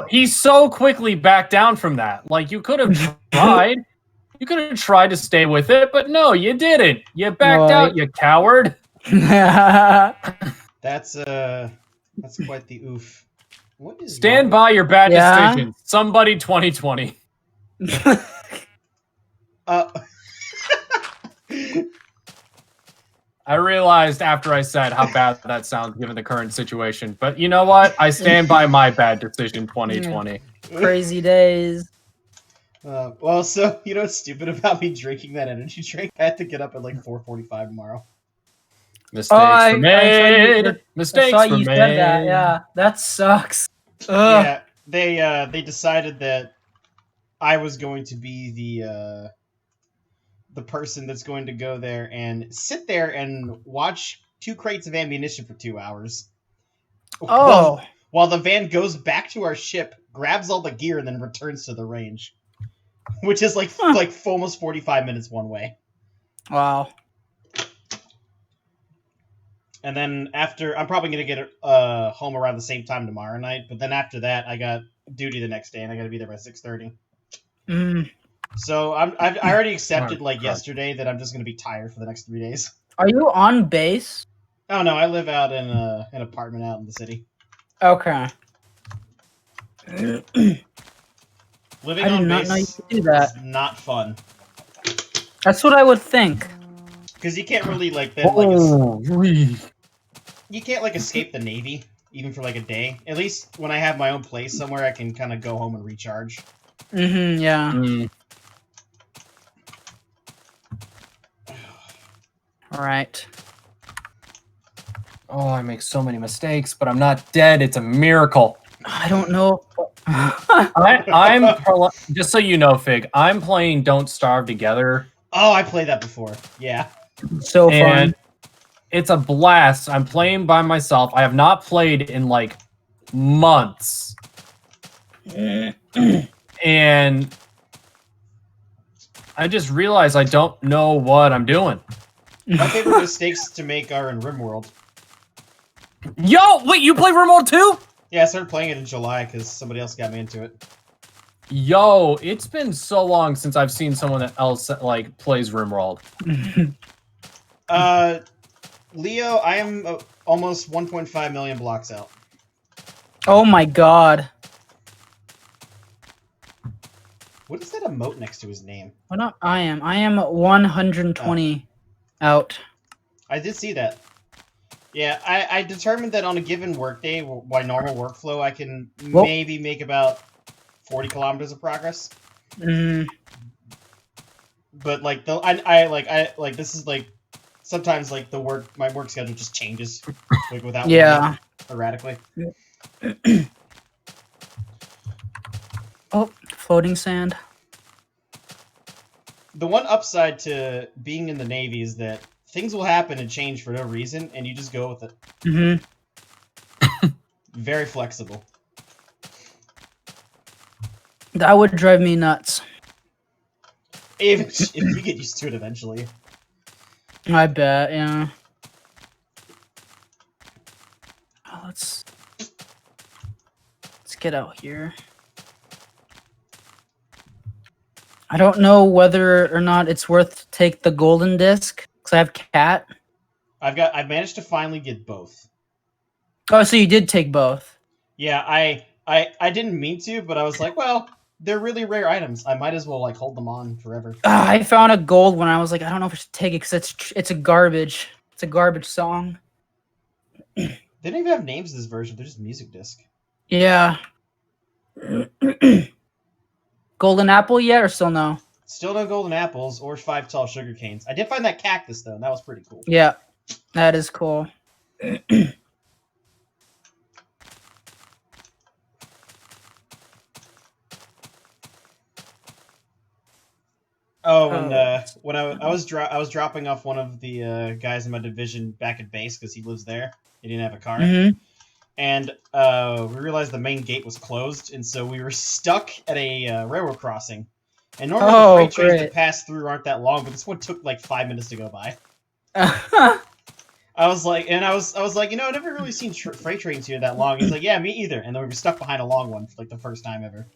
He's so quickly backed down from that. Like, you could have tried. You could have tried to stay with it, but no, you didn't. You backed out, you coward. That's quite the oof. What is Stand by your bad decisions. Somebody 2020. I realized after I said how bad that sounds given the current situation, but you know what? I stand by my bad decision 2020. Crazy days. Well, so you know what's stupid about me drinking that energy drink? I had to get up at like 4:45 tomorrow. Mistakes were made. Mistakes I saw were you made. said that. Yeah, that sucks. Yeah, they decided that I was going to be the person that's going to go there and sit there and watch 2 crates of ammunition for 2 hours. Oh. While the van goes back to our ship, grabs all the gear, and then returns to the range. Which is like almost 45 minutes one way. Wow. And then after, I'm probably going to get home around the same time tomorrow night. But then after that, I got duty the next day, and I got to be there by 6:30. So I already accepted yesterday that I'm just going to be tired for the next 3 days. Are you on base? Oh no, I live out in an apartment out in the city. Okay. Living I on did not base know you could do that. is not fun. That's what I would think. Because you can't really you can't escape the Navy even for a day. At least when I have my own place somewhere, I can kind of go home and recharge. Yeah. All right. Oh, I make so many mistakes, but I'm not dead. It's a miracle. I don't know. I'm just so you know, Fig. I'm playing Don't Starve Together. Oh, I played that before. Yeah. So fun. It's a blast. I'm playing by myself. I have not played in months. And I just realized I don't know what I'm doing. My favorite mistakes to make are in RimWorld. Yo, wait, you play RimWorld too? Yeah, I started playing it in July because somebody else got me into it. Yo, it's been so long since I've seen someone else plays RimWorld. Leo, I am almost 1.5 million blocks out. Oh my god. What is that emote next to his name? Well, not I am. I am 120 out. I did see that. Yeah, I determined that on a given workday, by normal workflow, I can maybe make about 40 kilometers of progress. But this is sometimes my work schedule just changes without erratically. Oh, floating sand. The one upside to being in the Navy is that things will happen and change for no reason, and you just go with it. Very flexible. That would drive me nuts. If you get used to it eventually. I bet, yeah. Oh, let's get out here. I don't know whether or not it's worth to take the golden disc because I have cat. I've managed to finally get both. Oh, so you did take both? Yeah, I didn't mean to, but I was like, well, they're really rare items. I might as well hold them on forever. I found a gold one. I was like, I don't know if I should take it because it's a garbage. It's a garbage song. They don't even have names in this version. They're just music disc. Yeah. Golden apple yet or still no? Still no golden apples or 5 tall sugar canes. I did find that cactus though, and that was pretty cool. Yeah, that is cool. Oh, and when I was dropping off one of the guys in my division back at base because he lives there. He didn't have a car. And we realized the main gate was closed, and so we were stuck at a railroad crossing. And normally the freight trains that pass through aren't that long, but this one took 5 minutes to go by. I was like, you know, I've never really seen freight trains here that long. He's like, yeah, me either. And then we were stuck behind a long one for like the first time ever.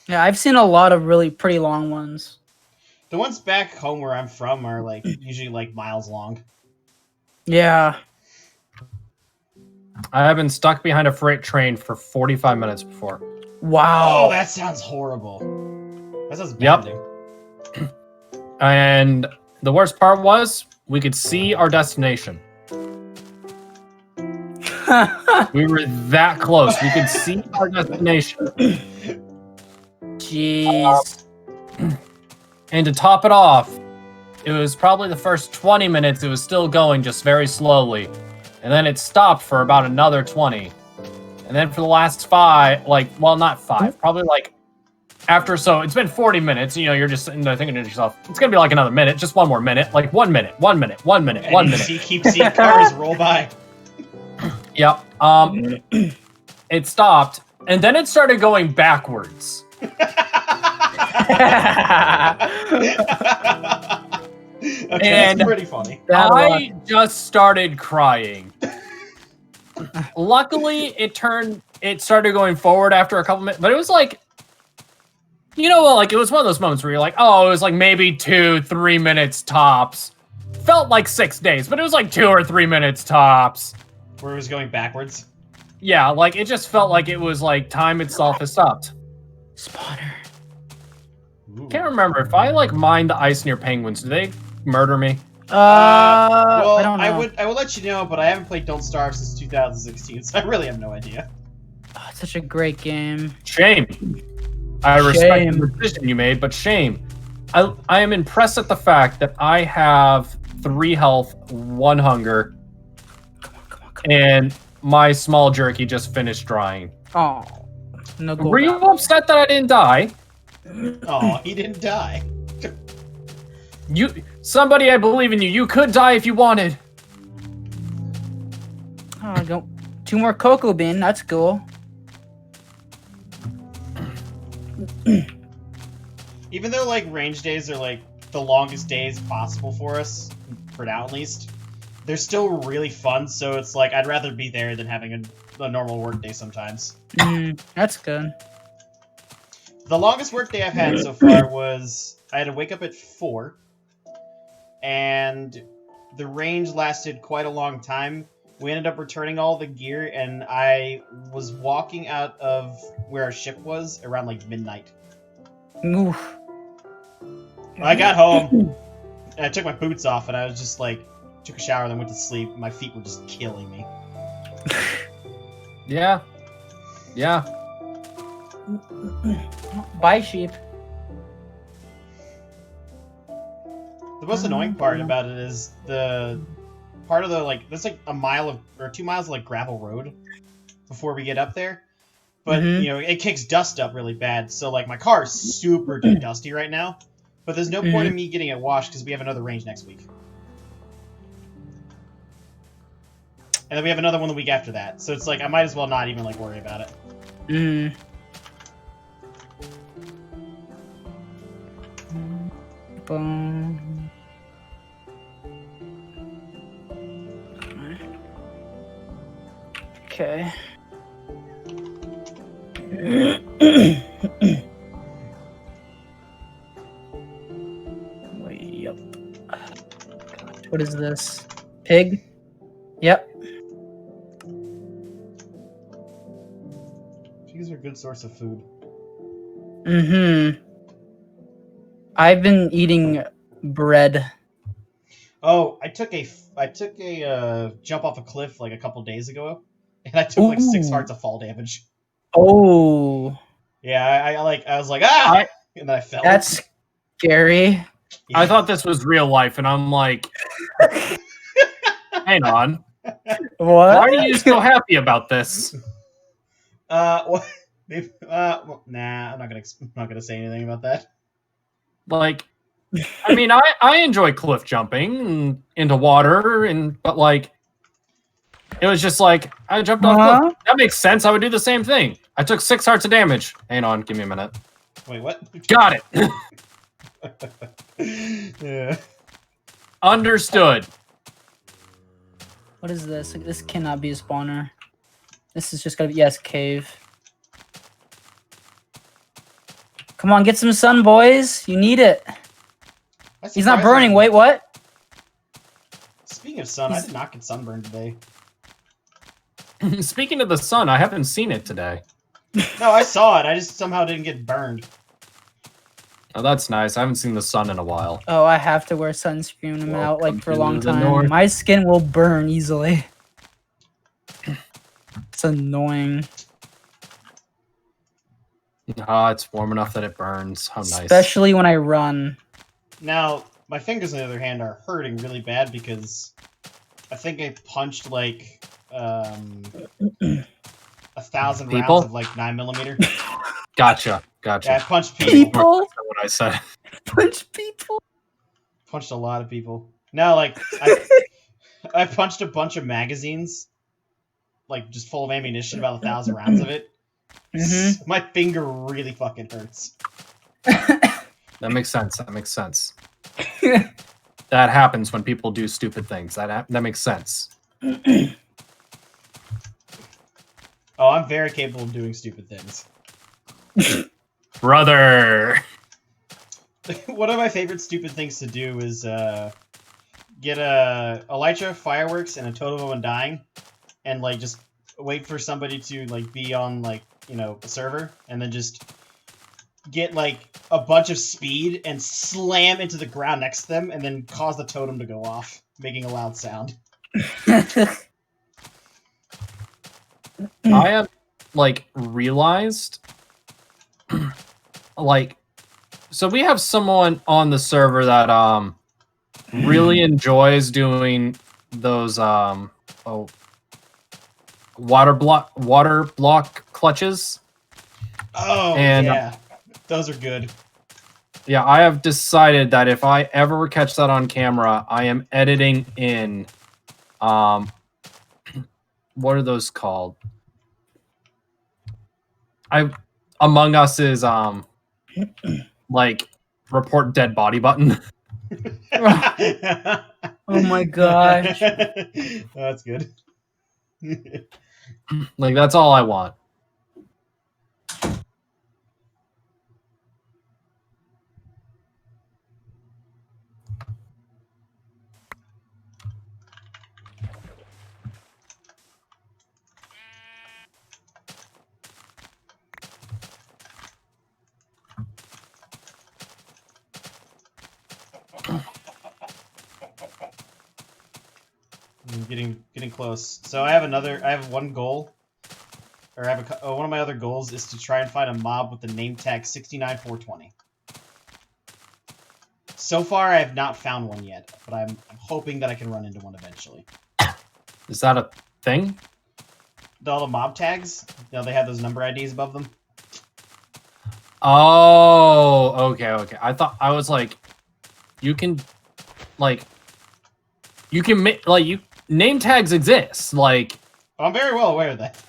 Yeah, I've seen a lot of really pretty long ones. The ones back home where I'm from are like usually like miles long. Yeah. I have been stuck behind a freight train for 45 minutes before. Wow. Oh, that sounds horrible. That sounds bad. Yep. And the worst part was we could see our destination. We were that close. We could see our destination. Jeez. And to top it off, it was probably the first 20 minutes it was still going just very slowly. And then it stopped for about another 20. And then for the last 5, well, not 5, probably like after, so it's been 40 minutes, you know, you're just sitting there thinking to yourself, it's going to be like another minute, just one more minute, like 1 minute, 1 minute, 1 minute, And 1 you minute. keep seeing cars roll by. Yep. It stopped, and then it started going backwards. Okay, And that's pretty funny. I just started crying. Luckily, it started going forward after a couple minutes, but it was like, you know, like it was one of those moments where you're like, oh, it was like maybe 2-3 minutes tops. Felt like 6 days, but it was like 2 or 3 minutes tops. Where it was going backwards. Yeah, like it just felt like it was like time itself has stopped. Spawner. Ooh. Can't remember if I like mine the ice near penguins. Do they murder me? Well, I don't know. I would let you know, but I haven't played Don't Starve since 2016, so I really have no idea. Oh, it's such a great game. Shame. I respect Shame. the decision you made, but shame. I am impressed at the fact that I have 3 health, 1 hunger, and my small jerky just finished drying. Oh, no gold. Were you upset that I didn't die? Oh, he didn't die. Somebody, I believe in you. You could die if you wanted. Oh, I don't. 2 more cocoa bean. That's cool. Even though like range days are like the longest days possible for us, for now at least, they're still really fun. So it's like I'd rather be there than having a normal work day sometimes. That's good. The longest work day I've had so far was I had to wake up at 4, and the range lasted quite a long time. We ended up returning all the gear, and I was walking out of where our ship was around like midnight. Oof. I got home, and I took my boots off, and I was just like, took a shower, then went to sleep. My feet were just killing me. Yeah. Yeah. Bye, sheep. The most annoying part about it is the part of the, like, there's like a mile of, or 2 miles of like gravel road before we get up there. But, you know, it kicks dust up really bad. So, like, my car is super dusty right now. But there's no point in me getting it washed because we have another range next week. And then we have another one the week after that. So it's like, I might as well not even, like, worry about it. Boom. Okay. Wait, yep. What is this? Pig? Yep. Pigs are a good source of food. I've been eating bread. Oh, I took a jump off a cliff like a couple days ago, and I took like 6 hearts of fall damage. Oh. Yeah, I was like, ah! And then I fell. That's scary. Yeah. I thought this was real life, and I'm like, hang on. What? Why are you so happy about this? Well, maybe, well, nah, I'm not gonna say anything about that. Like, I mean, I enjoy cliff jumping into water, but like, it was just like, I jumped off a cliff. That makes sense. I would do the same thing. I took 6 hearts of damage. Hang on, give me a minute. Wait, what? Got it. Yeah. Understood. What is this? This cannot be a spawner. This is just gonna be yes, cave. Come on, get some sun, boys. You need it. He's not burning. Wait, what? Speaking of sun, I did not get sunburned today. Speaking of the sun, I haven't seen it today. No, I saw it. I just somehow didn't get burned. Oh, that's nice. I haven't seen the sun in a while. Oh, I have to wear sunscreen when I'm out like for a long to the time. north. My skin will burn easily. It's annoying. Ah, it's warm enough that it burns. How nice. Especially when I run. Now, my fingers, on the other hand, are hurting really bad because I think I punched like 1,000 People? rounds of like 9mm. Gotcha. Yeah, I Gotcha. punched people. People? That's not what I said. Punch people. Punched a lot of people. No, like I punched a bunch of magazines, like just full of ammunition, about 1,000 rounds of it. Mhm. My finger really fucking hurts. That makes sense. That makes sense. That happens when people do stupid things. That makes sense. Oh, I'm very capable of doing stupid things. Brother. One of my favorite stupid things to do is get a elytra, fireworks, and a totem of undying, and like just wait for somebody to like be on like a server, and then just get like a bunch of speed and slam into the ground next to them, and then cause the totem to go off, making a loud sound. I have like realized like so we have someone on the server that really enjoys doing those water block clutches. Oh, And, yeah. Those are good. Yeah, I have decided that if I ever catch that on camera, I am editing in what are those called? Among Us is like report dead body button. Oh my gosh. That's good. Like that's all I want. I'm getting close. So I have one goal, or one of my other goals is to try and find a mob with the name tag 69420. So far, I have not found one yet, but I'm hoping that I can run into one eventually. Is that a thing? All the mob tags, they have those number IDs above them. Oh, okay. I was like, you can make name tags exist. Like, I'm very well aware of that.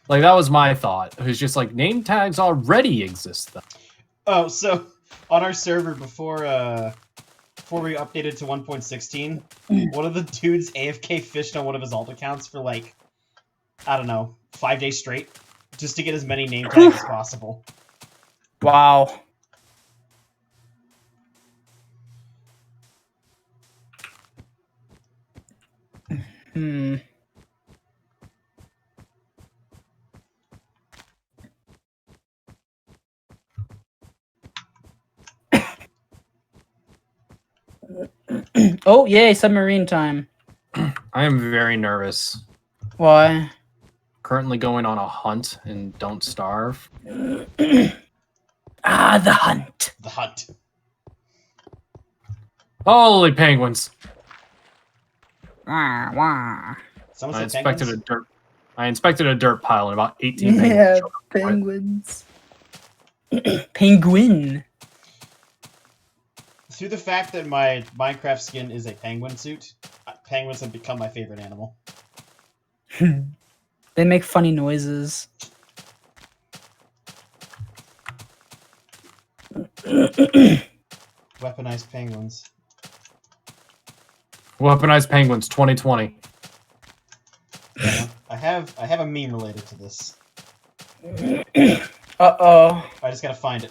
Like that was my thought. It was just like name tags already exist though. Oh, so on our server before we updated to 1.16, one of the dudes AFK fished on one of his alt accounts for like, I don't know, 5 days straight, just to get as many name tags as possible. Wow. Hmm. Oh, yay, submarine time. I am very nervous. Why? Currently going on a hunt and don't starve. Ah, the hunt. The hunt. Holy penguins! Wah, wah. Someone I said inspected penguins? I inspected a dirt pile and about 18 penguins. Yeah, showed up for it. penguins. Penguin. Through the fact that my Minecraft skin is a penguin suit, penguins have become my favorite animal. They make funny noises. Weaponized penguins. Weaponized penguins 2020. have a meme related to this. Uh-oh. I just gotta find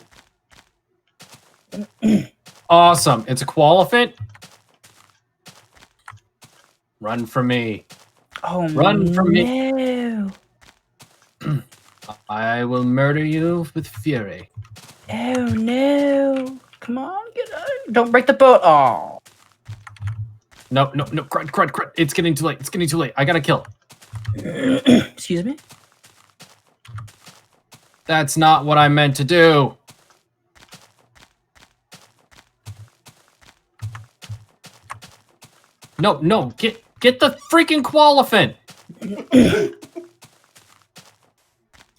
it. Awesome. It's a qualifiant. Run from me. Oh, Run from me. no. I will murder you with fury. Oh, no. Come on, get out. Don't break the boat. Oh. No. Crud. It's getting too late. I gotta kill. Excuse me? That's not what I meant to do. No. Get the freaking qualifiant.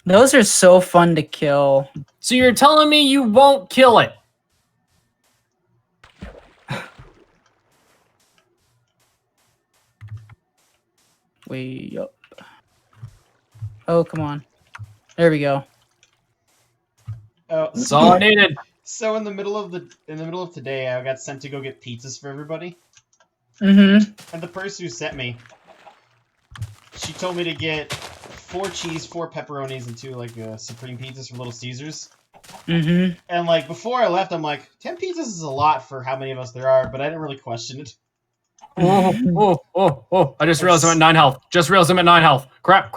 Those are so fun to kill. So you're telling me you won't kill it? Way up. Oh, come on. There we go. Oh, That's all I needed. So in the middle of today, I got sent to go get pizzas for everybody. Mm-hmm. And the person who sent me, she told me to get 4 cheese, 4 pepperonis, and 2 like supreme pizzas from Little Caesars. Mm-hmm. And like before I left, I'm like, 10 pizzas is a lot for how many of us there are, but I didn't really question it. Oh. I just realized I'm at 9 health. Crap.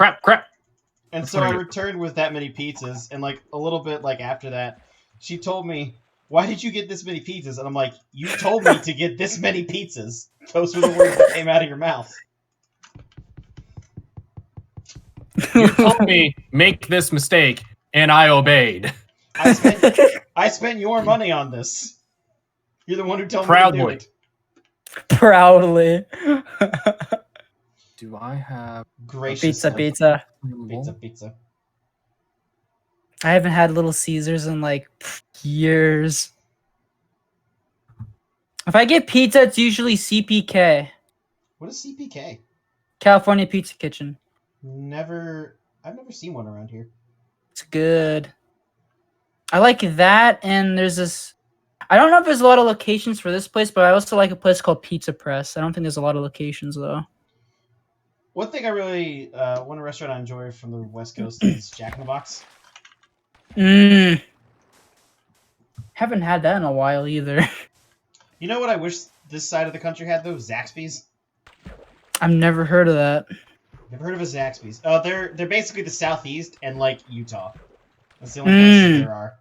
And so I returned with that many pizzas, and like a little bit like after that, she told me, "Why did you get this many pizzas?" And I'm like, "You told me to get this many pizzas." Those were the words that came out of your mouth. You told me make this mistake, and I obeyed. I spent your money on this. You're the one who told me to do it. Proudly. Do I have Gracious Pizza. Pizza. I haven't had Little Caesars in like years. If I get pizza, it's usually CPK. What is CPK? California Pizza Kitchen. I've never seen one around here. It's good. I like that, and there's this... I don't know if there's a lot of locations for this place, but I also like a place called Pizza Press. I don't think there's a lot of locations, though. One thing I really... one restaurant I enjoy from the West Coast is Jack in the Box. Haven't had that in a while, either. You know what I wish this side of the country had, though? Zaxby's. I've never heard of that. Never heard of a Zaxby's. Oh, they're basically the Southeast and, like, Utah. That's the only places there are.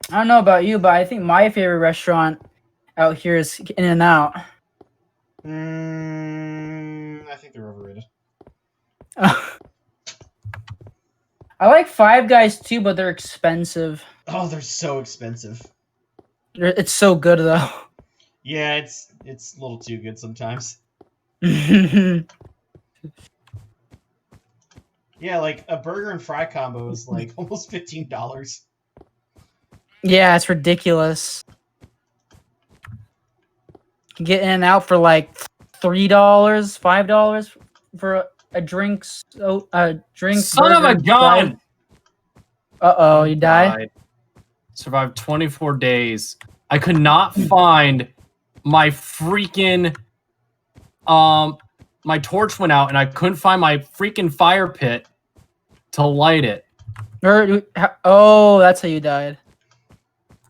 I don't know about you, but I think my favorite restaurant out here is In-N-Out. I think they're overrated. I like Five Guys too, but they're expensive. Oh, they're so expensive. It's so good though. Yeah, it's a little too good sometimes. Yeah, like a burger and fry combo is like almost $15. Yeah, it's ridiculous. You can get in and out for like $3, $5 for a drink. Drink. Son of a gun! Uh-oh, you died? Survived 24 days. I could not find my freaking... my torch went out, and I couldn't find my freaking fire pit to light it. Oh, that's how you died.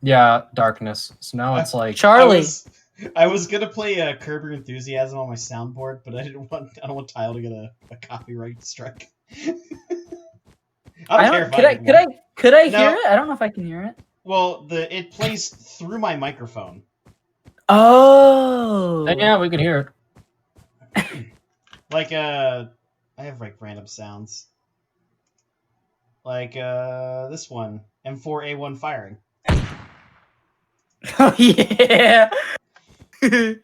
Yeah, darkness. So now it's like... Charlie! I was gonna play Curb Your Enthusiasm on my soundboard, but I don't want Tile to get a copyright strike. I don't care. Could I hear it? I don't know if I can hear it. Well, it plays through my microphone. Oh. And yeah, we can hear it. Like I have like random sounds. Like this one, M4A1 firing. Oh yeah. Take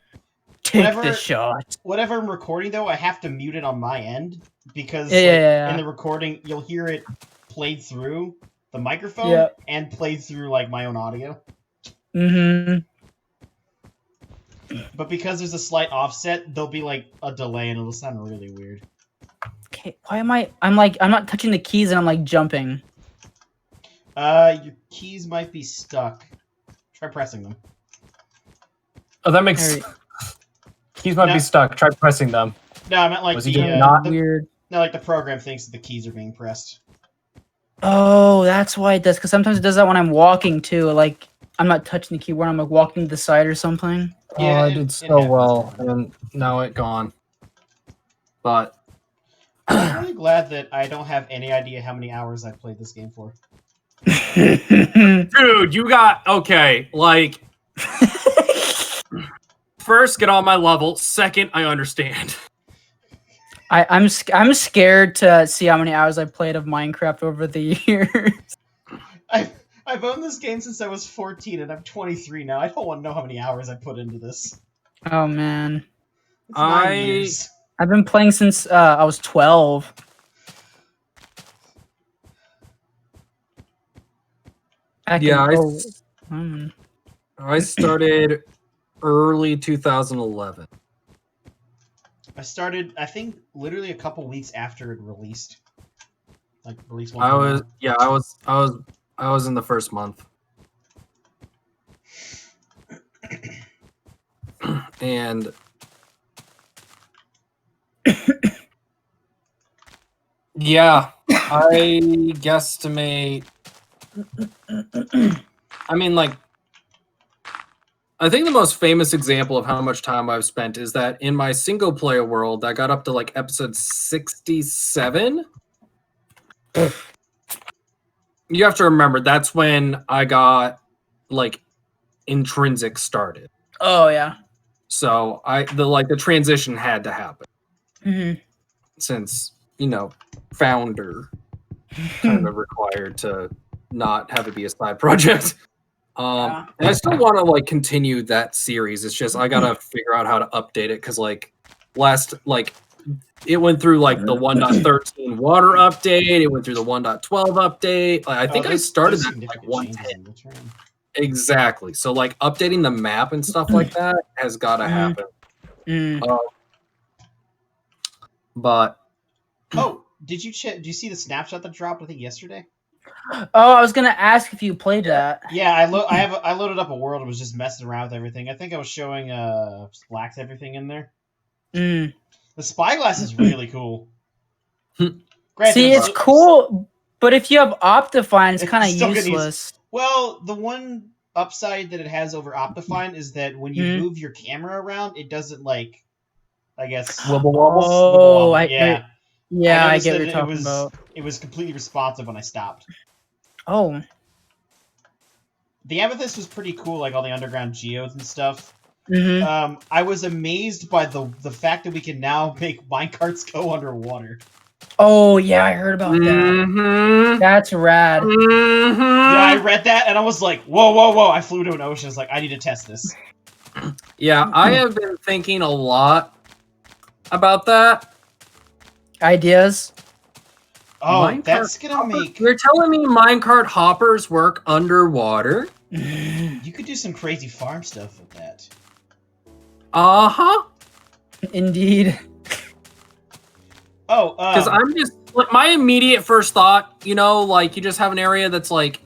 the shot. Whatever I'm recording, though, I have to mute it on my end because in the recording, you'll hear it played through the microphone and played through like my own audio. Mm-hmm. But because there's a slight offset, there'll be like a delay and it'll sound really weird. Okay, why am I'm not touching the keys and I'm like jumping. Your keys might be stuck. Try pressing them. Oh, that makes... Keys might No. be stuck. Try pressing them. No, I meant like Was he the just not Weird. no, like the program thinks that the keys are being pressed. Oh, that's why it does. Because sometimes it does that when I'm walking too. Like I'm not touching the keyboard. I'm like walking to the side or something. Oh, Yeah, I it did happens, so well, man. and now it gone. But I'm really glad that I don't have any idea how many hours I've played this game for. dude, you got okay. Like, first, get on my level. Second, I understand. I'm scared to see how many hours I've played of Minecraft over the years. I've owned this game since I was 14, and I'm 23 now. I don't want to know how many hours I put into this. Oh man, It's 9 years. I've been playing since I was 12. Yeah, Hmm. I started early 2011. I started, I think, literally a couple weeks after it released. Like release 1.0. I was in the first month. And yeah, I guesstimate. I mean, like, I think the most famous example of how much time I've spent is that in my single player world, I got up to like episode 67. You have to remember that's when I got like intrinsic started. Oh yeah. So the transition had to happen Hmm. since, founder kind of required to not have it be a side project. Yeah. And I still want to like continue that series. It's just I gotta figure out how to update it because it went through like the 1.13 water update. It went through the 1.12 update. I think I started that at like 1.10. Exactly. So like updating the map and stuff like that has got to happen. But oh, did you see the snapshot that dropped? I think yesterday. Oh, I was gonna ask if you played that. Yeah, I loaded up a world and was just messing around with everything. I think I was showing Black's everything in there. Mm. The spyglass is really cool. See, it's cool, but if you have Optifine, it's kind of still gonna useless. Well, the one upside that it has over Optifine is that when you move your camera around, it doesn't like, I guess, wibble wobble. Oh, Yeah. I noticed get what that you're talking about. It was completely responsive when I stopped. Oh, The amethyst was pretty cool, like all the underground geodes and stuff. mm-hmm. I was amazed by the fact that we can now make minecarts go underwater. Oh yeah, I heard about that. That's rad. Yeah, I read that and I was like, whoa! I flew to an ocean. I was like, I need to test this. Yeah, I have been thinking a lot about that. Ideas. Oh, that's gonna make. You're telling me minecart hoppers work underwater? You could do some crazy farm stuff with that. Indeed. Oh, because I'm just like my immediate first thought, like you just have an area that's like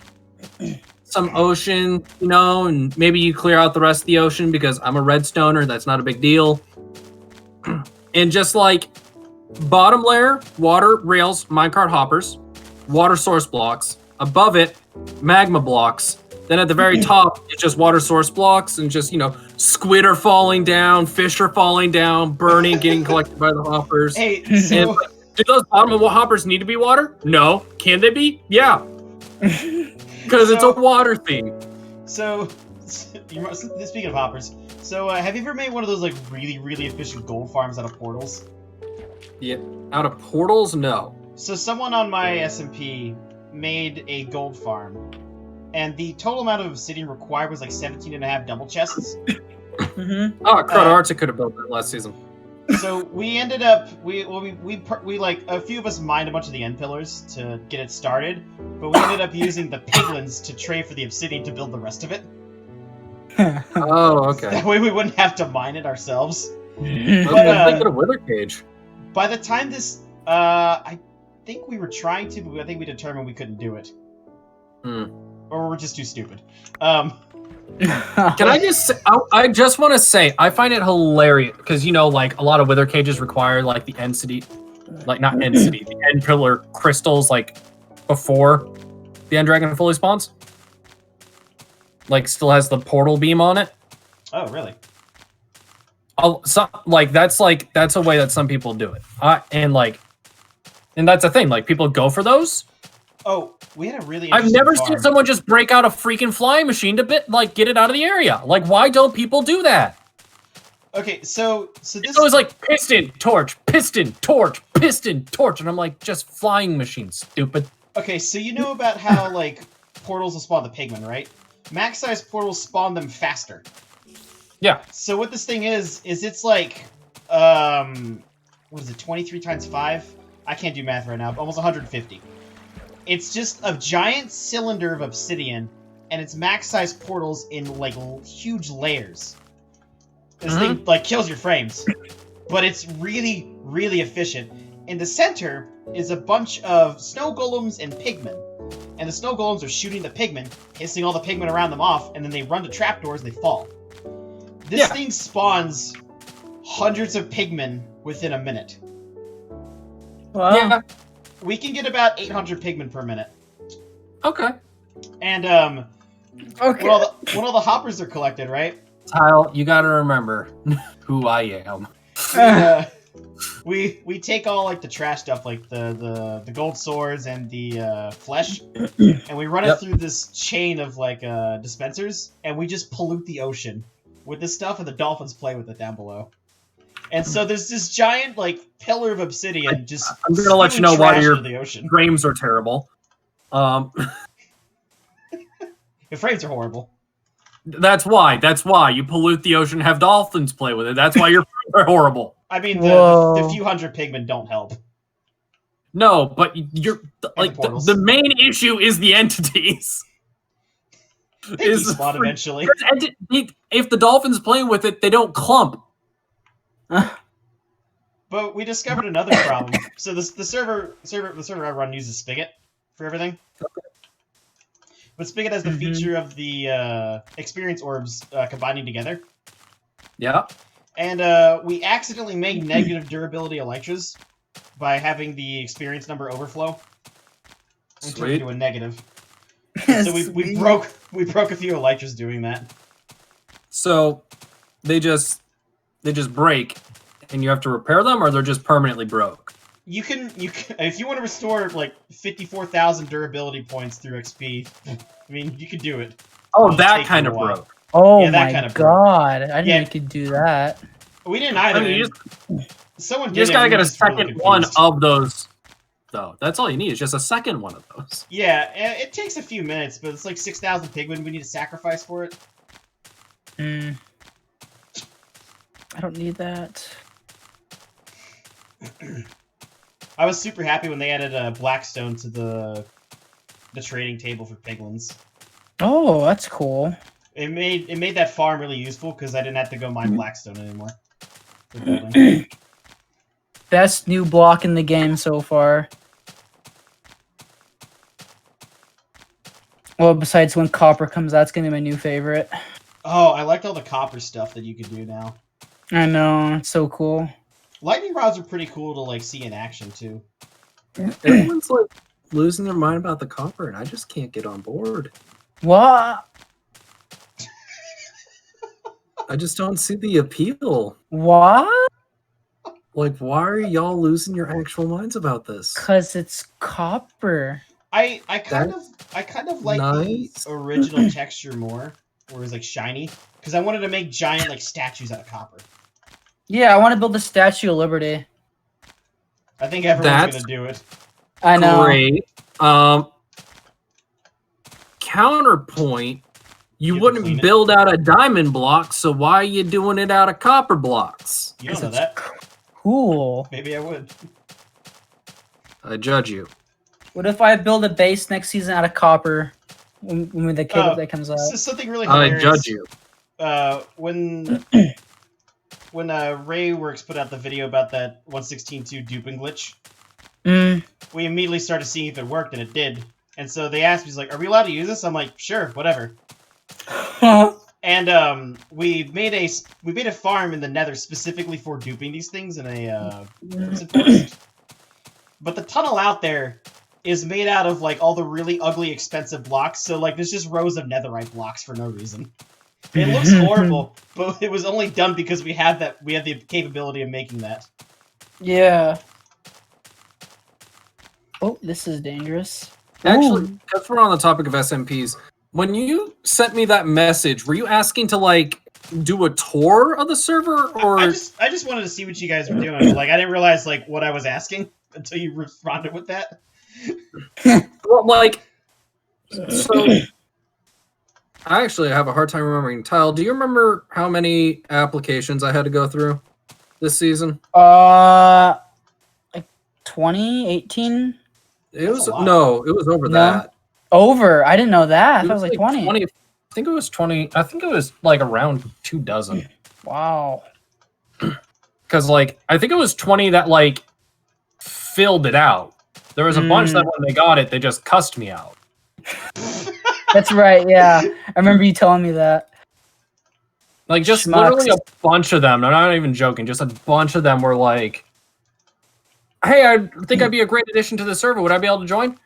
some ocean, and maybe you clear out the rest of the ocean because I'm a redstoner. That's not a big deal. And just like bottom layer, water rails, minecart hoppers, water source blocks. Above it, magma blocks. Then at the very top, it's just water source blocks and just, squid are falling down, fish are falling down, burning, getting collected by the hoppers. Hey, and do those bottom hoppers need to be water? No. Can they be? Yeah. Because it's a water theme. So, speaking of hoppers, so have you ever made one of those like really, really efficient gold farms out of portals? Yeah, out of portals, no. So someone on my SMP made a gold farm, and the total amount of obsidian required was like 17.5 double chests. Mm-hmm. Oh, Crowd Arctic could have built that last season. So we ended up we like a few of us mined a bunch of the end pillars to get it started, but we ended up using the piglins to trade for the obsidian to build the rest of it. Oh, okay. That way we wouldn't have to mine it ourselves. Let's make it a wither cage. By the time this, I think we were trying to, but I think we determined we couldn't do it. or we're just too stupid. Can I just? I just want to say I find it hilarious because like a lot of wither cages require like the end city, like not end city, the end pillar crystals like before the end dragon fully spawns. Like still has the portal beam on it. Oh, really? Oh, so that's a way that some people do it. And that's a thing. Like people go for those. Oh, we had a really. I've never farm. seen someone just break out a freaking flying machine to get it out of the area. Like, why don't people do that? Okay, so It's always like piston, torch, and I'm like, just flying machine, stupid. Okay, so you know about how like portals will spawn the pigmen, right? Max size portals spawn them faster. Yeah. So what this thing is it's like, what is it, 23 times 5? I can't do math right now. Almost 150. It's just a giant cylinder of obsidian, and it's max-size portals in, like, huge layers. This thing, like, kills your frames. But it's really, really efficient. In the center is a bunch of snow golems and pigmen. And the snow golems are shooting the pigmen, hissing all the pigmen around them off, and then they run to trapdoors and they fall. This thing spawns hundreds of pigmen within a minute. Wow. Yeah. We can get about 800 pigmen per minute. Okay. And Okay. when all the hoppers are collected, right? Tyle, you gotta remember who I am. We take all like the trash stuff, like the gold swords and the flesh, and we run it through this chain of like dispensers, and we just pollute the ocean with this stuff, and the dolphins play with it down below. And so there's this giant like pillar of obsidian just. I'm gonna let you know why your the ocean. frames are terrible. Your frames are horrible. That's why you pollute the ocean, have dolphins play with it. That's why your frames are horrible. I mean, the few hundred pigmen don't help. No, but you're like the main issue is the entities. They despawn eventually. If the dolphins play with it, they don't clump. But we discovered another problem. So the server I run uses Spigot for everything. Okay. But Spigot has the feature of the experience orbs combining together. Yeah. And we accidentally made negative durability elytras by having the experience number overflow and turned into a negative. So we broke a few elytras doing that. So they just break, and you have to repair them, or they're just permanently broke. You can if you want to restore like 54,000 durability points through XP. I mean, you could do it. Oh, that kind of broke. Oh yeah, that my kind of god! I didn't know you could do that. We didn't either. I mean, someone you just gotta get a second really one of those, though. That's all you need is just a second one of those. Yeah, it takes a few minutes, but it's like 6,000 pigmen we need to sacrifice for it. I don't need that. I was super happy when they added Blackstone to the trading table for piglins. Oh, that's cool. It made that farm really useful because I didn't have to go mine Blackstone anymore. For building. Best new block in the game so far. Well, besides when copper comes out, it's gonna be my new favorite. Oh, I liked all the copper stuff that you could do now. I know, it's so cool. Lightning rods are pretty cool to like see in action too. Everyone's like losing their mind about the copper, and I just can't get on board. What? I just don't see the appeal. What? Like, why are y'all losing your actual minds about this? Cause it's copper. I kind of like nice. the original texture more, where it's like shiny, because I wanted to make giant like statues out of copper. Yeah, I want to build the Statue of Liberty. I think everyone's gonna do it. I know. Great. Counterpoint. You wouldn't build out of diamond blocks, so why are you doing it out of copper blocks? You don't know that. Cool. Maybe I would. I judge you. What if I build a base next season out of copper when the kit that comes out? This is something really hilarious. I judge you. When Rayworks put out the video about that 1.16.2 duping glitch, we immediately started seeing if it worked, and it did. And so they asked me, he's like, "Are we allowed to use this?" I'm like, "Sure, whatever." And we made a farm in the Nether specifically for duping these things in a prison forest. But the tunnel out there is made out of like all the really ugly, expensive blocks. So like there's just rows of netherite blocks for no reason. It looks horrible, but it was only done because we had the capability of making that. Yeah. Oh, this is dangerous. Actually, because we're on the topic of SMPs, when you sent me that message, were you asking to like do a tour of the server, or I just wanted to see what you guys were doing. Like I didn't realize like what I was asking until you responded with that. well, like so? I actually have a hard time remembering. Tyle, do you remember how many applications I had to go through this season? Like 20, 18? It was over that. Over. I didn't know that. I thought it was like 20. I think it was 20. I think it was like around 24. Wow. Because like I think it was 20 that like filled it out. There was a bunch that when they got it, they just cussed me out. That's right. Yeah, I remember you telling me that. Like just literally a bunch of them. I'm not even joking. Just a bunch of them were like, "Hey, I think I'd be a great addition to the server. Would I be able to join?"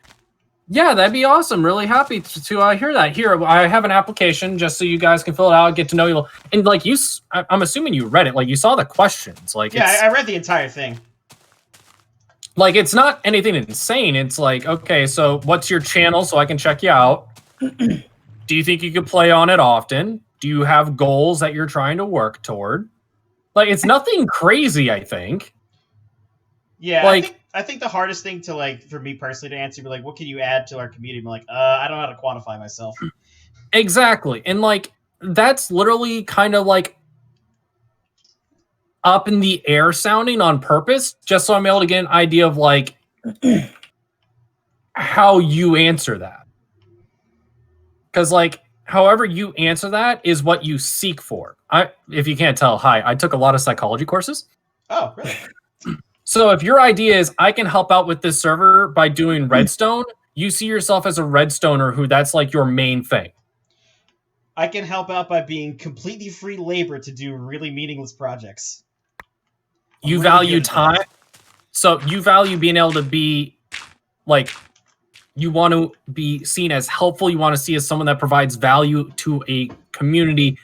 Yeah, that'd be awesome. Really happy to hear that. Here, I have an application just so you guys can fill it out, get to know you. And like I'm assuming you read it. Like you saw the questions. Like yeah, I read the entire thing. Like it's not anything insane. It's like, okay, so what's your channel so I can check you out? Do you think you could play on it often? Do you have goals that you're trying to work toward? Like it's nothing crazy, I think. Yeah, like I think the hardest thing to like for me personally to answer be like, what can you add to our community? I'm like, I don't know how to quantify myself. Exactly. And like that's literally kind of like up in the air sounding on purpose, just so I'm able to get an idea of like how you answer that. Because like however you answer that is what you seek for. If you can't tell, I took a lot of psychology courses. Oh, really? So if your idea is I can help out with this server by doing redstone, you see yourself as a redstoner who that's like your main thing. I can help out by being completely free labor to do really meaningless projects. You value time. So you value being able to be like, you want to be seen as helpful. You want to see as someone that provides value to a community,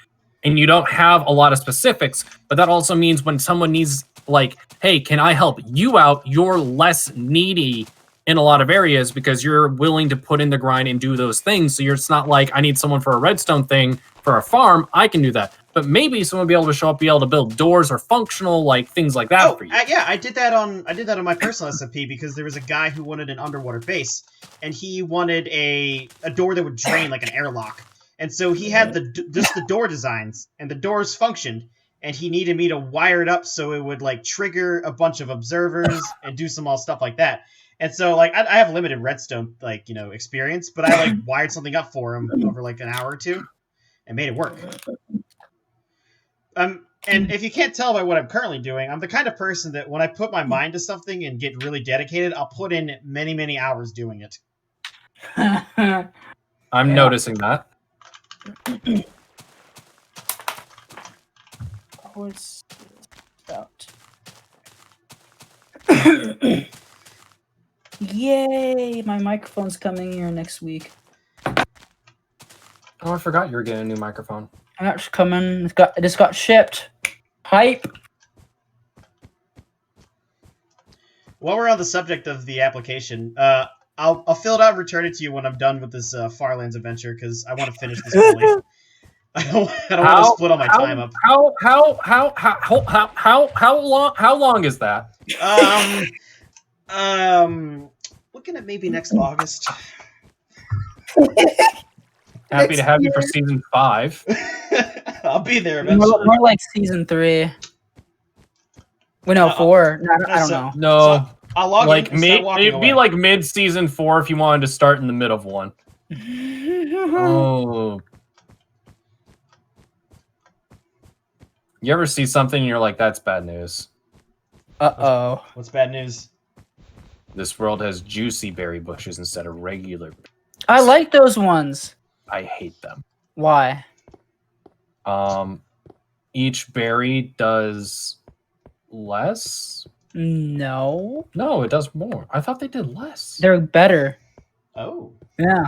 and you don't have a lot of specifics, but that also means when someone needs like, hey, can I help you out? You're less needy in a lot of areas because you're willing to put in the grind and do those things. So it's not like I need someone for a redstone thing for a farm. I can do that. But maybe someone will be able to show up, be able to build doors or functional like things like that for you. Yeah, I did that on my personal SMP because there was a guy who wanted an underwater base, and he wanted a door that would drain like an airlock. And so he had just the door designs, and the doors functioned, and he needed me to wire it up so it would like trigger a bunch of observers and do some all stuff like that. And so like I have limited redstone like experience, but I like wired something up for him over like an hour or two, and made it work. And if you can't tell by what I'm currently doing, I'm the kind of person that when I put my mind to something and get really dedicated, I'll put in many, many hours doing it. I'm noticing that. What's about? Yay! My microphone's coming here next week. Oh, I forgot you were getting a new microphone. That's coming. It just got shipped. Hype. While we're on the subject of the application, I'll fill it out and return it to you when I'm done with this Farlands adventure because I want to finish this fully. I don't want to split all my time up. How long is that? Looking at maybe next August. Happy to have you for season 5. I'll be there eventually. More like season 3. We know 4. No, I don't know. No, so I'll log like in it'd be like mid season 4 if you wanted to start in the middle of one. Oh, you ever see something and you're like, that's bad news? Uh-oh. What's bad news? This world has juicy berry bushes instead of regular. I like those ones. I hate them. Why? Each berry does less. No. No, it does more. I thought they did less. They're better. Oh. Yeah.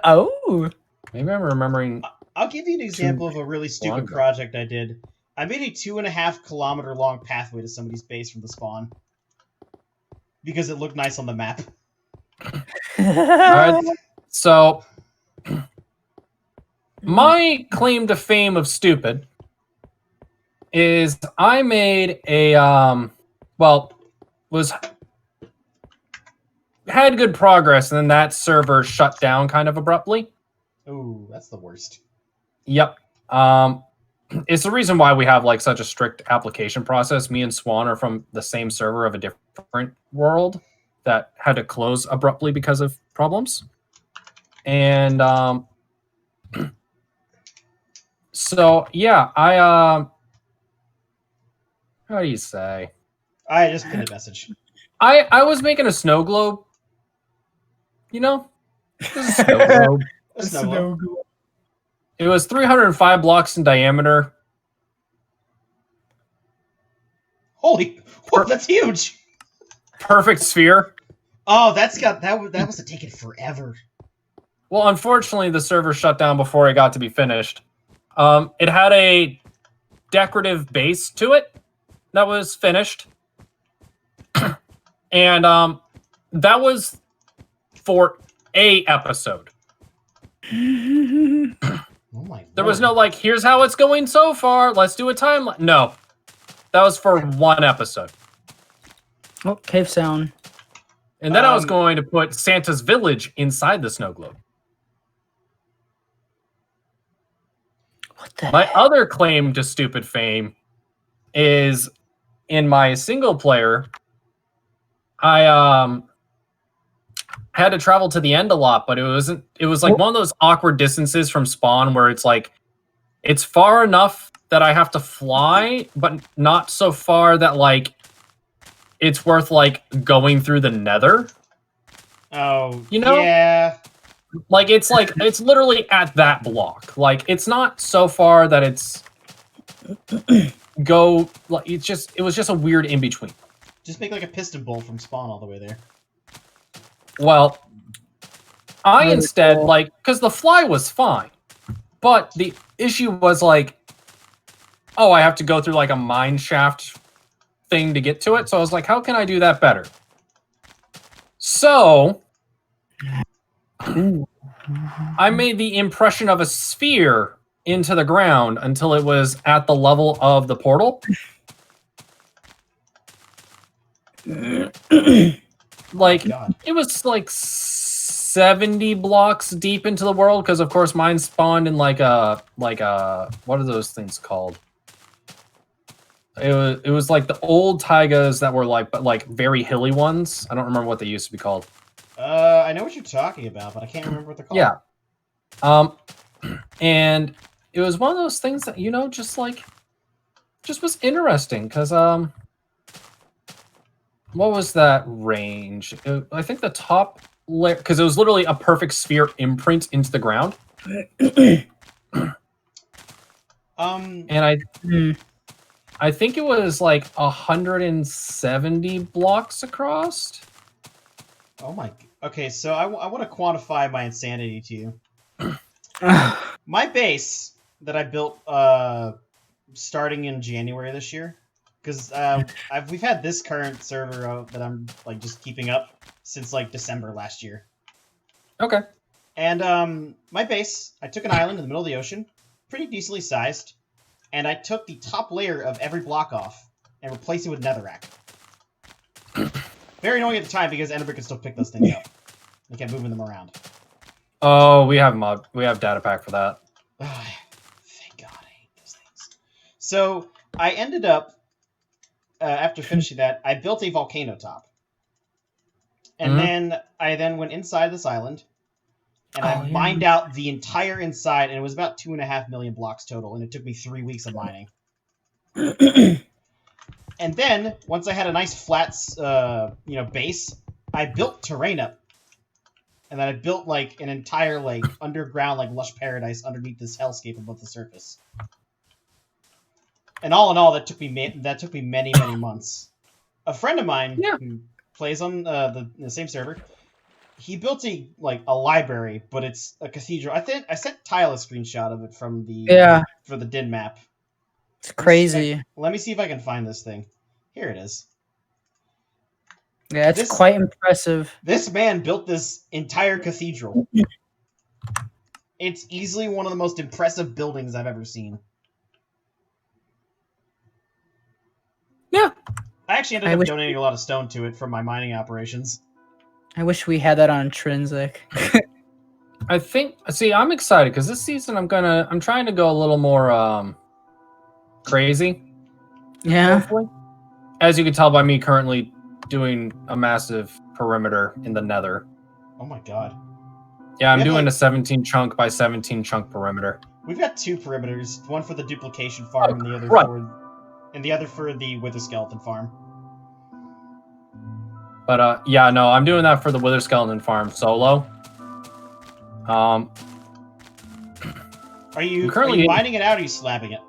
Oh. Maybe I'm remembering. I'll give you an example of a really stupid longer. project I did. I made a 2.5 kilometer long pathway to somebody's base from the spawn. Because it looked nice on the map. Alright, so my claim to fame of stupid is I made a had good progress, and then that server shut down kind of abruptly. Ooh, that's the worst. Yep. It's the reason why we have like such a strict application process. Me and Swan are from the same server of a different world that had to close abruptly because of problems. And so yeah, how do you say? I just pinned a message. I was making a snow globe. You know? It was a snow globe. A snow globe. It was 305 blocks in diameter. Holy, what? That's huge. Perfect sphere. Oh, that must have taken forever. Well, unfortunately, the server shut down before it got to be finished. It had a decorative base to it that was finished. And that was for a episode. Oh my There was lord. no like, here's how it's going so far. Let's do a timeline. No, that was for one episode. Oh, cave sound. And then I was going to put Santa's village inside the snow globe. What the My heck? other claim to stupid fame is in my single player, I had to travel to the end a lot, but it was like one of those awkward distances from spawn where it's like it's far enough that I have to fly, but not so far that like it's worth like going through the nether. Oh, You know? Yeah. Like it's literally at that block. Like it's not so far that it's like it was just a weird in between. Just make like a piston bolt from spawn all the way there. Well, I Really instead cool. like because the fly was fine, but the issue was like, oh, I have to go through like a mine shaft thing to get to it. So I was like, how can I do that better? So I made the impression of a sphere into the ground until it was at the level of the portal. Like God. it was like 70 blocks deep into the world because of course mine spawned in like a what are those things called? It was like the old taigas that were like very hilly ones. I don't remember what they used to be called. I know what you're talking about, but I can't remember what they're called. Yeah. And it was one of those things that, you know, just was interesting because what was that range? I think the top layer, because it was literally a perfect sphere imprint into the ground. And I think it was like 170 blocks across. Oh my. Okay, so I want to quantify my insanity to you. My base that I built starting in January this year, because we've had this current server that I'm like just keeping up since like December last year. Okay. And my base, I took an island in the middle of the ocean, pretty decently sized, and I took the top layer of every block off and replaced it with netherrack. Very annoying at the time because Enderman can still pick those things up. They kept moving them around. Oh, we have data pack for that. Thank God, I hate those things. So I ended up after finishing that, I built a volcano top, and then I went inside this island, and I mined out the entire inside, and it was about 2.5 million blocks total, and it took me 3 weeks of mining. And then once I had a nice flat, base, I built terrain up. and then I built like an entire like underground like lush paradise underneath this hellscape above the surface. And all in all, that took me many months. A friend of mine who plays on the same server, he built a library, but it's a cathedral. I think I sent Tyle a screenshot of it from the for the DIN map. It's crazy. Let me see if I can find this thing. Here it is. Yeah, it's quite impressive. This man built this entire cathedral. It's easily one of the most impressive buildings I've ever seen. Yeah. I actually ended up donating a lot of stone to it from my mining operations. I wish we had that on Intrinsic. I think. See, I'm excited because this season I'm trying to go a little more crazy. Yeah. Hopefully. As you can tell by me currently doing a massive perimeter in the Nether. Oh my god. Yeah, I'm doing a 17 chunk by 17 chunk perimeter. We've got 2 perimeters, one for the duplication farm and the other for the wither skeleton farm. But yeah, no, I'm doing that for the wither skeleton farm solo. Are you mining it out or are you slabbing it?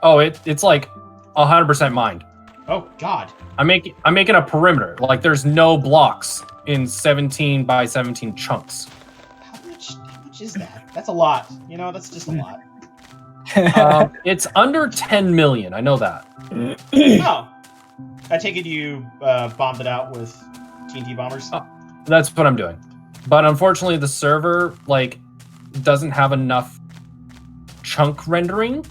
Oh, it's like 100% mined. Oh god. I'm making a perimeter. Like there's no blocks in 17 by 17 chunks. How much is that? That's a lot. You know, that's just a lot. It's under 10 million. I know that. Oh. I take it you bombed it out with TNT bombers? That's what I'm doing. But unfortunately, the server doesn't have enough chunk rendering.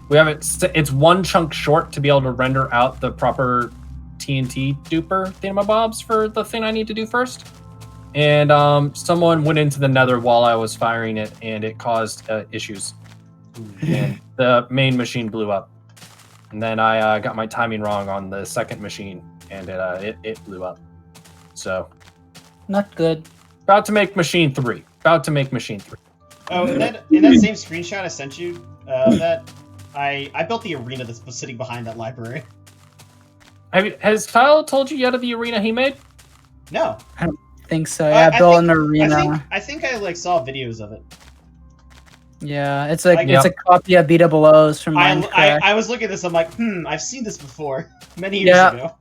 We have it's 1 chunk short to be able to render out the proper TNT duper thingamabobs for the thing I need to do first. And someone went into the Nether while I was firing it, and it caused issues. And the main machine blew up. And then I got my timing wrong on the second machine, and it blew up. So, not good. About to make machine 3. Oh, in that same screenshot I sent you, I built the arena that's sitting behind that library. Has Tyle told you yet of the arena he made? No. I don't think so. Yeah, I built an arena. I think I saw videos of it. Yeah, it's it's a copy of BWO's from Minecraft. I was looking at this, I'm like, I've seen this before. Many years ago.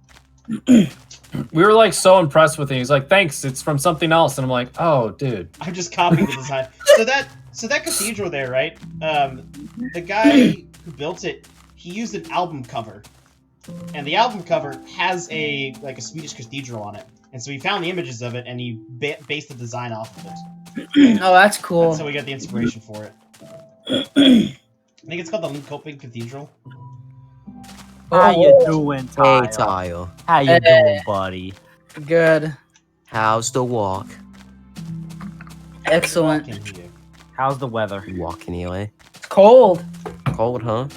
We were so impressed with it. He's like, thanks, it's from something else. And I'm like, oh, dude. I'm just copying the design. So that cathedral there, right? The guy who built it, he used an album cover. And the album cover has a Swedish cathedral on it. And so he found the images of it and he based the design off of it. Oh, that's cool. That's how we got the inspiration for it. I think it's called the Linköping Cathedral. How you doing, Tyle? Hey, Tyle. How you doing, buddy? Good. How's the walk? Excellent. How's the weather? You walking anyway? It's cold. Cold, huh?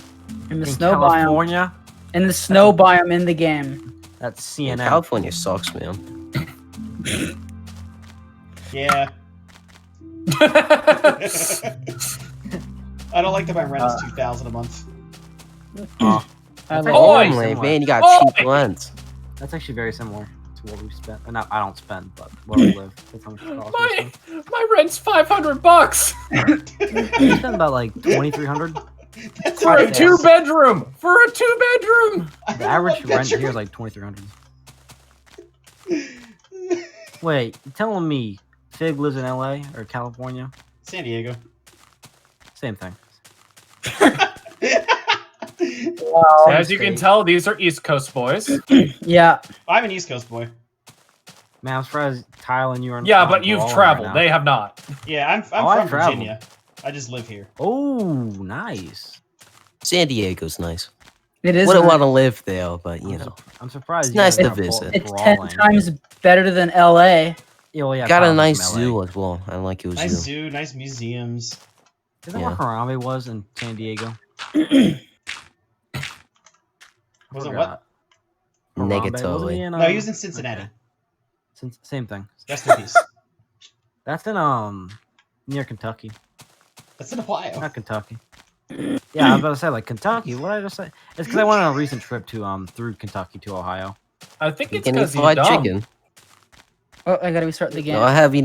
In the In snow California? biome. In the snow biome in the game. That's CNN. California sucks, man. Yeah. I don't like that my rent is $2,000 a month. Man, you got cheap rent. That's actually very similar to what we spent. And I don't spend, but where we live. That's how much it costs. My rent's $500 You spend about like $2,300 for a 2-bedroom. The average rent here is like $2,300. Wait, you telling me Fig lives in LA or California? San Diego. Same thing. Wow. As you can tell, these are East Coast boys. Yeah. I'm an East Coast boy. Man, I'm surprised Tyle and you are. Yeah, but you've traveled. Right, they have not. Yeah, I'm I've from Virginia. I just live here. Oh, nice. San Diego's nice. It is. Wouldn't want to live there, but you know. I'm surprised. It's nice to visit. It's 10 times better than LA. Yeah, well, yeah, got a nice zoo as well. I like your nice zoo. zoo, nice museums. Is that where Harambe was in San Diego? Was it what? Negatory. No, he was in Cincinnati. Okay. Same thing. Rest in peace. That's in near Kentucky. That's in Ohio. Not Kentucky. Yeah, I was about to say like Kentucky. What did I just say? It's because I went on a recent trip to through Kentucky to Ohio. I think it's Can eat because he's fried dumb. chicken. Oh, I gotta restart the game. No, I have he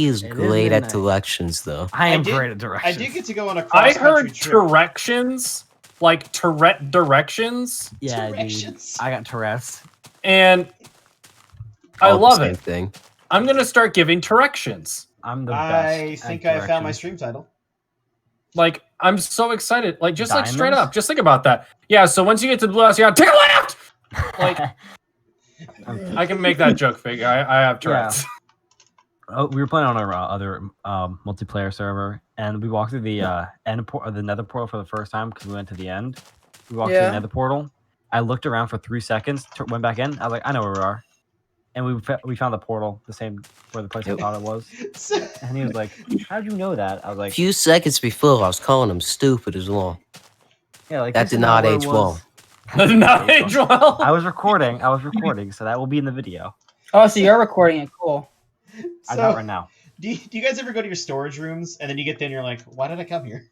is It is great at midnight. directions though. I am did- great at I directions. did get to go on a I cross-country heard trip. Tourrections, like Tourette directions, Yeah, dude. Directions. I got Tourette's. and I All the love same it. thing. I'm gonna start giving directions. I'm the best. I think at I found my directions. stream title. Like, I'm so excited. Like, just like straight Diamonds? up, just think about that. Yeah. So once you get to the blue house, you gotta take a left. Like, I can make that joke figure. I have Tourette's. Oh, we were playing on our other multiplayer server, and we walked through the the nether portal for the first time because we went to the end. We walked through Yeah. the nether portal. I looked around for 3 seconds, went back in. I was like, I know where we are. And we found the portal, the same where the place I thought it was. And he was like, "How'd you know that?" I was A like, few seconds before, I was calling him stupid as well. "Yeah, like That this did is not where it age was." well. Not age well. I was recording, so that will be in the video. Oh, so you're recording it. Cool. I'm not So, right now. do you guys ever go to your storage rooms and then you get there and you're like, why did I come here?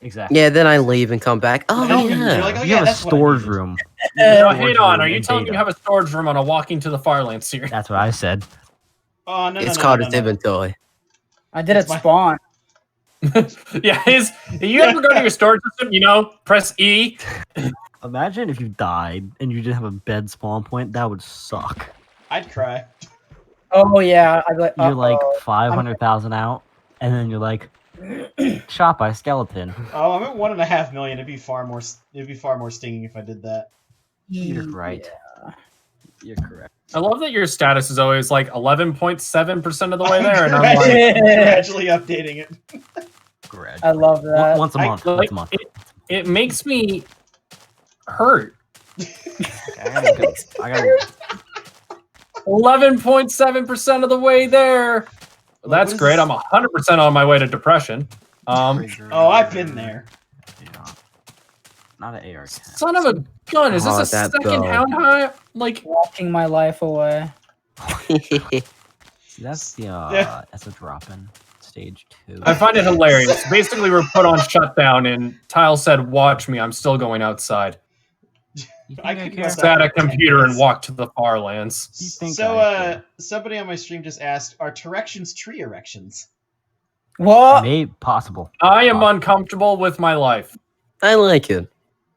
Exactly. Yeah, then I leave and come back. Oh No, yeah. you're like, oh We yeah, have a that's what I storage needed. room. No, Storage hang on. room Are you in telling me you beta. have a storage room on a Walking to the Farlands series? That's what I said. Oh no, It's no, called no, its no, no. inventory. I did it That's my- spawn. Yeah. If you ever go to your storage system, press E. Imagine if you died and you didn't have a bed spawn point. That would suck. I'd cry. Oh yeah. I'd be like, You're like uh-oh. 500,000 out, and then you're like shot by a skeleton. Oh, I'm at 1.5 million. It'd be far more stinging if I did that. You're right. You're correct. I love that your status is always like 11.7% of the way there, and I'm I'm like, gradually updating it. Correct. I love that. Once a month. like, Once a month. it makes me hurt. I gotta 11.7% of the way there. What That's is- great. I'm 100% on my way to depression. Oh, I've been there. Yeah. Not an AR. Son of a gun. Is Oh, this a that second bow. hound high? Like, Walking my life away. That's the that's a drop in stage 2. I find it hilarious. Basically, we're put on shutdown, and Tile said, "Watch me. I'm still going outside." I could care? go Sat a for 10 computer and minutes. walked to the Farlands. You think So, I care? somebody on my stream just asked, "Are Tourrections tree erections?" What? Maybe possible. I am uncomfortable with my life. I like it.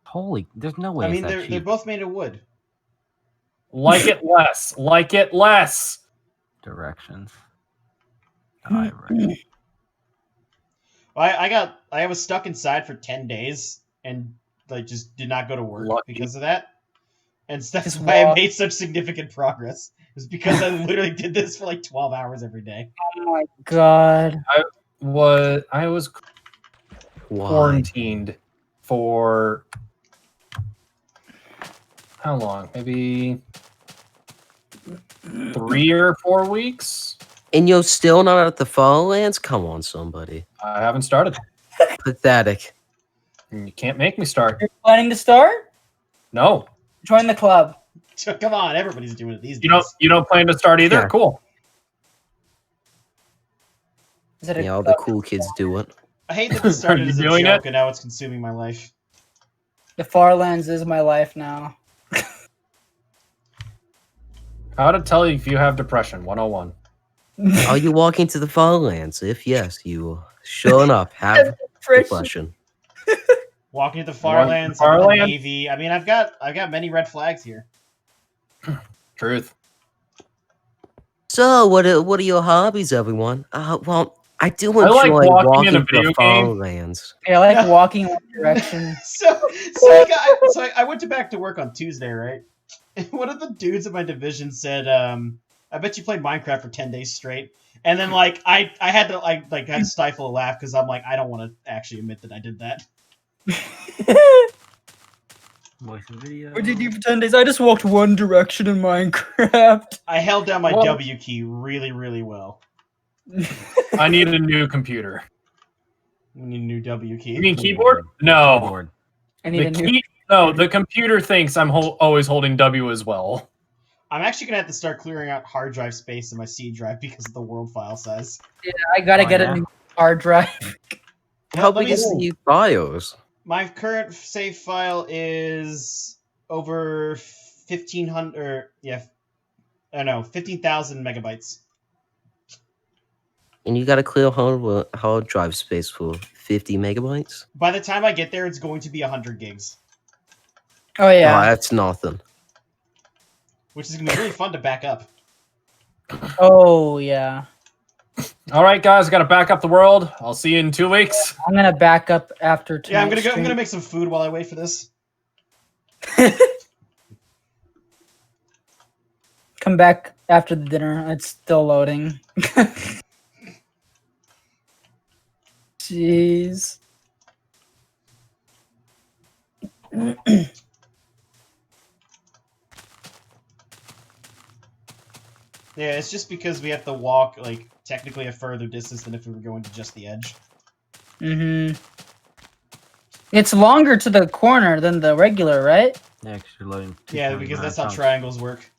Holy, there's no way I mean, it's that they're cheap. both made of wood. Like it less. Like it less. Directions. Well, I was stuck inside for 10 days and like just did not go to work Lucky. because of that. And that's Just why I walk. made such significant progress. It was because I literally did this for like 12 hours every day. Oh my god. I was Why? quarantined for how long? Maybe 3 or 4 weeks. And you're still not at the Farlands? Come on, somebody. I haven't started. Pathetic. You can't make me start. You're planning to start? No, Join the club. Come on, everybody's doing it these days. you don't plan to start either. Yeah. Cool. Is it a Yeah, all the cool kids do it. I hate that this started you as a doing joke it? and now it's consuming my life. The Farlands is my life now. How to tell if you have depression 101. Are you walking to the Farlands? If yes, you sure enough have depression. Walking to the Walking to Farlands, the I'm in the Farlands? Navy. I mean, I've got many red flags here. Truth. So, what are your hobbies, everyone? Well, I do I enjoy like walking walking in a to video the game. Farlands. Yeah, I like walking in one direction. So I went back to work on Tuesday, right? And one of the dudes in my division said, "I bet you played Minecraft for 10 days straight." And then like I had to stifle a laugh because I'm like, I don't want to actually admit that I did that. What did you do for 10 days? I just walked one direction in Minecraft. I held down my Well- W key really, really well. I need a new computer. We need a new W key. You mean keyboard? No. Keyboard. I need a new. No, the computer thinks I'm always holding W as well. I'm actually gonna have to start clearing out hard drive space in my C drive because of the world file size. I gotta Oh, get yeah? a new hard drive. How Let big me is see. the BIOS? My current save file is over 1,500. Yeah, no, 15,000 megabytes. And you got to clear hard drive space for 50 megabytes. By the time I get there, it's going to be 100 gigs, Oh Oh, yeah. that's nothing. which is gonna be really fun to back up. Oh yeah. All right, guys, I gotta back up the world. I'll see you in 2 weeks. I'm gonna back up after Yeah, I'm tonight's gonna make some food while I wait for this. Come back after the dinner. It's still loading. Jeez. Yeah, it's just because we have to walk like technically a further distance than if we were going to just the edge. It's longer to the corner than the regular, right? Yeah, 'cause you're loading. Yeah, 2.9 because that's how chunks. triangles work.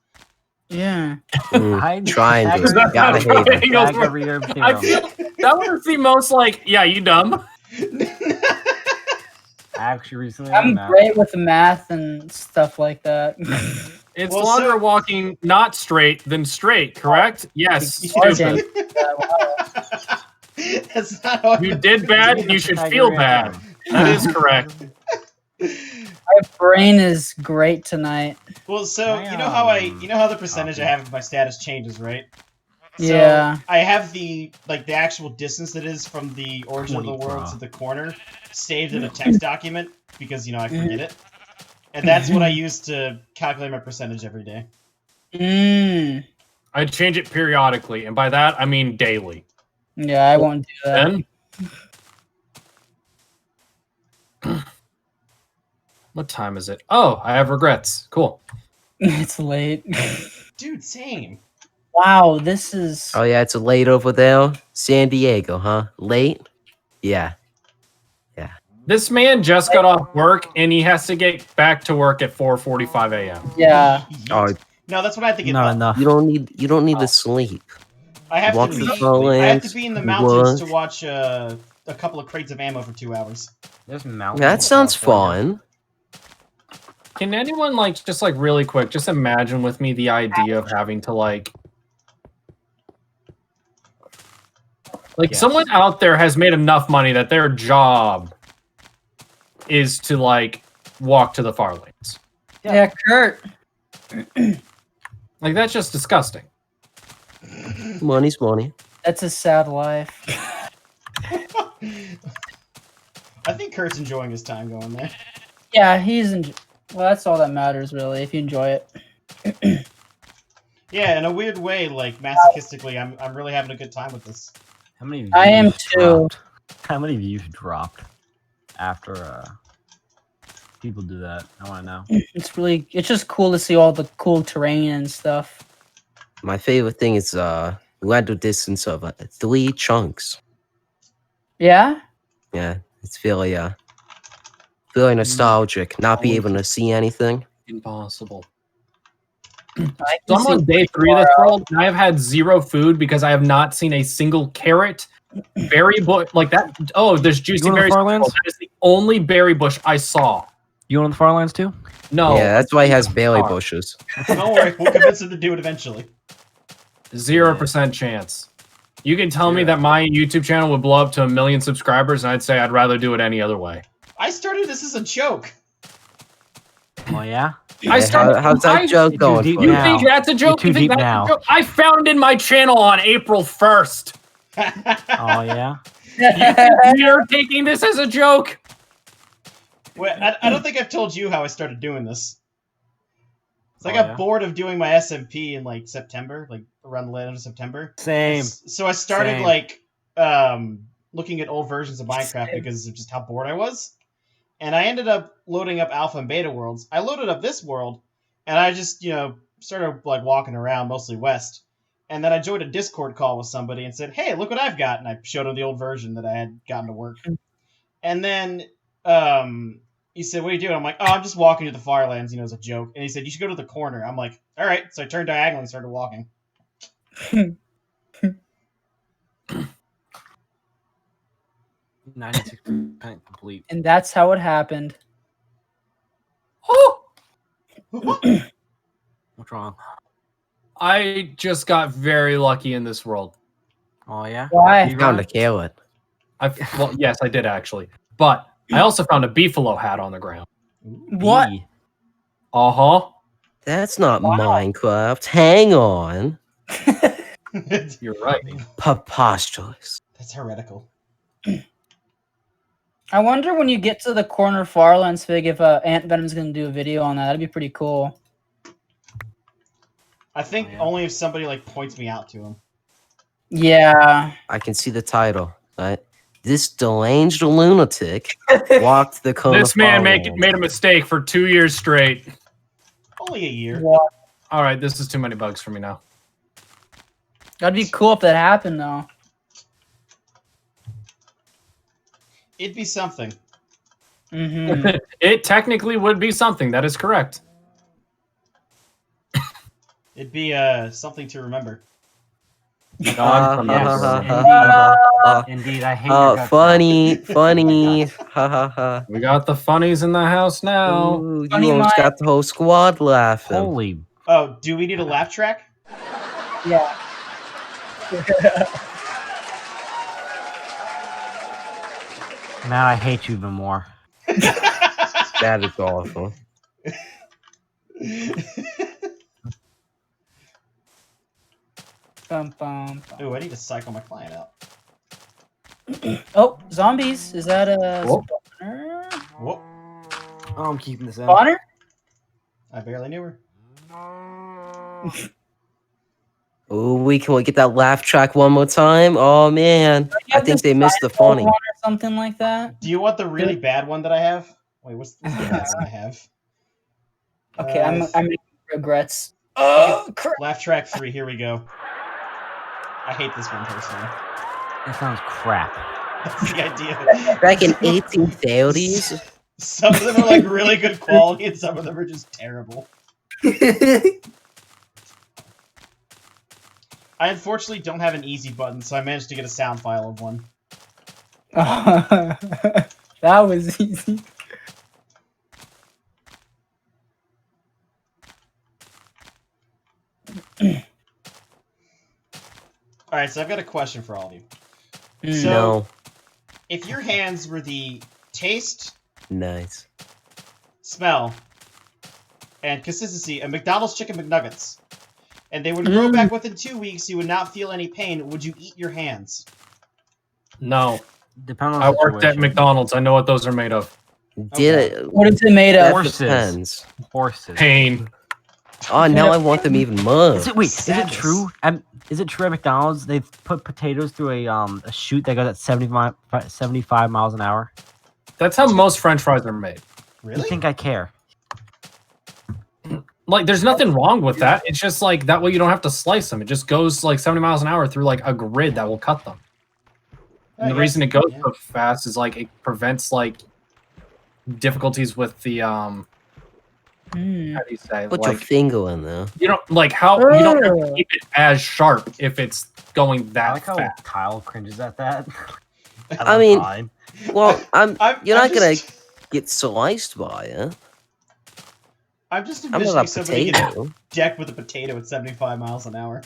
Yeah. Triangles. That's Gotta how hate it. triangles Back work. over your I zero. feel that was the most like, yeah, you dumb. Actually, recently I'm learned that. great with math and stuff like that. It's Well, longer so- walking not straight than straight, correct? Yes, You are stupid. That's not how You did bad, and you should feel bad. That is correct. My brain is great tonight. Well, so you know how the percentage I have of my status changes, right? So Yeah. I have the actual distance that is from the origin of the 20, world bro. to the corner saved in a text document because I forget it, and that's what I use to calculate my percentage every day. I change it periodically, and by that I mean daily. Yeah, I won't do that. Then, what time is it? Oh, I have regrets. Cool. It's late. Dude, same. Wow, this is. Oh yeah, it's late over there. San Diego, huh? Late? Yeah. This man just got off work, and he has to get back to work at 4:45 a.m. Yeah. Oh, No, that's what I have to get. Not up. enough. you don't need to sleep. I have Walk to the be. far I have to lands, be in the mountains work. to watch a couple of crates of ammo for 2 hours. There's mountains That in sounds California. fun. Can anyone just really quick, just imagine with me the idea of having to Yes. someone out there has made enough money that their job is to walk to the far lanes. Yeah, Kurt. That's just disgusting. Money's money. That's a sad life. I think Kurt's enjoying his time going there. Yeah, well, that's all that matters, really, if you enjoy it. Yeah, in a weird way, masochistically, I'm really having a good time with this. How many views I am too. dropped? How many views dropped after people do that? I want to know. It's just cool to see all the cool terrain and stuff. My favorite thing is we went a distance of 3 chunks. Yeah? Yeah, it's really nostalgic. Not be able to see anything. Impossible. I So can I'm see on day 3 of this world, and I have had 0 food because I have not seen a single carrot, berry bush, that. Oh, there's juicy go to the berries. Farlands? That is the only berry bush I saw. You on the Farlands too? No. Yeah, that's why he has berry Sorry. bushes. Don't worry, we'll convince him to do it eventually. 0% chance. You can tell me Zero. that my YouTube channel would blow up to 1 million subscribers, and I'd say I'd rather do it any other way. I started this as a joke. Oh yeah. I started. How's that joke going deep for You you? now. think that's a joke? You're You too think deep that's now. a joke? I founded my channel on April 1st. Oh yeah. You're taking this as a joke? Well, I don't think I've told you how I started doing this. So I Oh, got yeah? bored of doing my SMP in September, around the end of September. Same. So I started looking at old versions of Minecraft because of just how bored I was. And I ended up loading up alpha and beta worlds. I loaded up this world, and I just, started walking around, mostly west. And then I joined a Discord call with somebody and said, "Hey, look what I've got." And I showed him the old version that I had gotten to work. And then he said, "What are you doing?" I'm like, "Oh, I'm just walking to the Farlands, as a joke." And he said, "You should go to the corner." I'm like, "All right." So I turned diagonally and started walking. 96% complete. And that's how it happened. Oh, What's wrong? I just got very lucky in this world. Oh yeah. Why? I found a carrot. Well, yes, I did actually, but I also found a beefalo hat on the ground. What? Bee. Uh-huh. That's not Minecraft. Hang on. You're right. Preposterous. That's heretical. I wonder when you get to the corner Farlands fig if Ant Venom's gonna do a video on that. That'd be pretty cool. I think only if somebody like points me out to him. Yeah. I can see the title, right? This deranged lunatic walked the corner. This man made farmland. a mistake for 2 years straight. Only a year. What? All right, this is too many bugs for me now. That'd be cool if that happened though. It'd be something. Mm-hmm. It technically would be something. That is correct. It'd be something to remember. No, I'm Indeed, I hate your guts. funny. Ha ha ha. We got the funnies in the house now. Ooh, you Funny almost Mike. got the whole squad laughing. Holy. Oh, do we need a laugh track? Yeah. Man, I hate you even more. That is awful. Bum, bum, bum. Ooh, I need to cycle my client out. Oh, zombies. Is that a Whoa. spawner? Whoop. Oh, I'm keeping this in. Spawner? I barely knew her. Ooh, we can we get that laugh track one more time? Oh man, I think they missed the funny. One or something like that. Do you want the really bad one that I have? Wait, what's the bad one I have? Okay, I'm making regrets. Oh, Oh, crap. Laugh track 3, here we go. I hate this one personally. That sounds crap. That's the idea. Back in 1830s. Some of them are like really good quality and some of them are just terrible. I unfortunately don't have an easy button, so I managed to get a sound file of one. That was easy. Alright, so I've got a question for all of you. So, No. if your hands were the taste, Nice. smell, and consistency of McDonald's Chicken McNuggets, and they would grow back within 2 weeks, you would not feel any pain, would you eat your hands? No, Depending on I the worked at situation. McDonald's. I know what those are made of. Did Okay. it? What is it made That of? Horses. depends. Horses. Pain. Oh, now I want them even more. Is it Sadness. true? Is it true at McDonald's they put potatoes through a chute that goes at 75 miles an hour? That's how most French fries are made. Really? You think I care? Like, there's nothing wrong with that. It's just like that way you don't have to slice them. It just goes like 70 miles an hour through like a grid that will cut them. And the reason it goes so fast is like it prevents like difficulties with the how do you say, Put your like finger in there. you don't like how you don't have to keep it as sharp if it's going I that like how fast. Kyle cringes at that. I mean, Fine. well, you're I'm not gonna just- get sliced by it. I'm just I'm not envisioning a somebody getting potato. decked with a potato at 75 miles an hour.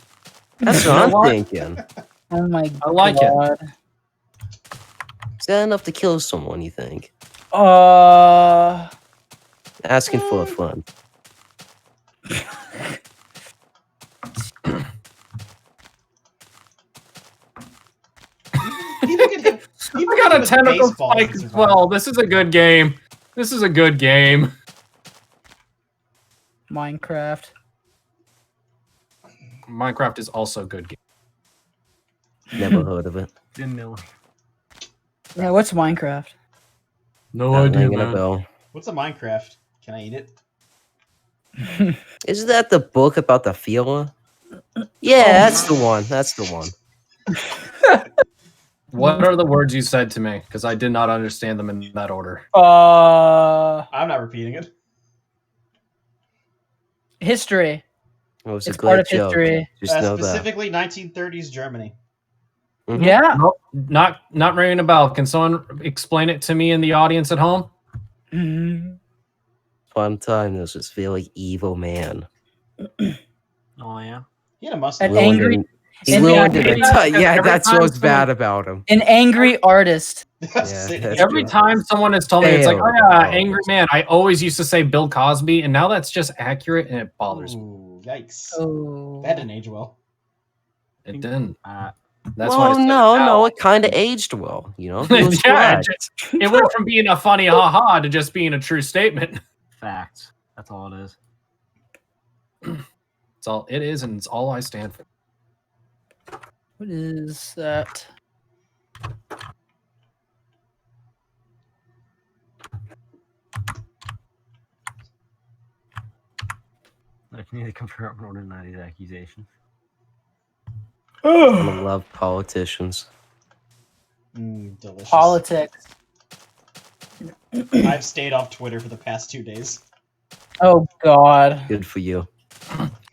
That's You what know I'm what? thinking. Oh my god. I like it. Is that enough to kill someone, you think? Asking for a friend. People can hit, people I got can a hit tentacle baseballs spike and as survive. well. This is a good game. This is a good game. Minecraft. Minecraft is also a good game. Never heard of it. Didn't know. Yeah, what's Minecraft? No Not idea, ringing a man. bell. What's a Minecraft? Can I eat it? Isn't that the book about the feeler? Yeah, that's the one. That's the one. What are the words you said to me? Because I did not understand them in that order. I'm not repeating it. History. It was a It's part great of joke. history. Just know that. Specifically 1930s Germany. Mhm. Yeah. Nope, not ringing a bell. Can someone explain it to me in the audience at home? Mhm. One time, there was this very evil man. Oh yeah. He had a mustache. An angry, He And ruined yeah, it. every Yeah, that's time what's someone- bad about him. an angry artist. that's Every true. time someone has told me, it's like, oh Fail. yeah, angry man. I always used to say Bill Cosby, and now that's just accurate, and it bothers me. Ooh, yikes. Oh. That didn't age well. It didn't. Uh, That's why I Well, said no, it it kind of aged well. You know, now. he was Yeah, correct. it went from being a funny haha to just being a true statement. facts. That's all it is. It's all it is, and it's all I stand for. What is that? I need to confirm or deny these accusations. I love politicians. Delicious. Politics. I've stayed off Twitter for the past 2 days. Oh God. Good for you.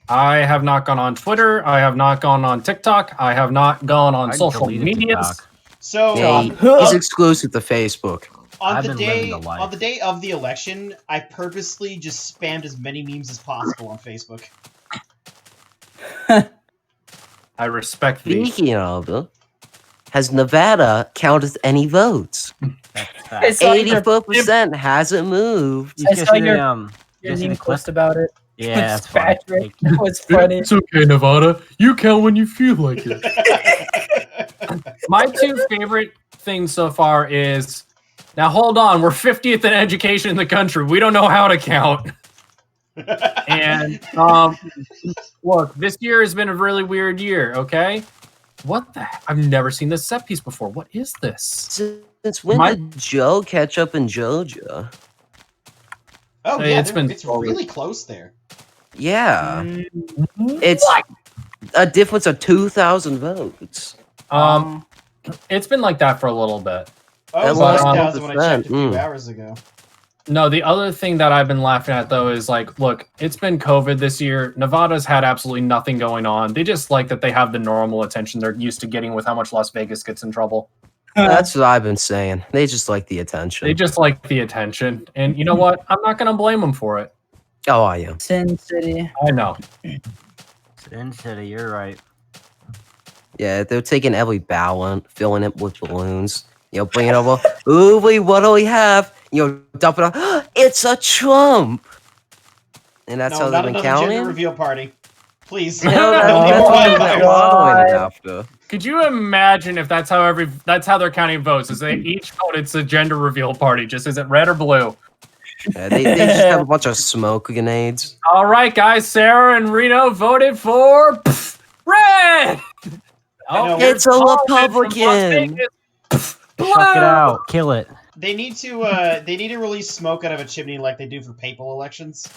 I have not gone on Twitter. I have not gone on TikTok. I have not gone on I social deleted media. TikTok. So Hey, he's exclusive to Facebook. on I've the been living day the life. on the day of the election, I purposely just spammed as many memes as possible on Facebook. I respect these. Speaking of, has Nevada counted any votes? That's I facts. saw your, 84% hasn't moved. You I guys saw see the, your- you your guys see meme the clip? post about it. Yeah, that's funny. Patrick. It was funny. It's okay, Nevada. You count when you feel like it. My two favorite things so far is now hold on, we're 50th in education in the country. We don't know how to count. And look, this year has been a really weird year, okay? What the heck? I've never seen this set piece before. What is this? Since when My- did Joe catch up in Georgia? Oh Hey, yeah, it's been it's solid. really close there. Yeah, Mm, it's a difference of 2,000 votes. It's been like that for a little bit. Oh, That it was was 1,000 when I checked a few 100%, hours ago. No, the other thing that I've been laughing at though is like, look, it's been COVID this year. Nevada's had absolutely nothing going on. They just like that they have the normal attention they're used to getting with how much Las Vegas gets in trouble. That's what I've been saying. They just like the attention. They just like the attention. And you know what? I'm not going to blame them for it. Oh, I am. Sin City. I know. Sin City, you're right. Yeah, they're taking every ballon, filling it with balloons. You know, bringing it over. Ooh, wait, what do we have? You know, dump it on. It's a Trump. And that's No, how not they've been another gender counting. reveal party. Please. No, that's Oh what my they're God. following it after. Could you imagine if that's how they're counting votes? Is they each vote it's a gender reveal party? Just is it red or blue? Yeah, they just have a bunch of smoke grenades. All right, guys. Sarah and Reno voted for red. know. It's a Paul from Las Republican. Vegas. Chuck it out. Kill it. They need to release smoke out of a chimney like they do for papal elections.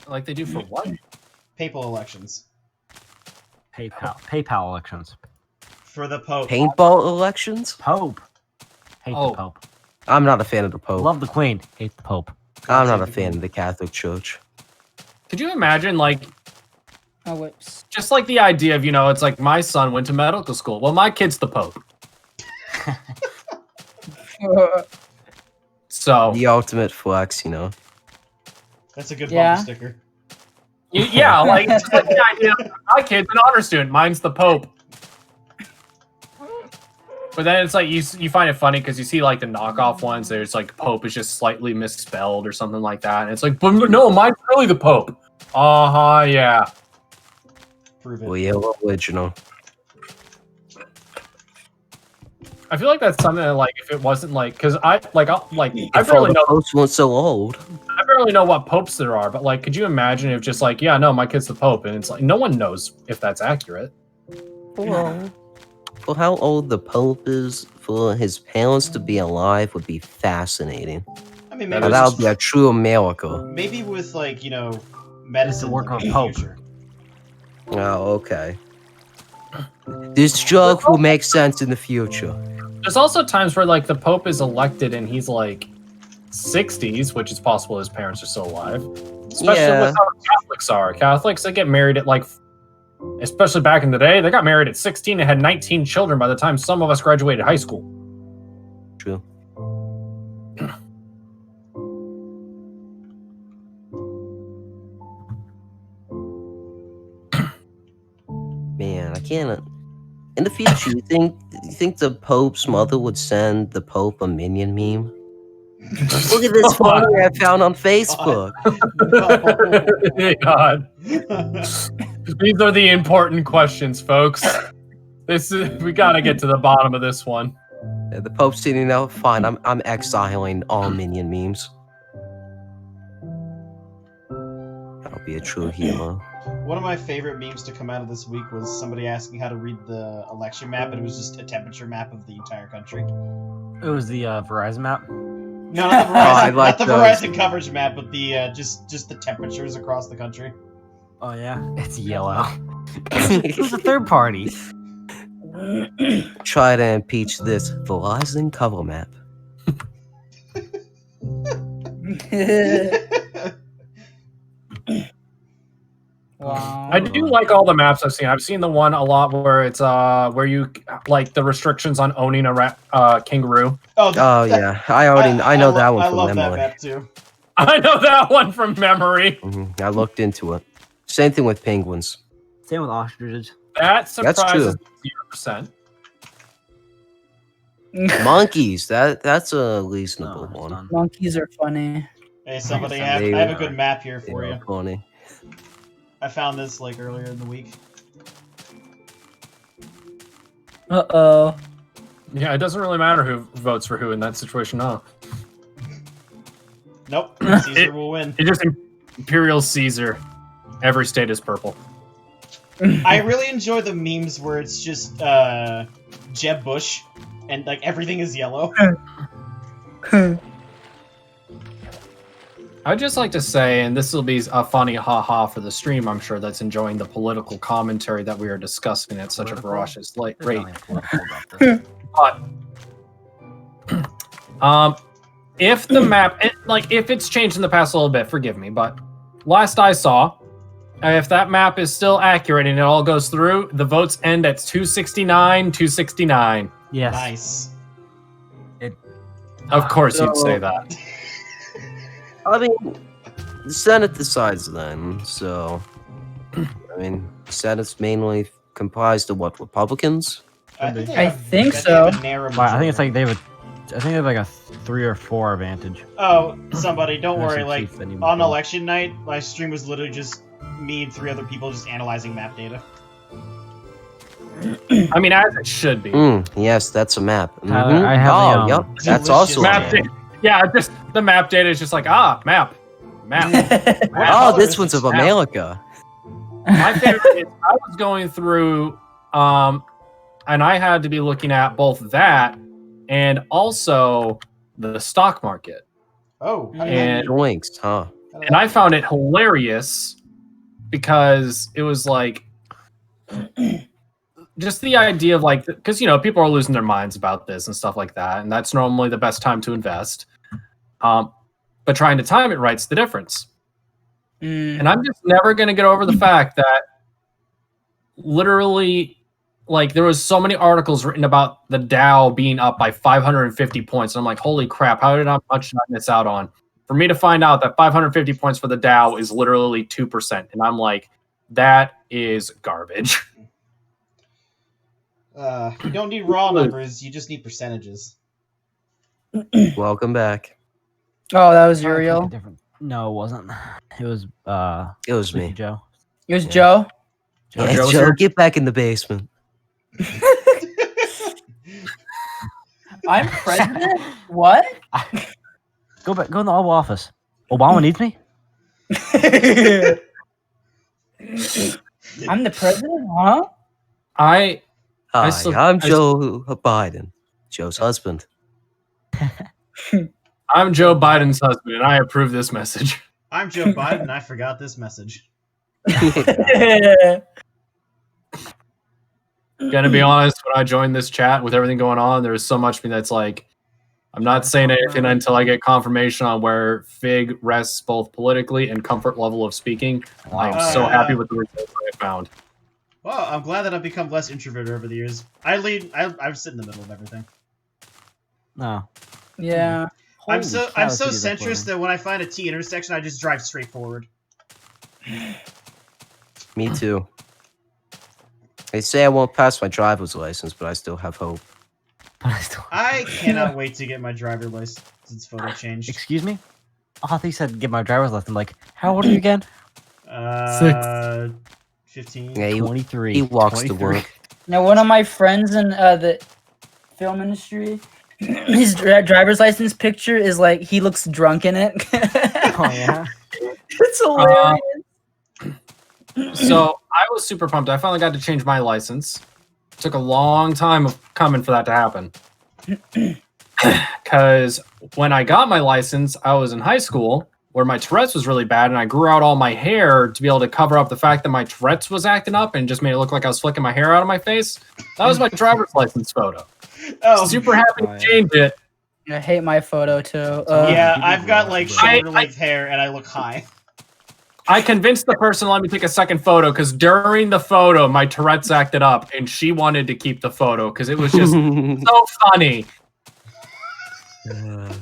Like they do for what? Papal elections. PayPal elections. For the Pope. Paintball elections? Pope. Hate Oh. the Pope. I'm not a fan of the Pope. Love the Queen. Hate the Pope. I'm not a fan of the Catholic Church. Could you imagine, like, Oh, whoops. just like the idea of, you know, it's like my son went to medical school. Well, my kid's the Pope. So, The ultimate flex, you know. That's a good Yeah. bumper sticker. yeah, like, it's just like the idea of my kid's an honor student. Mine's the Pope. But then it's like you find it funny because you see like the knockoff ones. There's like Pope is just slightly misspelled or something like that. And it's like, but no, mine's really the Pope. Yeah. Prove it. Real original. I feel like that's something that, like, if it wasn't like, because I If all barely the know popes weren't so old. I barely know what popes there are. But like, could you imagine if just like, yeah, no, my kid's the Pope, and it's like no one knows if that's accurate. Well, for how old the Pope is, for his parents to be alive would be fascinating. I mean, That maybe, is- That would be a true miracle. maybe with like medicine work in of the Pope. future. Oh, okay. This joke will make sense in the future. There's also times where like the Pope is elected and he's like 60s, which is possible his parents are still alive. Especially Yeah. with how Catholics are. Catholics, they get married at like, especially back in the day, they got married at 16 and had 19 children by the time some of us graduated high school. True. man, I can't. In the future, you think the Pope's mother would send the Pope a minion meme? Look at this photo I found on Facebook. God. These are the important questions, folks. We gotta get to the bottom of this one. Yeah, the Pope's sitting there. Fine, I'm exiling all minion memes. I'll be a true hero. One of my favorite memes to come out of this week was somebody asking how to read the election map, and it was just a temperature map of the entire country. It was the Verizon map. No, not the Verizon, I like not the those. Verizon coverage map, but the just the temperatures across the country. Oh yeah, it's yellow. It was a third party. Try to impeach this Verizon cover map. Wow. I do like all the maps I've seen. I've seen the one a lot where it's where you like the restrictions on owning a kangaroo. Oh yeah, I know that one I from love that memory. map too. I know that one from memory. I looked into it. Same thing with penguins. Same with ostriches. That surprises true. 0%. Monkeys, that's a reasonable No, it's one. done. Monkeys are funny. Hey, somebody, They I have a are- good map here for They you. are funny. I found this like earlier in the week. Uh-oh. Yeah, it doesn't really matter who votes for who in that situation, huh? Nope, Caesar will win. It just Imperial Caesar. Every state is purple. I really enjoy the memes where it's just Jeb Bush and like everything is yellow. I'd just like to say, and this will be a funny ha-ha for the stream, I'm sure, that's enjoying the political commentary that we are discussing at such a Political? ferocious rate. There's nothing political about this. But, if the map, if it's changed in the past a little bit, forgive me, but last I saw, if that map is still accurate and it all goes through, the votes end at 269. Yes. Nice. Of course you'd So- say that. I mean, the Senate decides then, so... I mean, Senate's mainly comprised of what, Republicans? I think, I think so. a narrow But I think it's majority. like I think they have like a 3 or 4 advantage. Oh, somebody, don't That's worry. a Like chief that he would on pull. election night, my stream was literally just me and 3 other people just analyzing map data. I mean, as it should be. Yes, that's a map. Tyler, Mhm. I have Oh, the, yep, that's Delicious also a Map map. data. Yeah, just the map data is just like, map. Oh, color this is one's this of map? America. My favorite is I was going through, and I had to be looking at both that and also the stock market. Oh, And- Joinks, huh? And I found it hilarious because it was like just the idea of like, because people are losing their minds about this and stuff like that, and that's normally the best time to invest. But trying to time it right's the difference. And I'm just never going to get over the fact that literally, like, there was so many articles written about the Dow being up by 550 points. And I'm like, holy crap, how did I miss out on? For me to find out that 550 points for the Dow is literally 2%. And I'm like, that is garbage. You don't need raw numbers, you just need percentages. Welcome back. Oh, that was Probably took a Uriel. different- No, it wasn't. It was It was Sleepy me. Joe. It was Yeah. Joe. Yeah, Joe's Joe, here. get back in the basement. I'm president? What? Go back. Go in the Oval Office. Obama needs me. I'm the president? Huh? I Hi, still- I'm I- Joe Biden, Joe's husband. I'm Joe Biden's husband, and I approve this message. I'm Joe Biden, and I forgot this message. Gonna be honest, when I joined this chat with everything going on, there's so much of me that's like, I'm not saying anything until I get confirmation on where Fig rests both politically and comfort level of speaking. I am so happy with the results I found. Well, I'm glad that I've become less introverted over the years. I sit in the middle of everything. No. Yeah. I'm Holy so cow, centrist Peter, that's that when I find a T intersection, I just drive straight forward. Me too. They say I won't pass my driver's license, but I still have hope. I cannot wait to get my driver license photo changed. Excuse me? Oh, I thought you said get my driver's license. Like, how old are you again? 15. Yeah, 23. he walks to 23. work. Now, one of my friends in the film industry, his driver's license picture is like he looks drunk in it. Oh, yeah? It's hilarious. So I was super pumped. I finally got to change my license. Took a long time of coming for that to happen. Because when I got my license, I was in high school where my Tourette's was really bad, and I grew out all my hair to be able to cover up the fact that my Tourette's was acting up and just made it look like I was flicking my hair out of my face. That was my driver's license photo. Oh, Super happy to change it. I hate my photo too. yeah, I've got like shoulder-length hair and I look high. I convinced the person to let me take a second photo because during the photo, my Tourette's acted up and she wanted to keep the photo because it was just so funny. Man.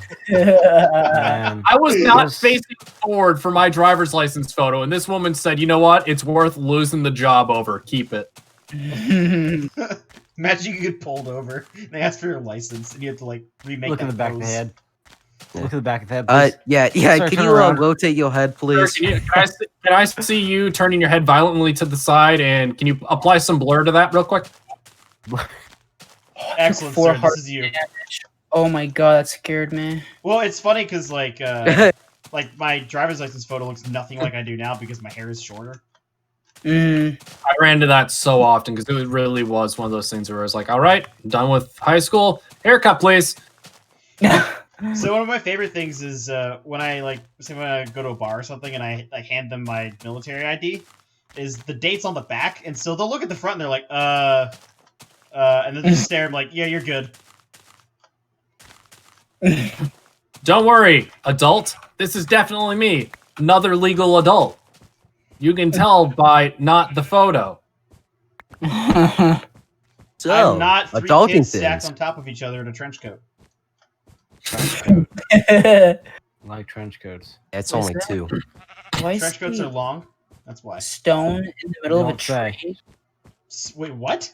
I was not facing forward for my driver's license photo, and this woman said, "You know what? It's worth losing the job over. Keep it." Imagine you get pulled over. They ask for your license, and you have to like remake. Look that in the back of the pose. head. Look at the back of the head, please. Yeah. Sir, Can turn you around. rotate your head, Sir, please? can I see you turning your head violently to the side, and can you apply some blur to that real quick? Excellent, Four sir. heart This is you. Oh my god, that scared me. Well, it's funny because like my driver's license photo looks nothing like I do now because my hair is shorter. Mm. I ran into that so often because it really was one of those things where I was like, "All right, I'm done with high school. Haircut, please." So one of my favorite things is when I when I go to a bar or something and I like hand them my military ID, is the dates on the back, and so they'll look at the front and they're like, and then they just stare. I'm like, yeah, you're good. Don't worry, adult. This is definitely me, another legal adult. You can tell by not the photo. So, I'm not three adulting kids stacked things. on top of each other in a trench coat. Trench coat. Like trench coats. Yeah, it's What's only that? 2. Why is Trench coats he are long. That's why. stone in the middle of a Don't say. tree? Wait, what?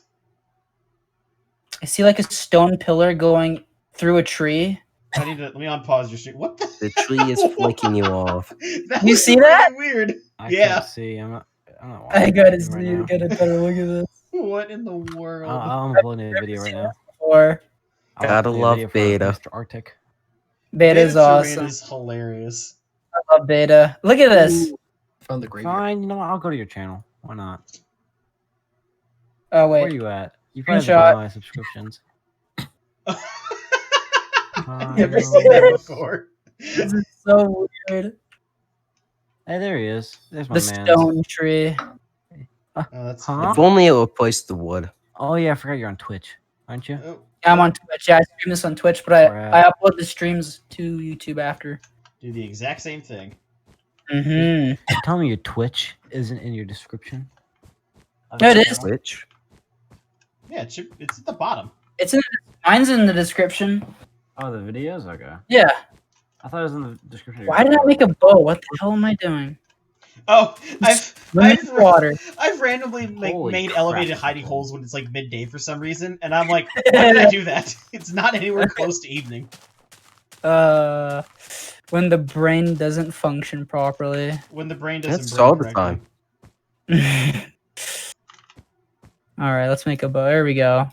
I see like a stone pillar going through a tree. I need to let me unpause your stream. What the? The tree is flicking you off. That You was see really that? Weird. I Yeah. can't see. I'm not I watching gotta it see right you now. get a better look at this. What in the world? I'm uploading a video right now. Or I'm Gotta uploading a love video for beta. Mr. Arctic. Beta's Terrain awesome. is hilarious. I love beta. Look at this. Found the graveyard. Fine, you know what? I'll go to your channel. Why not? Oh Where are wait. you at? You probably Screenshot. have my subscriptions. Never seen that before. This is so weird. Hey, there he is. There's my The man. stone tree. Oh, that's Huh? If only it replaced the wood. Oh yeah, I forgot you're on Twitch, aren't you? Oh, I'm on Twitch. Yeah, I stream this on Twitch, but Crap. I upload the streams to YouTube after. do the exact same thing. Mm-hmm. Tell me your Twitch isn't in your description. No, it is. Which? Yeah, it's at the bottom. It's in mine's in the description. Oh, the videos? Okay. Yeah. I thought it was in the description. of your Why did I channel. make a bow? What the hell am I doing? Oh, I've Water. I've randomly like Holy made crap. elevated hidey holes when it's like midday for some reason, and I'm like, why did I do that? It's not anywhere close to evening. When the brain doesn't function properly. When the brain doesn't. That's break all the correctly. time. All right, let's make a bow. There we go.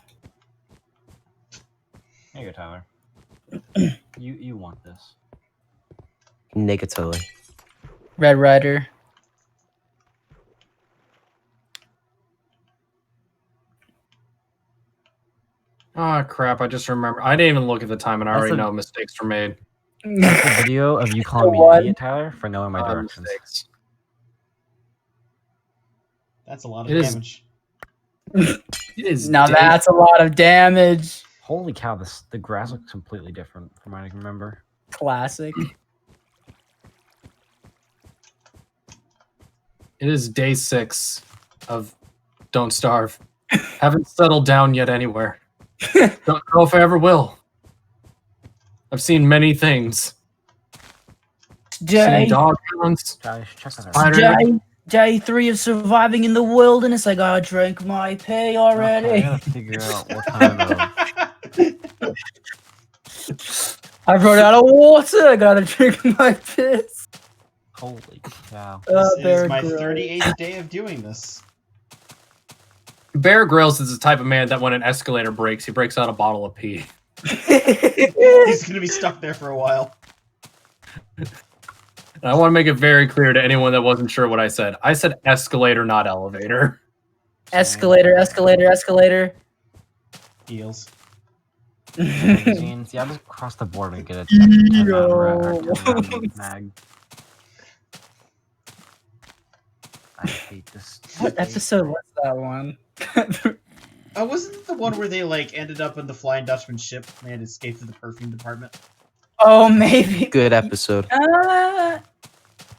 Here you go, Tyler. You want this? Negatively. Red Rider. Ah, crap. I just remember. I didn't even look at the time, and I That's already a- know mistakes were made. That's a video of you calling me One. an idiot, Tyler, for knowing my directions. Mistakes. That's a lot of It is- damage. It is Now dead. that's a lot of damage. Holy cow! The grass looks completely different from what I can remember. Classic. It is day 6 of Don't Starve. Haven't settled down yet anywhere. Don't know if I ever will. I've seen many things. Jay. Seen dog hounds, Guys, check that out. spider, Jay. Day 3 of surviving in the wilderness. I gotta drink my pay already. Okay, I gotta figure out what kind of. I've run out of water. I gotta drink my piss. Holy cow! This Bear is my Grylls. 38th day of doing this. Bear Grylls is the type of man that when an escalator breaks, he breaks out a bottle of pee. He's gonna be stuck there for a while. And I want to make it very clear to anyone that wasn't sure what I said. I said escalator, not elevator. Escalator, escalator, escalator. Eels. Magazines. Yeah, I'll just cross the board and get it. Mag. I hate this. What episode was that one? Wasn't it the one where they like ended up in the Flying Dutchman ship and they had to escape to the perfume department? Oh, maybe. Good episode.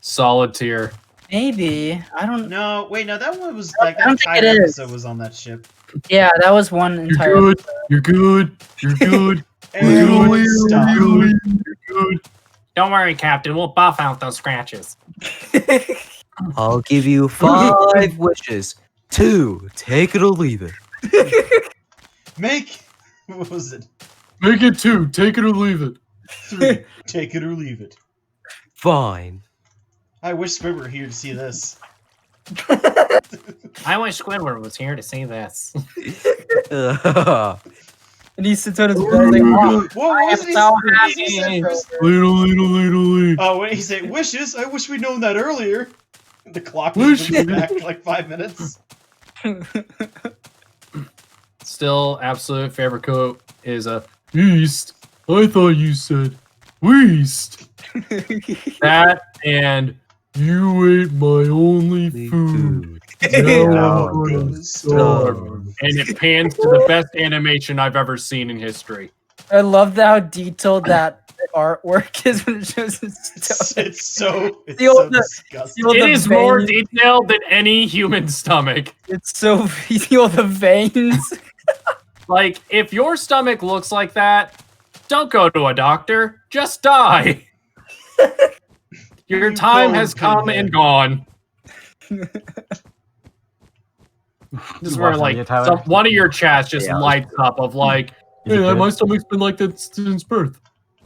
Solid tier. Maybe. I don't know. No, wait, no, that one was like I don't that think it entire is. episode was on that ship. Yeah, that was one entire. You're good. You're good. You're good. And stop. You're good. Don't worry, Captain. We'll buff out those scratches. I'll give you 5 wishes. 2, take it or leave it. Make what was it? Make it 2. Take it or leave it. 3, take it or leave it. Fine. I wish Squid were here to see this. I wish Squidward was here to see this. And he sits on his bed like, oh, Whoa, I am wasn't he? so What did he say happy. first? Lead. Oh, when he said wishes, I wish we'd known that earlier. The clock was back like 5 minutes. Still, absolute favorite quote is a East. I thought you said West. That and you ate my only food. Now I'm gonna starve. And it pans to the best animation I've ever seen in history. I love how detailed that artwork is when it shows his stomach. It's so The disgusting. the It is more veins. detailed than any human stomach. It's so you see all the veins. Like, if your stomach looks like that, don't go to a doctor. Just die. Your You time cold has come pinhead. and gone. This is where, watch like, that, Tyler? one of your chats just Yeah, I was lights up of, like, Is it hey, good? my stomach's been like that since birth.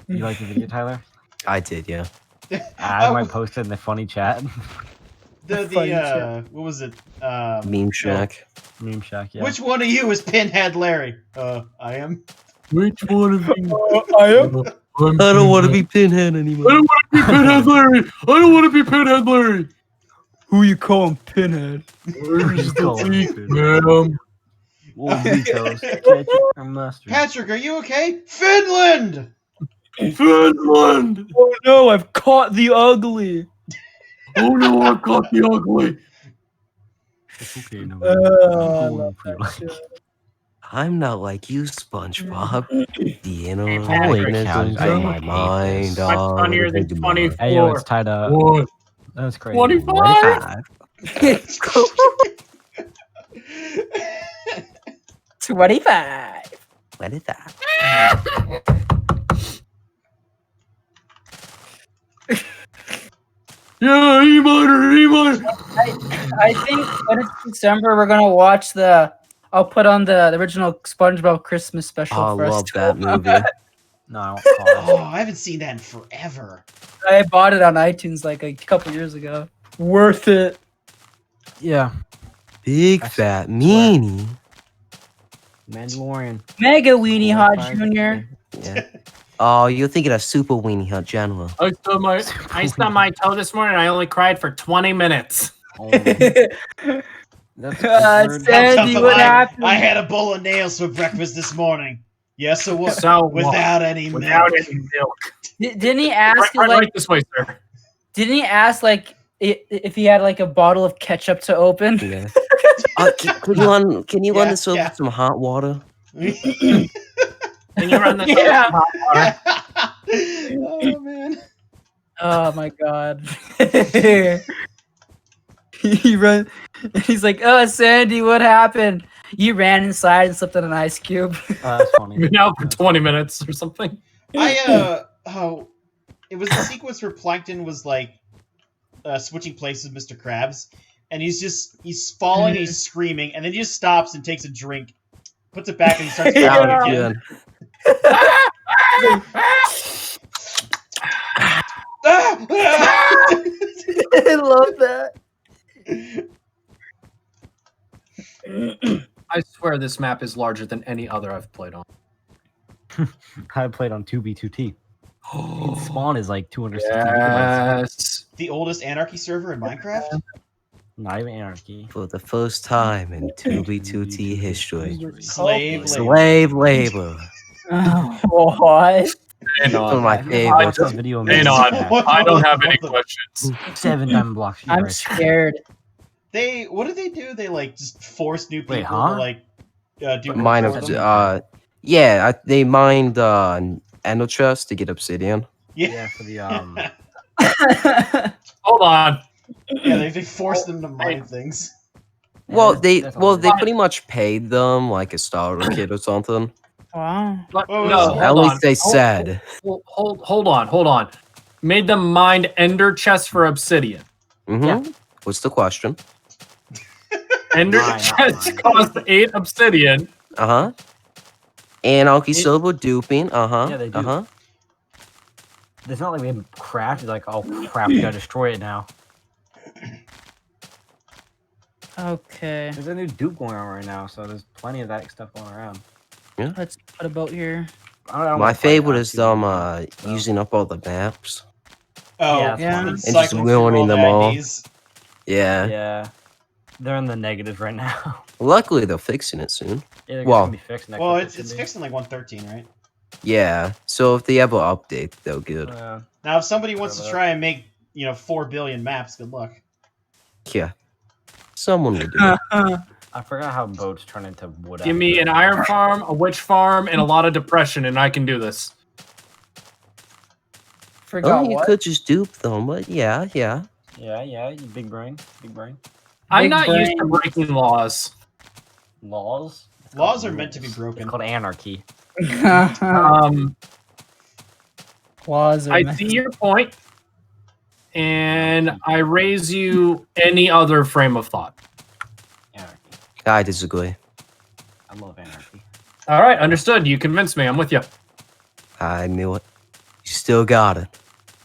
You like the video, Tyler? I did, yeah. I might post it in the funny chat. Funny shit. What was it? Meme Shack. Meme Shack, yeah. Which one of you is Pinhead Larry? I am. Which one of you? I am. I don't want to be Pinhead anymore. I don't want to be Pinhead Larry. I don't want to be Pinhead Larry. Who you calling Pinhead? Where's the Call him leak, Pinhead. madam? We'll be toast. Ketchup or mustard. Patrick, are you okay? Finland! Finland! Oh no, I've caught the ugly. Oh no, I caught the ugly. It's okay, no. I I'm love going for that like- shit. I'm not like you, SpongeBob. The inner Hey, Patrick, organisms I in my hate mind this. Much are funnier than the 24. Hey, yo, it's tied up. What? That's crazy. 25? 25. What is that? Yeah, E-minor. I think when it's December, we're gonna watch the. I'll put on the original SpongeBob Christmas special. Oh, I for us love to that watch. movie. No, I won't call it. Oh, I haven't seen that in forever. I bought it on iTunes like a couple years ago. Worth it. Yeah. Big That's- fat meanie. Mandalorian. Mega Weenie Hot Jr. Yeah. Oh, you're thinking of Super Weenie Hut General. I stubbed my toe this morning. I only cried for 20 minutes. Oh, that's weird. Sandy, what happened? I had a bowl of nails for breakfast this morning. Yes, it was. So Without any without milk. any milk. Didn't he ask Right, like? right this way, sir. Didn't he ask like if he had like a bottle of ketchup to open? Yeah. Can you run this over Yeah. some hot water? Can you run this? Yeah. Oh man. Oh my god. He run. He's like, "Oh, Sandy, what happened? You ran inside and slipped on an ice cube." That's funny. Been out for 20 minutes or something. It was the sequence where Plankton was like switching places with Mr. Krabs, and he's falling, and he's screaming, and then he just stops and takes a drink, puts it back, and starts falling Oh, again. good. I love that. I swear this map is larger than any other I've played on. I played on 2B2T. And spawn is like 260 megabytes. Yes. The oldest Anarchy server in Minecraft? Not even anarchy. For the first time in 2B2T history. Slave labor. What? Hang One of on. my Watch favorites. that video. Hang on. What? I don't have any questions. 7 diamond blocks. You're I'm rich. scared. What did they do? They like just forced new people Wait, huh? to like do Mine work of for them? yeah, they mined ender chest to get obsidian. Yeah, for the Hold on. Yeah, they forced them to mine things. Well, that's they pretty much paid them like a starter kit or something. Wow. But, What was no, it? hold At on. least they said. Hold on. Made them mine ender chests for obsidian. Mm-hmm. What's the question? Ender Mine, not chests mine. cost 8 obsidian. Uh-huh. Anarchy silver duping. Uh-huh. Yeah, they do. Uh-huh. It's not like we have craft. It's like, oh crap, we gotta destroy it now. Okay. There's a new dupe going on right now, so there's plenty of that stuff going around. Let's put a boat here. I don't My wanna fight favorite now, is too, them so- using up all the maps. Oh, Yeah, Yeah. and And just cycling through ruining all the them all. IDs. Yeah. Yeah, they're in the negatives right now. Luckily they're fixing it soon. Yeah, they're Well- gonna be fixed next Well, update, it's shouldn't fixed in like 113, right? Yeah. So if they ever update, they're good. they? Now, if somebody wants to Well, try and make 4 billion maps, good luck. Yeah. Someone will do it. I forgot how boats turn into wood. Give me an iron farm, a witch farm, and a lot of depression, and I can do this. Forgot Oh, you what? could just dupe them, but yeah. Yeah, you big brain. I'm Big not used to brain. breaking laws. Laws. It's Laws called are meant to be rules. broken. It's called anarchy. Claws are I meant- see your point, and I raise you any other frame of thought. Anarchy. I disagree. I love anarchy. All right, understood. You convinced me. I'm with you. I knew it. You still got it.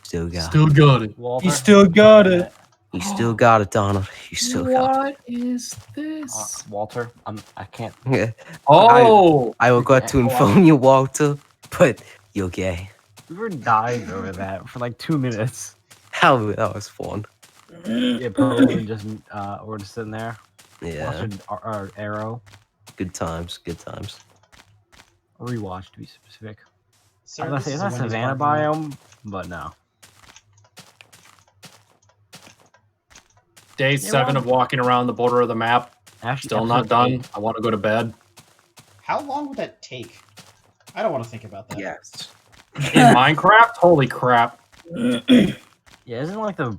Still got it. Still got it. Walter, You still got it. You still got it, Donald. You still got What is this? Walter, I can't. it. Oh, I regret to inform you, Walter, but you're gay. We were dying over that for like 2 minutes. That was fun. Yeah, probably just we're just sitting there Yeah. watching our arrow. Good times. Good times. Rewatch to be specific. Sir, I'm gonna this say is it's a not Wendy's savannah parking lot. biome, but no. day 7 of walking around the border of the map. Actually, Still not episode done. 8. I want to go to bed. How long would that take? I don't want to think about that. Yes. In Minecraft? Holy crap. Yeah, isn't it like the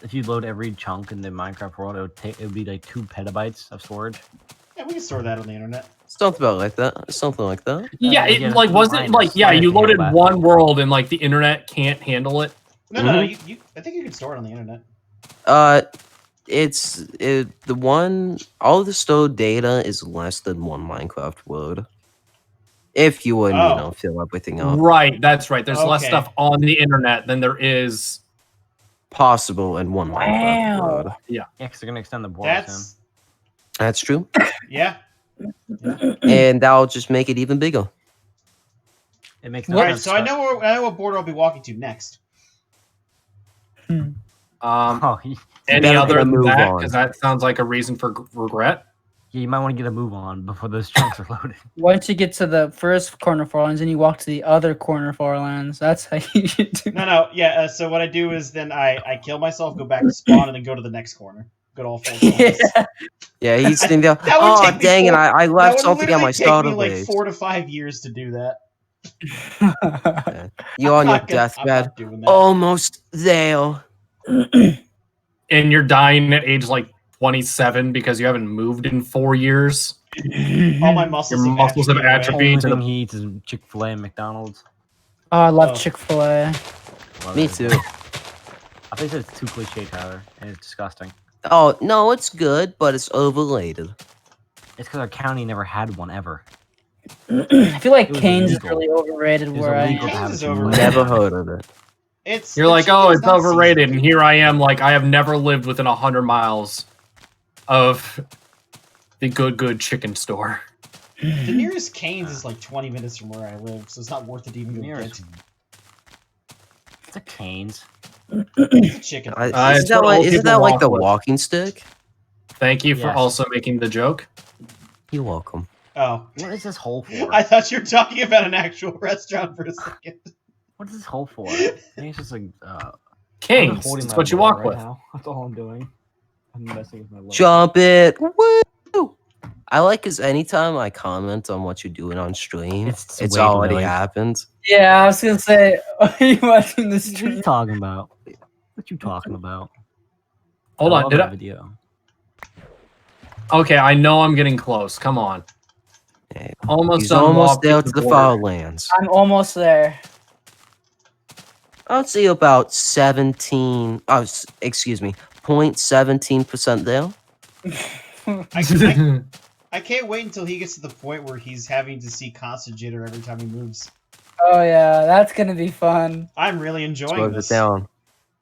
if you load every chunk in the Minecraft world, it would be like 2 petabytes of storage. Yeah, we can store that on the internet. Something about like that. Something like that. Yeah, you it get like a wasn't minus. like yeah, Minus you to handle loaded that. one world and like the internet can't handle it. No, you, I think you can store it on the internet. The one. All the stored data is less than one Minecraft word. If you would, Oh. fill everything up. Right, that's right. There's less Okay. stuff on the internet than there is. Possible in one Minecraft Wow. word. Yeah, because they're gonna extend the border soon. That's That's true. yeah. And that'll just make it even bigger. It makes All no right, sense. so I know what border I'll be walking to next. Oh, Any better other get a than move that? on. Because that sounds like a reason for regret. yeah, you might want to get a move on before those chunks are loaded. Once you get to the first corner Farlands, then you walk to the other corner Farlands. That's how you should do it. No, yeah. So what I do is then I kill myself, go back to spawn, and then go to the next corner. Go to all 4 corners. Yeah. Yeah, he's sitting there. That would Oh, take me dang it. four- I That left would something on literally my take starter me like base. 4 to 5 years to do that. You're on your I'm not deathbed. doing that. Almost there. And you're dying at age like 27 because you haven't moved in 4 years. All my muscles. Your muscles have away. atrophied. Only to the- thing he eats is Chick-fil-A and McDonald's. Oh, I love Oh. Chick-fil-A. Love Me it. too. I think it's too cliche, Tyler, and it's disgusting. Oh, no, it's good, but it's overrated. It's because our county never had one ever. I feel like It was Canes is illegal. really overrated It was where I illegal to am. have Canes a is community. overrated. Never heard of it. It's You're the like, oh, chicken's it's not overrated, and seasoned. here I am, like, I have never lived within 100 miles of the good chicken store. The nearest Canes is like 20 minutes from where I live, so it's not worth it to even go Nearest. get. It's a Canes. It's a chicken. place. it's where old Isn't people that like walk the with. walking stick? Thank you for Yes. also making the joke. You're welcome. Oh. What is this hole for? I thought you were talking about an actual restaurant for a second. What is this hole for? I think it's just like Kings, I'm holding it's my what you load walk right with. now. That's all I'm doing. I'm messing with my load. Jump it! Woo! I like because anytime I comment on what you're doing on stream, It's it's way already delayed. happened. Yeah, I was gonna say, are you watching the What are you stream? talking about? What you talking about? Hold I on, love did that I? video. Okay, I know I'm getting close. Come on. Hey, Almost He's done almost walking there the to the border. far lands. I'm almost there. I'd say about 17. Oh, excuse me, 0.17% there. I can't wait until he gets to the point where he's having to see constant jitter every time he moves. Oh yeah, that's gonna be fun. I'm really enjoying Slow it this. down.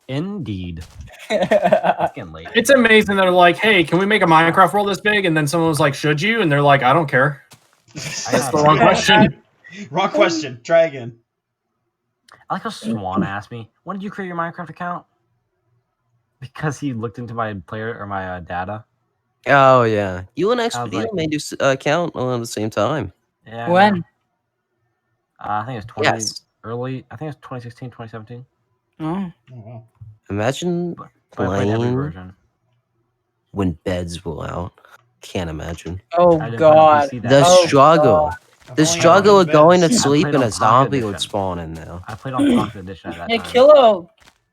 Indeed. It's yeah, getting late. It's amazing that they're like, hey, can we make a Minecraft world this big? And then someone was like, should you? And they're like, I don't care. That's the wrong question. Wrong question. Try again. I like how Swan asked me, when did you create your Minecraft account? Because he looked into my player or my data. Oh yeah, you and I was Expedito like- made your account all at the same time. Yeah. I know. when? I think it's 20 Yes. early. I think it's 2016, 2017. Oh. Oh, wow. Imagine But I played every playing version. when beds were out. Can't imagine. Oh I didn't god. play on PC The that Oh, struggle. I've The only had struggle one of going to beds. I sleep played and on a Pocket zombie would Edition. spawn in there. I played on Pocket Edition at that Yeah, time.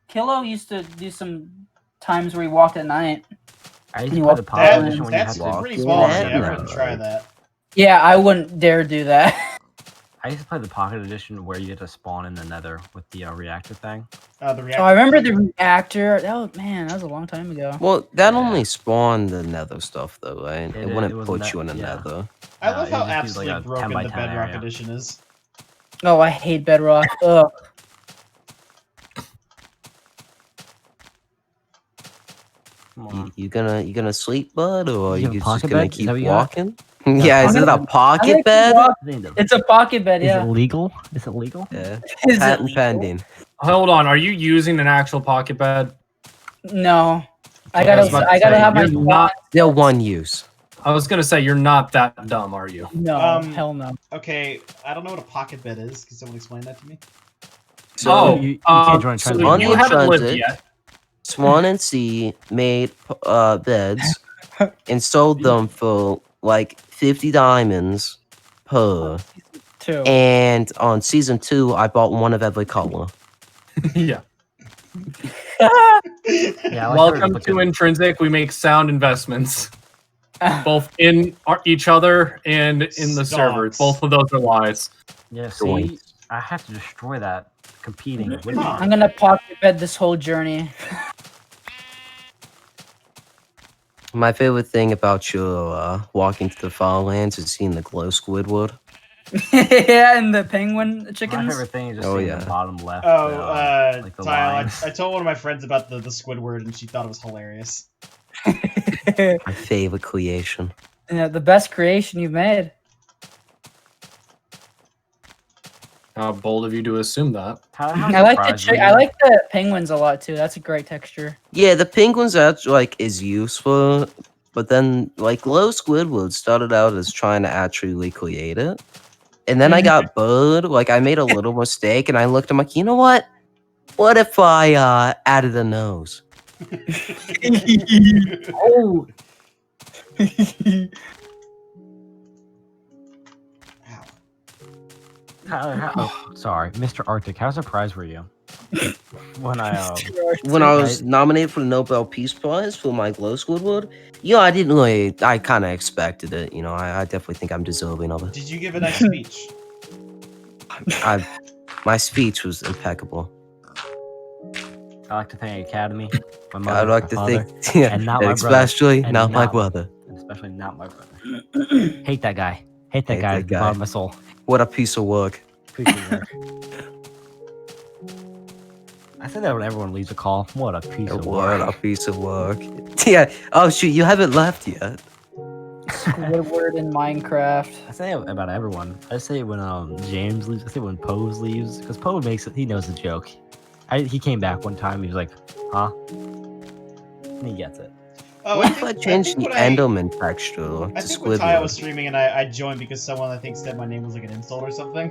Kilo used to do some times where he walked at night. I used You to play walk the Pocket That, Edition when you had that's to. walk pretty in small of at me. I night. wouldn't try that. Yeah, I wouldn't dare do that. I used to play the Pocket Edition where you had to spawn in the Nether with the reactor thing. The reactor. Oh, I remember the reactor. That was, man, that was a long time ago. Well, that Yeah. only spawned the nether stuff, though, right? It It wouldn't wasn't put that- you in the yeah. nether. I No, love it how would just be like absolutely a 10 broken by the 10 Bedrock area. edition is. Oh, I hate Bedrock. Ugh. Come on. You gonna sleep, bud, or You you have a just pocket gonna bed? Is keep that what you got? walking? Yeah, is pocket it a bed? I pocket like to bed? walk- I think It's a pocket bed, Is yeah. it legal? Is it legal? Yeah, Is it patent legal? pending. Hold on, are you using an actual pocket bed? No. I I was about gotta, to I gotta say, have my you're not. They're one use. I was gonna say you're not that dumb, are you? No, hell no. Okay, I don't know what a pocket bed is. Can someone explain that to me? So you can't join a so transit. you haven't lived Transit. yet. Swan and Sea made beds and sold them for like 50 diamonds per. Two. And on season 2, I bought one of every color. Yeah. Yeah, I like how Welcome it's to looking- Intrinsic. We make sound investments, both in each other and in the server. Stonks. Both of those are lies. Yeah, see, Joints. I have to destroy that competing with me. I'm gonna pocket bed this whole journey. My favorite thing about your walking to the farmlands is seeing the glow Squidward. Yeah, and the penguin My chickens. favorite thing is just Oh, seeing yeah. the bottom left. Oh, like the Tyle, lines. I told one of my friends about the Squidward, and she thought it was hilarious. My favorite creation. Yeah, the best creation you've made. How bold of you to assume that. I like I like the penguins a lot too. That's a great texture. Yeah, the penguins actually like is useful, but then like glow Squidward started out as trying to actually recreate it. And then I got bored, like I made a little mistake and I looked, I'm like, you know what? What if I added a nose? Oh. Ow. Oh, sorry, Mr. Arctic. How surprised were you when I When I was nominated for the Nobel Peace Prize for my glow Squidward, I didn't really, I kind of expected it. I definitely think I'm deserving of it. Did you give a nice speech? My speech was impeccable. I like to thank Academy my mother, I'd like my to father, think, yeah, and not my especially brother, not and my not- brother. and especially not my brother. Hate that guy. Hate that Hate guy. that At the guy. bottom of my soul. What a piece of work. Piece of work. I say that when everyone leaves a call. What a piece of What work. a piece of work. Yeah. Oh shoot, you haven't left yet. Squidward in Minecraft. I say it about everyone. I say it when James leaves. I say it when Pose leaves because Pose makes it. He knows the joke. He came back one time. He was like, "Huh?" And he gets it. Oh, What if I changed the when Enderman texture I to think when Ty was Squidward? streaming and I joined because someone I think said my name was like an insult or something.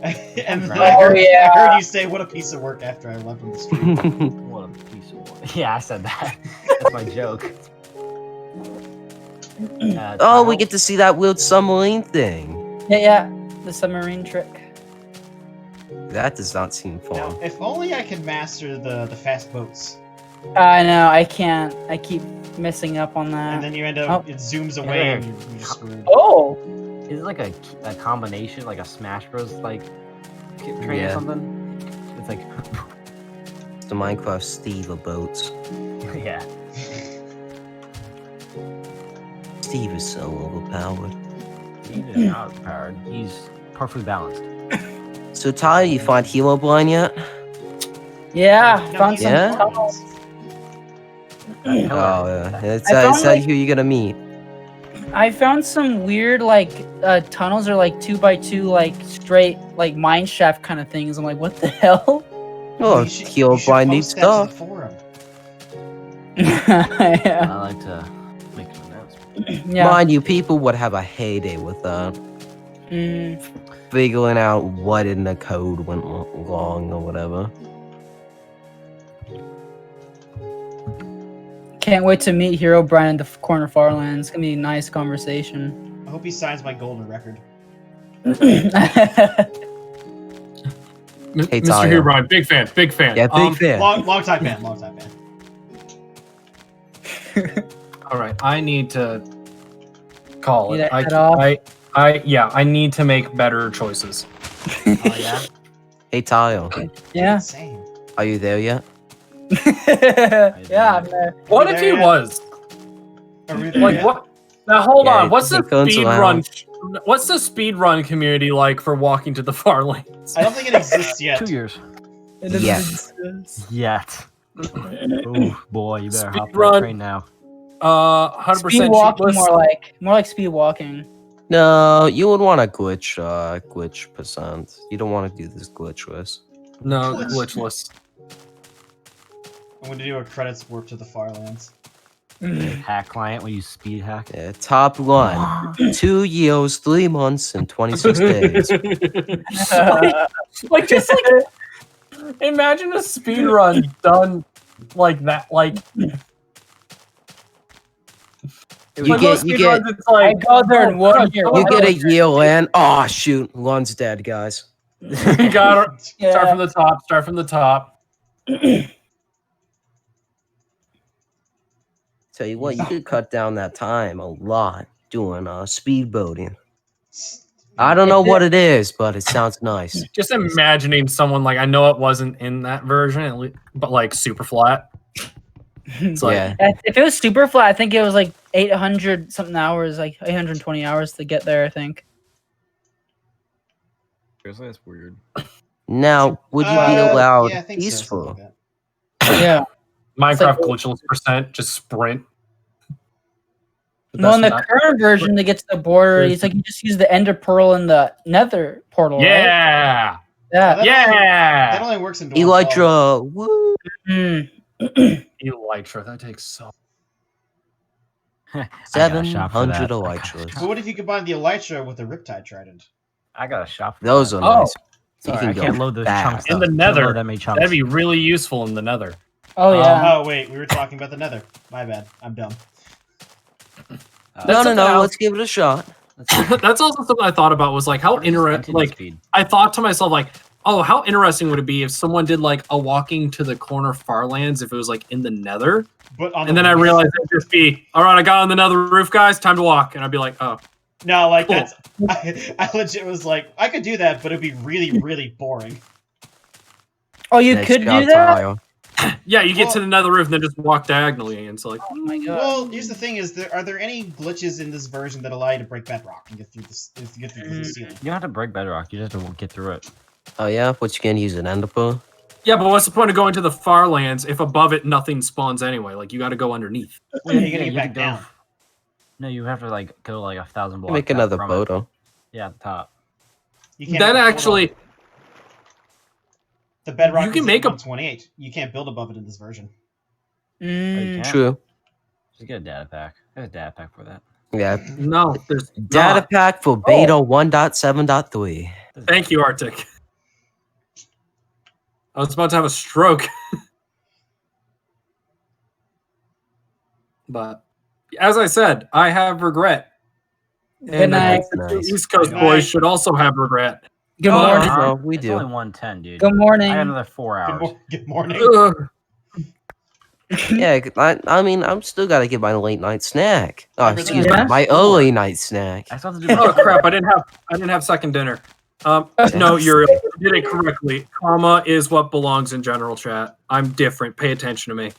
And then Oh, I heard yeah. you say what a piece of work after I left on the stream. What a piece of work. Yeah, I said that. That's my joke. Oh, we get to see that weird submarine thing. Yeah, the submarine trick. That does not seem Now, fun. if only I could master the fast boats. I know, I can't. I keep messing up on that. And then you end up, it zooms away and you're just screwed. Oh! Is it like a combination, like a Smash Bros. Like train or Yeah. something? It's like, It's the Minecraft Steve of boats. yeah. Steve is so overpowered. He's not overpowered. He's perfectly balanced. So Ty, you find Herobrine yet? Yeah, No, found he's some Yeah? in tunnels. Oh yeah. It's I found, it's like- who you gonna meet. I found some weird, like, tunnels or, like, 2x2, like, straight, like, mine shaft kind of things. I'm like, what the hell? Oh, you should post Herobrine needs that to stuff. the forum. Yeah. I like to make an announcement. Yeah. Mind you, people would have a heyday with that. Mm. Figuring out what in the code went wrong or whatever. Can't wait to meet Herobrine in the corner Farlands. It's gonna be a nice conversation. I hope he signs my golden record. Hey, Mr. Talia. Herobrine, big fan, big fan. Yeah, big fan. Long time fan, long time fan. All right, I need to call Need it. to head off? I need to make better choices. Oh yeah. Hey Talia, Yeah. Insane. are you there yet? Yeah, I'm there. What Are if we he there yet? was Are we there like yet? what? Now hold Yeah, on. What's the it goes speed around. run? What's the speed run community like for walking to the far lanes? I don't think it exists yet. 2 years. Yes. Yet. Oh boy, you better Speed hop on run. the train now. 100% Speed walking, cheatless. more like speed walking. No, you would want a glitch percent. You don't want to do this glitchless. No, Glitch. glitchless. I'm going to do a credits warp to the Farlands. Hack client when you speed hack. Yeah, top one. 2 years, 3 months, and 26 days. Like just like imagine a speed run done like that. Like You get it's I like go there in 1 year. you get a year in. Oh shoot, Lon's dead, guys. you gotta Yeah. start from the top. Start from the top. Tell you what, you could cut down that time a lot doing speedboating. I don't know what it is, but it sounds nice. Just imagining someone like I know it wasn't in that version, but like super flat. It's like Yeah. If it was super flat, I think it was like 800 something hours, like 820 hours to get there, I think. Seriously, that's weird. Now, would you be allowed yeah, I think so, peaceful? something like that. Yeah. Minecraft like- glitchless percent, just sprint. But Well, in the that's not- current version, to get to the border, it's like you just use the Ender Pearl in the Nether portal, right? yeah, Yeah. That yeah. only works in Dwarf Elytra, woo! Mm. Elytra, that takes so. I got a shop for 700 that. I got a Elytras. But what if you combine the Elytra with the Riptide Trident? I got a shop for Those that. are nice. Sorry, can I go can't load those fast. chunks. In the though. Can't Nether, load that many chunks. That'd be really useful in the Nether. Oh, yeah. Oh, wait, we were talking about the Nether. My bad. I'm dumb. No, something else. let's give it a shot. That's also something I thought about was like how interesting. Like Speed. I thought to myself like, oh, how interesting would it be if someone did like a walking to the corner Farlands if it was like in the Nether, But on and the then I roof- realized it'd just be all right. I got on the Nether roof, guys. Time to walk, and I'd be like, oh, No, like Cool. that's. I legit was like, I could do that, but it'd be really, really boring. Oh, you Nice could job, do that? Talia. Yeah, you get Well- to the nether roof and then just walk diagonally, and it's like, Oh my god. Well, here's the thing: are there any glitches in this version that allow you to break bedrock and get through this? Get through the ceiling? You don't have to break bedrock. You just have to get through it. Oh yeah, but you can use an ender pearl. yeah, but what's the point of going to the far lands if above it nothing spawns anyway? Like, you got to go underneath. Well, you're gonna you get have back to go- down. No, you have to like go like 1,000 blocks. Make down another from it. photo. Yeah, at the top. You can't Then make a portal. actually, The bedrock you can is make at a- 128. You can't build above it in this version. Oh, you Mm, can't? True. Just get a data pack. There's a data pack for that. Yeah. no, there's Data not. pack for beta 1.7.3. Thank you, Arctic. I was about to have a stroke. But as I said, I have regret. And I night. think the Nice. East Coast Good boys night. should also have regret. Good Oh, morning. well, we it's do. only 110, dude. Good morning. I got another 4 Good, hours. good morning. Ugh. Yeah, I mean, I'm still gotta get my late night snack. Oh, Remember excuse that? me, my early night snack. I still have to do Oh crap! I didn't have second dinner. No, you did it correctly. Comma is what belongs in general chat. I'm different. Pay attention to me.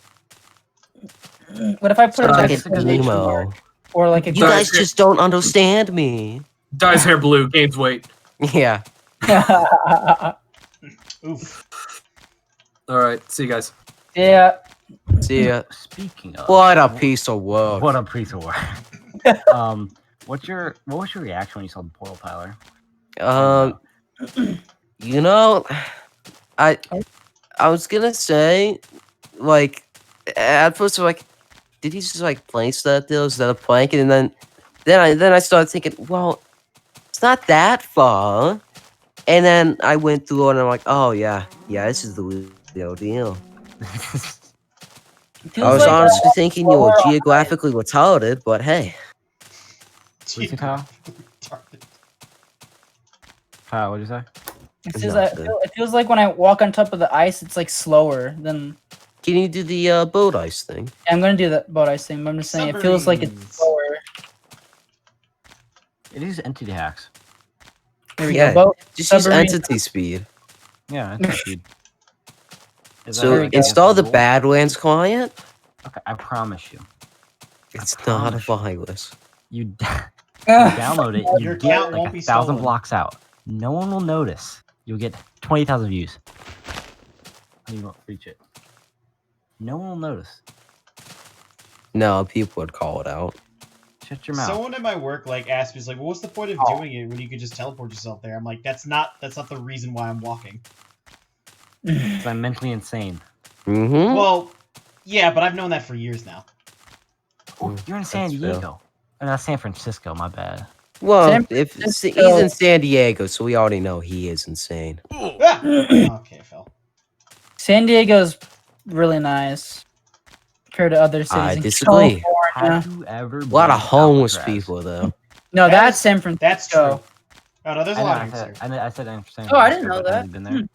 What if I put Sorry. an Like exclamation an mark emo. or like a You guys just don't understand me. Dyes hair blue. Gains weight. Yeah. Oof. All right. See you guys. Yeah. See ya. Speaking of, What a piece of work. What a piece of work. What was your reaction when you saw the portal, Tyler? You know, I was gonna say, like, at first, like, did he just like place that there? Is that a plank? And then I started thinking, well, it's not that far. And then I went through it and I'm like, oh yeah, this is the real deal. I was honestly thinking you were geographically retarded, but hey. What'd you say, Kyle? Kyle, what'd you say? It feels like when I walk on top of the ice, it's like slower than. Can you do the boat ice thing? I'm gonna do that boat ice thing, but I'm just saying it feels like it's Submarines. slower. It is entity hacks. There we Yeah. go. Boat. Just use Submarine. entity speed. Yeah, entity speed. Is that So There we go. install the rule? Badlands client. Okay, I promise you. It's not a promise you. virus. You Ugh. download it, you Your get account like won't be 1,000 stolen. blocks out. No one will notice. You'll get 20,000 views. You won't reach it. No one will notice. No, people would call it out. Shut your mouth. Someone at my work like asked me, "He's like, well, what's the point of Oh. doing it when you could just teleport yourself there?" I'm like, that's not the reason why I'm walking. 'Cause I'm mentally insane. Mm-hmm. Well, yeah, but I've known that for years now. Oh, you're in San that's fair. Diego. Oh, not San Francisco, my bad. Well, San if Francisco- he's in San Diego, so we already know he is insane. Ah! Okay, Phil. San Diego's really nice compared to other cities. I in disagree. California. Have you ever A lot been of homeless Alcatraz? people, though. No, That that's is- San Francisco. That's true. Oh no, there's a I, lot know, of I, here. said, I said San Francisco. Oh, I didn't know but have that. you been there?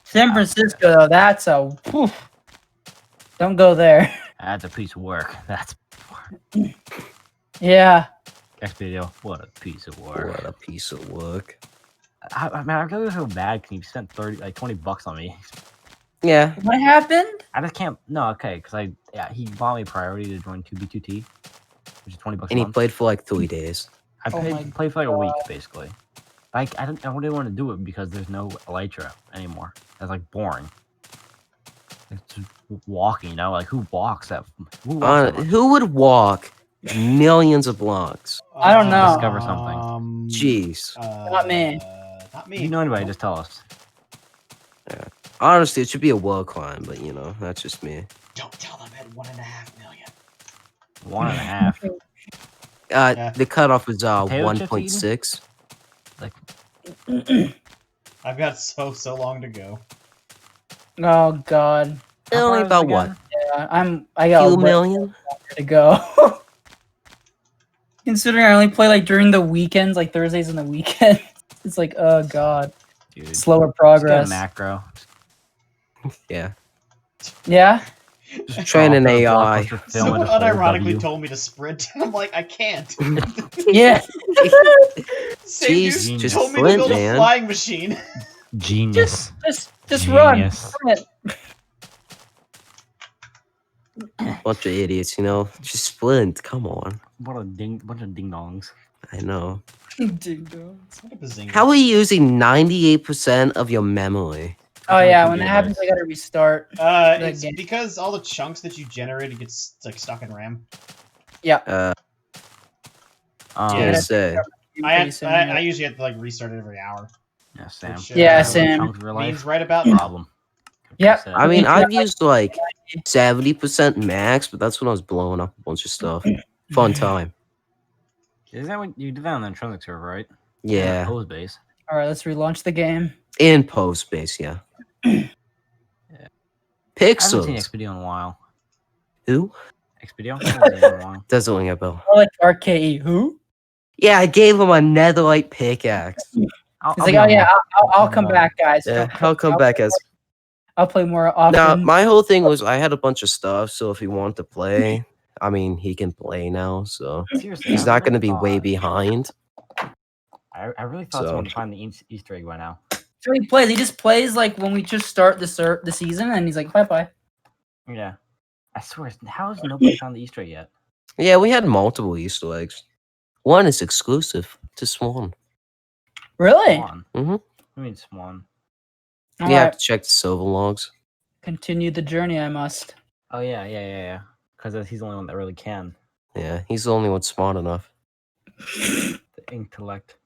San Francisco, though, that's a. Whew. Don't go there. That's a piece of work. That's Yeah. next video. What a piece of work. What a piece of work. I mean, I really feel bad because he spent 20 bucks on me. Yeah. What happened? I just can't. No, okay, because he bought me priority to join 2B2T, which is 20 bucks a And he month. played for like 3 days. I Oh my played for like a week basically. Like I didn't want to do it because there's no elytra anymore. That's like boring. It's just walking, you know, like who walks that? Who walks that much? Who would walk millions of blocks? I don't know. Discover something. Jeez. Not me. Not If me. you know anybody, just tell us. Honestly, it should be a world climb, but you know, that's just me. Don't tell them at 1.5 million. 1.5. Yeah. The cutoff is Potato chips 1.6. Like I've got so long to go. Oh God. how Only far is it about what? again? Yeah, I got a Few way million? to go. Considering I only play like during the weekends, like Thursdays and the weekends, it's like, oh God, Dude, slower just go to progress. macro. Yeah. Yeah. Just Train draw an up a AI. blockbuster film Someone with a whole unironically W. told me to sprint. I'm like, I can't. Yeah. Same Jeez, dude just told me to sprint, build man. a flying machine. Genius. Just run. Genius. Run it. Bunch of idiots, you know. Just sprint. Come on. What a bunch of ding dongs. I know. Ding dongs. What a bazinga. How are you using 98% of your memory? Oh only yeah, 2 when that happens, I gigabytes. gotta restart. the It's game. because all the chunks that you generated gets like stuck in RAM. Yeah. I was Yeah. gonna Yeah. say. I usually have to like restart it every hour. Yeah, Sam. Which, Yeah, uh, Sam. Chunks of real life. Means right about now. Problem. Yep. Said. I mean, Me too. I've used like 70% max, but that's when I was blowing up a bunch of stuff. Fun time. Isn't that what you did that on the intrinsic server, right? Yeah. Pose base. All right, let's relaunch the game. In post space, yeah. I haven't seen Pixels. Expedio in a while. Who? Expedio? I haven't seen him in a while. Doesn't ring a bell. I like RKE. Who? Yeah, I gave him a netherite pickaxe. He's I'll like, be oh on yeah, one. I'll come back, guys. Yeah, I'll come back as. I'll play more often. Now, my whole thing was I had a bunch of stuff, so if he wanted to play, I mean, he can play now, so Seriously, he's I not going to really be way thought- behind. I really thought So- someone would find the Easter egg by now. So he plays. He just plays like when we just start the season, and he's like, bye bye. Yeah. I swear, how has nobody found the Easter egg yet? Yeah, we had multiple Easter eggs. One is exclusive to Swan. Really? Swan. Mhm. I mean, Swan. All You have right. to check the silver logs. Continue the journey. I must. Oh, yeah. Because he's the only one that really can. Yeah, he's the only one smart enough. The intellect.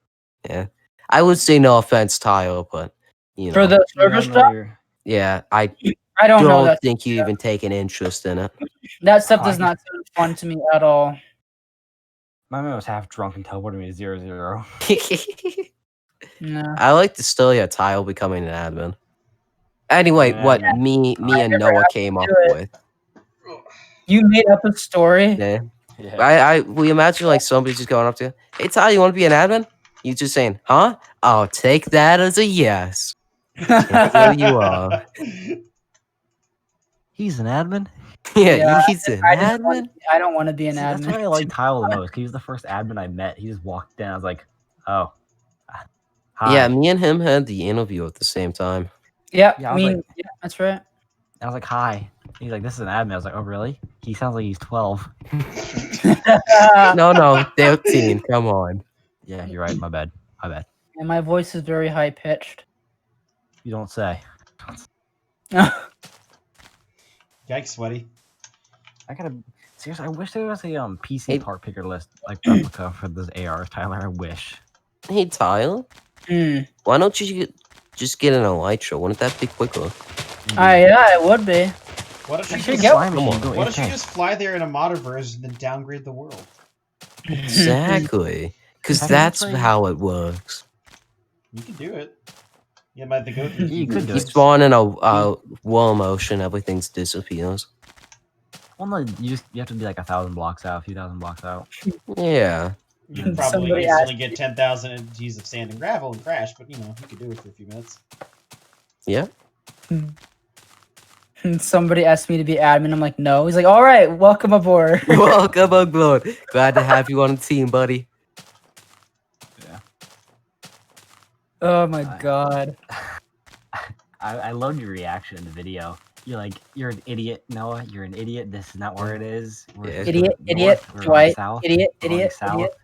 Yeah. I would say no offense, Tyler, but, you know. For the Yeah, I server know stuff, you're- Yeah, I I don't know don't that. think you even take an interest in it. That stuff Oh, does I- not sound fun to me at all. My man was half drunk and teleported me to 0-0. No. I like the story of Tile becoming an admin. Anyway, Yeah, what man. me and never Noah have to came do up it. with. You made up a story. Yeah. Yeah. We imagine like somebody just going up to you, hey Tyler, you want to be an admin? You just saying, huh? I'll take that as a yes. Here you are. He's an admin? Yeah, Yeah, he's an I just admin. I don't want to be an See, that's admin. why I like Tile the most. 'Cause he was the first admin I met. He just walked in. I was like, oh. Hi. Yeah, me and him had the interview at the same time. Yeah, Yeah, I I was mean, like- yeah, that's right. I was like, hi. He's like, this is an admin. I was like, oh, really? He sounds like he's 12. No, 13. Come on. Yeah, you're right. My bad. And my voice is very high pitched. You don't say. Yikes, sweaty. I gotta... Seriously, I wish there was a PC Hey- part picker list, like replica for this AR, Tyler. I wish. Hey Tyler, why don't you just get an elytra? Wouldn't that be quicker? Yeah, it would be. Why don't you I should just get Slime one. machine, go Why don't you AFK. just fly there in a modderverse and then downgrade the world? Exactly. Because I can that's play- how it works. You can do it. You might have to go through. You could do You it. spawn in a warm ocean, everything disappears. Well, no, you have to be like 1,000 blocks out, a few thousand blocks out. Yeah. You could probably Somebody easily asked get 10,000 G's of sand and gravel and crash, but you know, you could do it for a few minutes. Yeah. Somebody asked me to be admin. I'm like, no. He's like, all right, welcome aboard. Welcome aboard. Glad to have you on the team, buddy. Oh my god. I loved your reaction in the video. You're like, you're an idiot, Noah. You're an idiot. This is not where it is. We're Yeah. going Idiot, north, idiot, we're going Dwight, south, idiot, we're going idiot, south. idiot.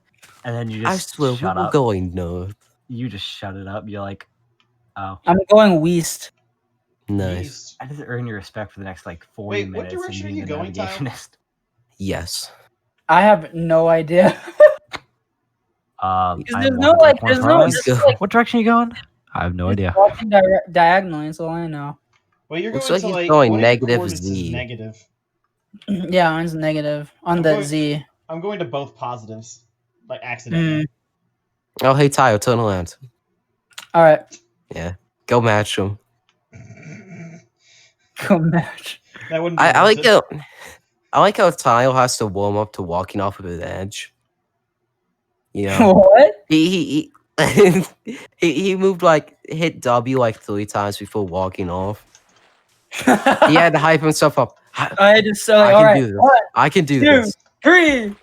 And then you I just swear, we shut were up. going north. You just shut it up. You're like, oh. I'm going west. Nice. Jeez. I didn't earn your respect for the next like 40 Wait, what minutes. and direction are being you the going, Tyler? navigationist. Yes. I have no idea. I'm There's no walking like, towards there's no Harlem. just go. like What direction are you going? I have no idea. walking diagonally. That's all I know. Well, you're Looks going like to he's like going one of your negative coordinates is Z. negative. Yeah, mine's negative on I'm the going- Z. I'm going to both positives, like accidentally. Oh, hey, Tyler, turn around. All right, Yeah. Go match him. go match. That wouldn't. Be I worth like it. I like how Tyler has to warm up to walking off of his edge. You know? What? he he moved like hit W like 3 times before walking off. He had to hype himself up. I just so I all can right. do this. 1, I can do 2, this. 3.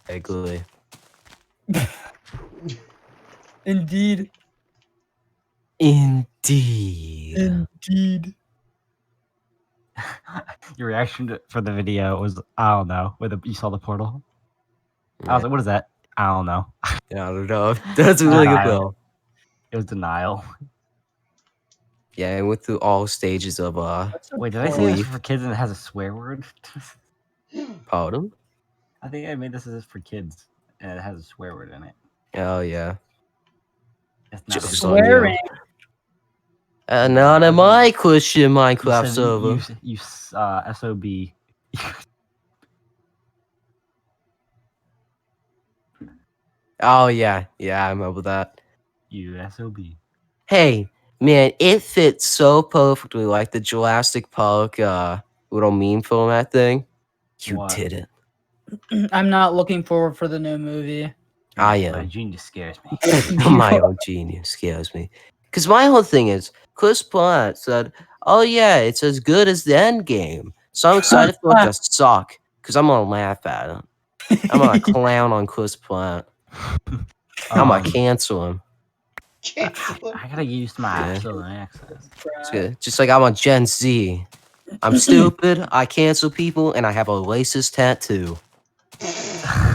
Exactly. Indeed. Indeed. Indeed. Your reaction for the video was, I don't know, where you saw the portal. I was like, what is that? I don't know. Yeah, I don't know. That's really good Denial. though. It was denial. Yeah, I went through all stages of Wait, did I say this is for kids and it has a swear word? pardon? I think I made this as for kids and it has a swear word in it. Oh yeah. It's not Jokes in- on you. Swearing. Not in my Christian you Minecraft said server. you SOB. Oh yeah, yeah, I remember that. You SOB. Hey, man, it fits so perfectly like the Jurassic Park little meme format thing. You What? did it. I'm not looking forward for the new movie. I My am. genius scares me. My own genius scares me. Because my whole thing is, Chris Pratt said, oh yeah, it's as good as the end game. So I'm excited for it to suck. Because I'm going to laugh at it. I'm going to clown on Chris Pratt. I'm going to cancel him. Cancel him. I gotta get used to my Yeah. Southern accents. It's good. Just like I'm on Gen Z. I'm stupid, I cancel people, and I have a racist tattoo.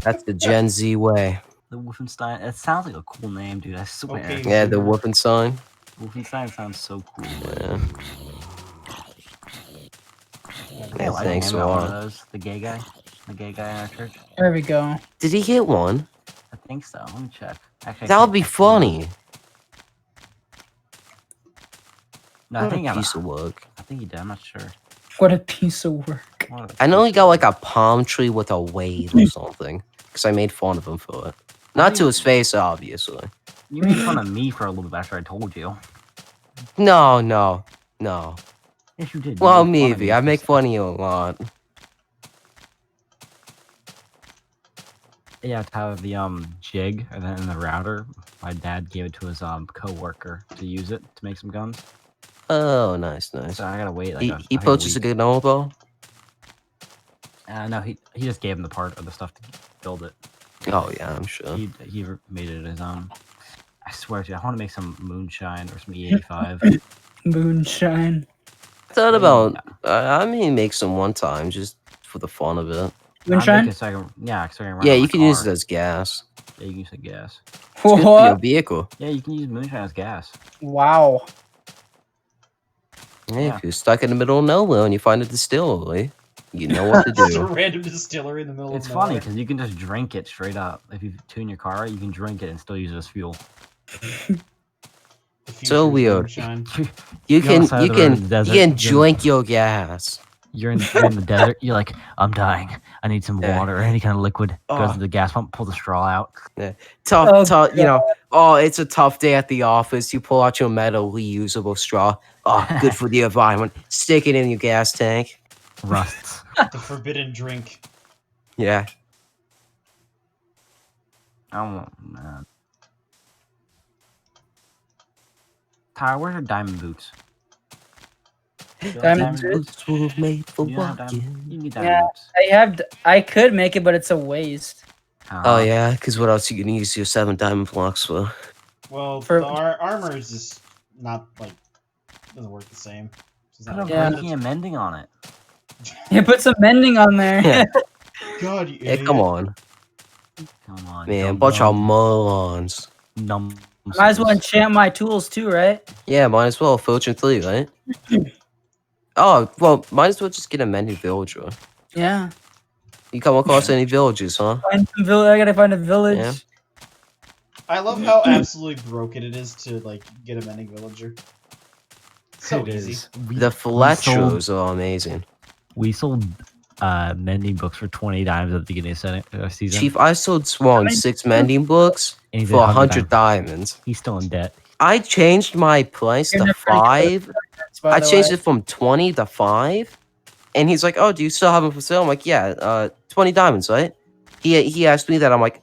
That's the Gen Z way. The Wolfenstein. It sounds like a cool name, dude. I swear. Okay, Yeah, the Zoomer. whooping sign. Wolfenstein sounds so cool. Yeah. Hey, Yeah, I thanks a got one of lot. those. The gay guy in our church. There we go. Did he get one? I think so. Let me check. Actually, I That would can't be check the emails. funny. No, I What think a I'm piece of work. I think he did. I'm not sure. What a piece of work. What a I know he piece got of like a work. palm tree with a wave or something. Because I made fun of him for it. Not to his face, obviously. You made fun of me for a little bit after I told you. No, no, no. Yes, you did. You Well, made fun of maybe. me I for make stuff. fun of you a lot. Yeah, to have the jig and then the router. My dad gave it to his coworker to use it to make some guns. Oh, nice, nice. So I gotta wait like He, I he think purchased a week. good Noble? No, he just gave him the part of the stuff to build it. Oh, yeah, I'm sure. He made it his own. I swear to you, I want to make some moonshine or some E85. Moonshine. I thought about, I mean, make some one time just for the fun of it. I Moonshine? make it so I can run Yeah, on you my can use it car. as gas. Yeah, you can use it gas. It's good for your What? vehicle. Yeah, you can use moonshine as gas. Wow. Yeah, Yeah. if you're stuck in the middle of nowhere and you find a distillery, you know what to Just a do. random distillery in the middle It's of funny nowhere. because you can just drink it straight up. If you tune your car, you can drink it and still use it as fuel. The future So is weird. moonshine. You You're on can the side you of the road can in the desert, you can you're in- drink your gas. You're in the desert. You're like, I'm dying. I need some Yeah. water or any kind of liquid. Goes Oh. to the gas pump, pull the straw out. Tough, Oh, tough. You know. Oh, it's a tough day at the office. You pull out your metal reusable straw. Oh, good for the environment. Stick it in your gas tank. Rusts. The forbidden drink. Yeah. Oh man. Tyler, where's your diamond boots? Do you have Diamond Boots were made for You don't have diamond. walking. You need diamond Yeah. boots. I could make it, but it's a waste. Oh yeah, because what else you can use your 7 diamond blocks for? Well, For- the armor is just not like doesn't work the same. It's Put not a Yeah. breaking and mending on it. You put some mending on there. Yeah. God, you Yeah, idiot. come on, Come on, man. Bunch of dumb. morons. Numb. Might as well enchant my tools too, right? Yeah, might as well. Fortune 3, right? Oh, well, might as well just get a mending villager. Yeah. You come across any villagers, huh? Find some I gotta find a village. Yeah. I love how absolutely broken it is to like get a mending villager. So It easy. is. The Fletchers are amazing. We sold mending books for 20 dimes at the beginning of season. Chief, I sold Swan 6 mending books And he's for at 100 diamonds. He's still in debt. I changed my price You're to never gonna 5. By I the changed way. it from 20 to 5. And he's like, oh, do you still have them for sale? I'm like, yeah, 20 diamonds, right? He asked me that. I'm like,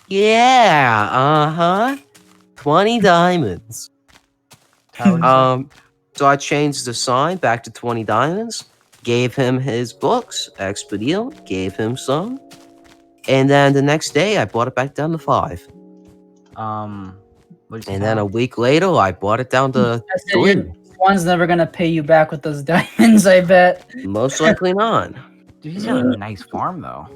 yeah, uh-huh. 20 diamonds. Tyler, So I changed the sign back to 20 diamonds. gave him his books. Expedio gave him some. And then the next day, I brought it back down to 5. What'd you And say, then a Tyler? week later, I brought it down to I said 3. your one's never gonna pay you back with those diamonds. I bet. Most likely not. Dude, he's got a nice farm though.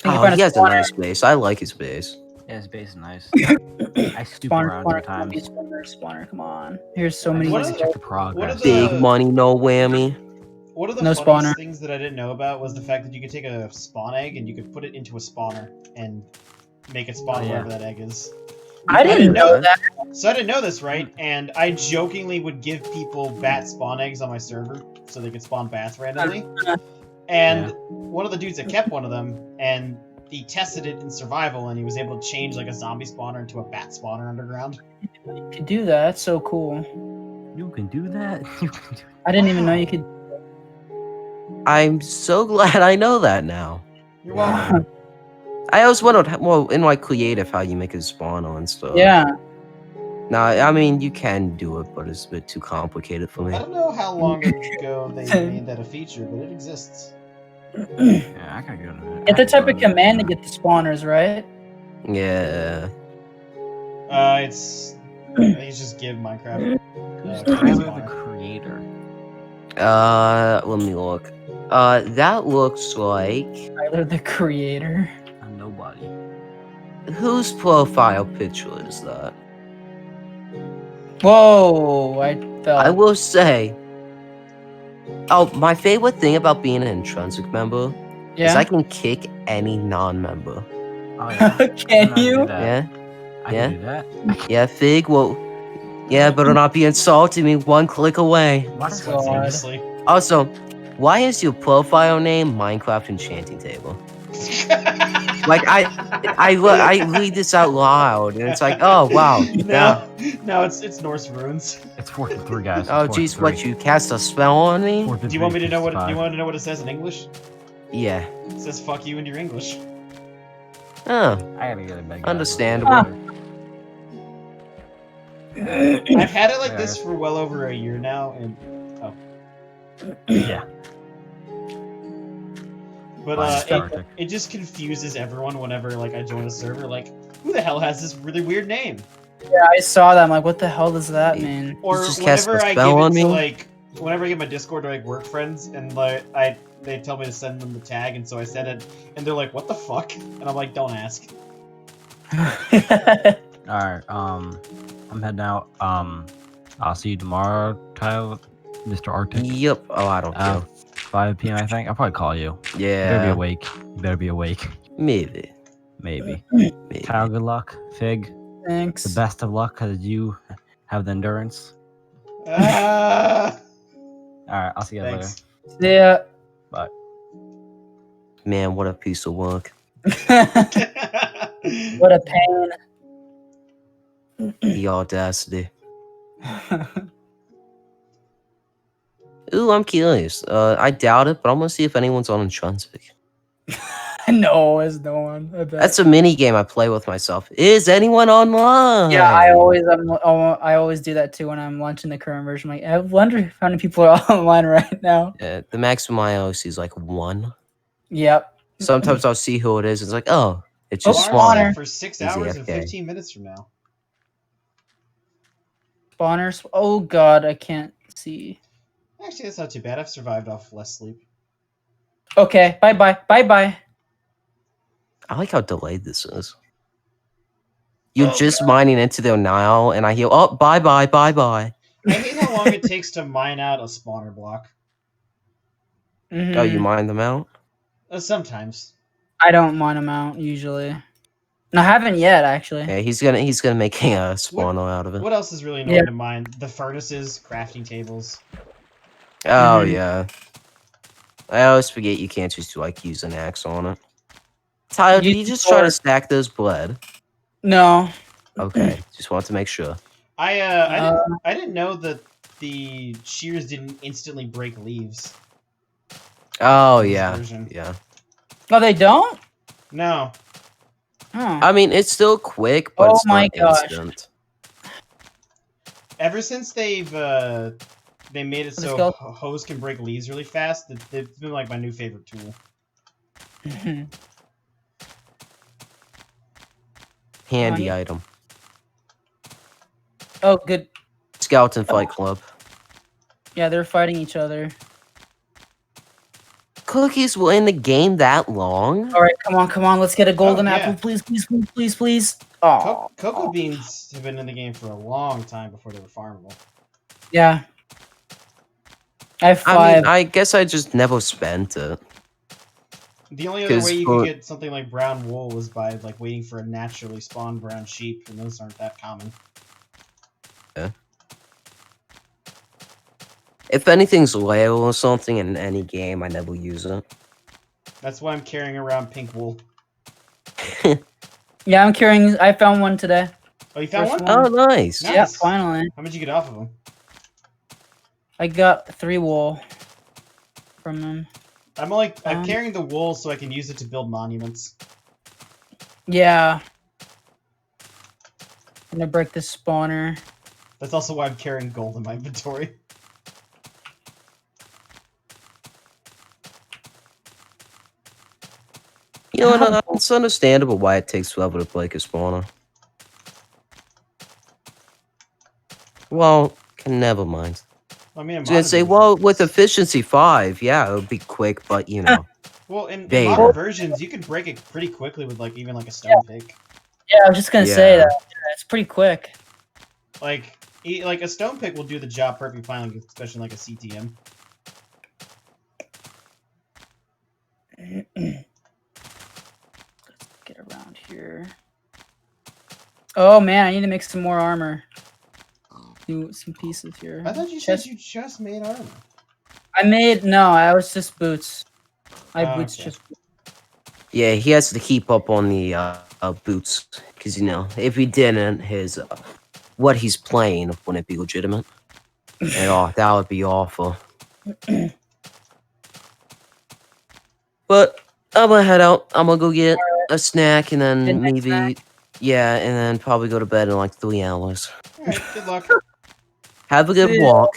Can you Oh, find he a has a spawner? nice base. I like his base. Yeah, his base is nice. I stoop Spawner, around spawner, come on, sometimes. spawner, come on. Here's so I many. just What like to are- check the progress. the- Big money, no whammy. One of the No funniest spawner. things that I didn't know about was the fact that you could take a spawn egg and you could put it into a spawner and make it spawn Oh, yeah. wherever that egg is. I didn't know that. So I didn't know this, right? And I jokingly would give people bat spawn eggs on my server so they could spawn bats randomly. And Yeah. one of the dudes that kept one of them, and he tested it in survival, and he was able to change like a zombie spawner into a bat spawner underground. You could do that. That's so cool. You can do that. You can do I didn't even know you could. I'm so glad I know that now. You're welcome. I always wondered, well, in like creative, how you make a spawner and stuff. Yeah. Nah, I mean, you can do it, but it's a bit too complicated for me. I don't know how long ago they made that a feature, but it exists. Yeah, I gotta go to that. Get the type of command to get the spawners, right? Yeah. It's just give Minecraft. Tyler the spawner. creator. Let me look. That looks like Tyler the creator. I'm nobody. whose profile picture is that? Whoa! I fell. I will say. Oh, my favorite thing about being an intrinsic member is I Yeah. can kick any non-member. Oh yeah. Can I do you? that. Yeah, I Yeah. can do that. yeah, Fig. Well, yeah, better not be insulting me. One click away. What? Spontaneously. Also, why is your profile name Minecraft Enchanting Table? Like I read this out loud, and it's like, oh wow, yeah. No, it's Norse runes. It's 4-3, guys. Oh jeez, what, you cast a spell on me? Do you want me to know what? Do you want to know what it says in English? Yeah. It says "fuck you" in your English. Oh, I gotta get it back. understandable. I've had it like Yeah. this for well over a year now, and Yeah. but Fine, Arctic. it just confuses everyone whenever like I join a server. Like, who the hell has this really weird name? Yeah, I saw that. I'm like, what the hell does that mean? Or just cast whenever a I spell give on it me? to like, whenever I get my Discord to like work friends, and like they tell me to send them the tag, and so I send it, and they're like, "What the fuck?" And I'm like, "Don't ask." Alright, I'm heading out. I'll see you tomorrow, Tyler, Mr. Arctic. Yep. Oh, I don't care. 5 p.m. I think. I'll probably call you. You better be Yeah. awake. You better be awake. Maybe. Maybe. Maybe. Tyler, good luck. Fig, Thanks. the best of luck because you have the endurance. Ah, Alright, I'll see you guys thanks. Yeah. later. Man, what a piece of work. What a pain. The audacity. Ooh, I'm curious. I doubt it, but I'm gonna see if anyone's on Intrinsic. No, there's no one. I bet. That's a mini game I play with myself. Is anyone online? Yeah, I always do that too when I'm launching the current version. Like, I wonder how many people are online right now. The maximum I always see is like 1. Yep. Sometimes I'll see who it is. It's like, oh, it's Oh, just Alarm's Swan. set for 6 He's hours and AFK. 15 minutes from now. Spawners. Oh god, I can't see. Actually, that's not too bad. I've survived off less sleep. Okay, bye bye. Bye bye. I like how delayed this is. You're just mining into their Nile, and I hear, oh, bye bye, bye bye. I hate how long it takes to mine out a spawner block. Oh, you Mhm. mine them out? Sometimes. I don't mine them out usually. No, I haven't yet actually. Yeah, he's gonna make a spawner out of it. What else is really annoying to mine? The furnaces, crafting tables. Oh Mhm. yeah. I always forget you can't just like use an axe on it. Tyler, did you Use just try to sword. stack those blood? No. Okay, just want to make sure. I didn't know that the shears didn't instantly break leaves. Oh This yeah, version. yeah. Oh, they don't? No. Oh. I mean, it's still quick, but Oh it's my not gosh. instant. Ever since they've they made it The so skeleton- hose can break leaves really fast. It's been like my new favorite tool. Handy yeah. item. Oh, good. Skeleton Fight Club. Yeah, they're fighting each other. Cookies will in the game that long? All right, come on. Let's get a golden yeah. apple, please. Oh, Cocoa beans have been in the game for a long time before they were farmable. yeah. I have I 5. mean, I guess I just never spent it. The only other 'Cause way you for- could get something like brown wool was by like waiting for a naturally spawned brown sheep, and those aren't that common. If anything's rare or something in any game, I never use it. That's why I'm carrying around pink wool. Yeah, I'm carrying. I found one today. Oh, you found First one? Oh, nice. Nice. Yeah, finally. How much you get off of them? I got 3 wool from them. I'm carrying the wool so I can use it to build monuments. Yeah. I'm gonna break this spawner. That's also why I'm carrying gold in my inventory. You know what? It's understandable why it takes forever to break a spawner. Well, never mind. I mean, I was gonna say, well, with efficiency 5, yeah, it would be quick, but you know. well, in Beta. modern versions, you can break it pretty quickly with like even like a stone pick. Yeah, I was just gonna say Yeah. that. Yeah, it's pretty quick. Like a stone pick will do the job perfectly fine, like, especially like a CTM. Let's get around here. Oh man, I need to make some more armor. Do some pieces here. I thought you said you just made armor. I was just boots. I Oh, boots okay. just. Yeah, he has to keep up on the boots, because, you know, if he didn't, his what he's playing wouldn't be legitimate. And that would be awful. But I'm gonna head out. I'm gonna go get a snack, and then Midnight maybe, snack. yeah, and then probably go to bed in like 3 hours. Alright, good luck. Have a good See ya. walk.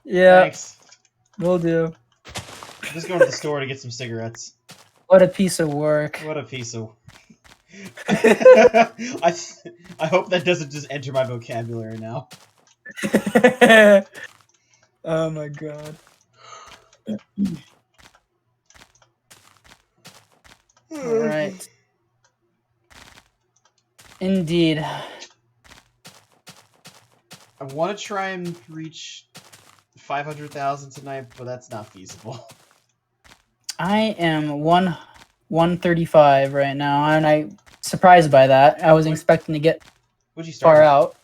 Yeah, Thanks. we'll do. I'm just going to the store to get some cigarettes. What a piece of work. What a piece of... I hope that doesn't just enter my vocabulary now. Oh my god. Alright. Indeed. I want to try and reach 500,000 tonight, but that's not feasible. I am 135 right now, and I'm surprised by that. I wasn't expecting to get What'd you start far with?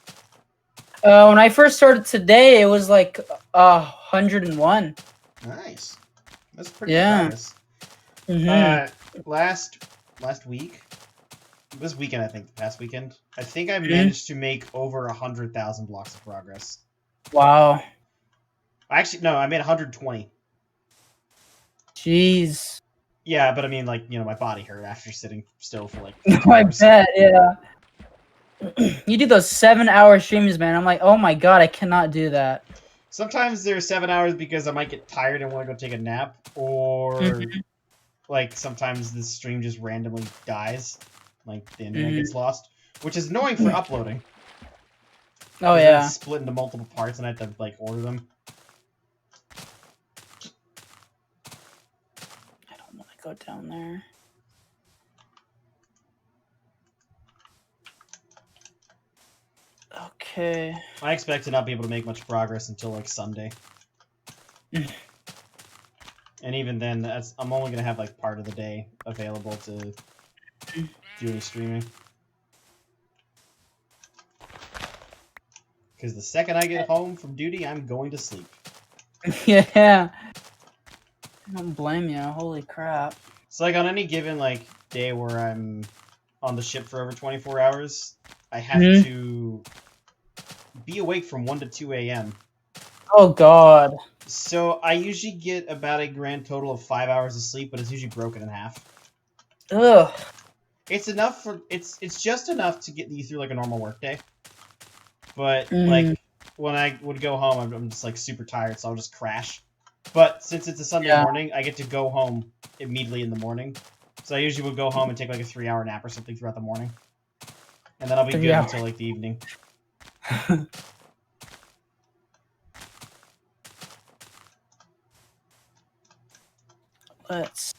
out. When I first started today, it was like 101. Nice. That's pretty Yeah. progress. Mm-hmm. Last week, this weekend, I think, the past weekend, I think I managed to make over 100,000 blocks of progress. Wow. Actually, no, I made 120. Jeez. Yeah, but I mean, like, you know, my body hurt after sitting still for like. I hours. bet, yeah. You do those 7-hour streams, man. I'm like, oh my god, I cannot do that. Sometimes they're 7 hours because I might get tired and want to go take a nap, or Mhm. like sometimes the stream just randomly dies, like the internet gets lost, which is annoying for uploading. Oh 'Cause yeah. it's split into multiple parts and I have to like order them. I don't want to go down there. Okay. I expect to not be able to make much progress until like Sunday. And even then, I'm only gonna have like part of the day available to do any streaming. Because the second I get home from duty, I'm going to sleep. Yeah. I don't blame you. Holy crap. So like on any given like day where I'm on the ship for over 24 hours, I have to be awake from 1 to 2 a.m. Oh god. So I usually get about a grand total of 5 hours of sleep, but it's usually broken in half. Ugh. It's just enough to get you through like a normal workday. But like when I would go home, I'm just like super tired, so I'll just crash. But since it's a Sunday morning, I get to go home immediately in the morning. So I usually would go home and take like a 3-hour nap or something throughout the morning. And then I'll be good until like the evening. Let's.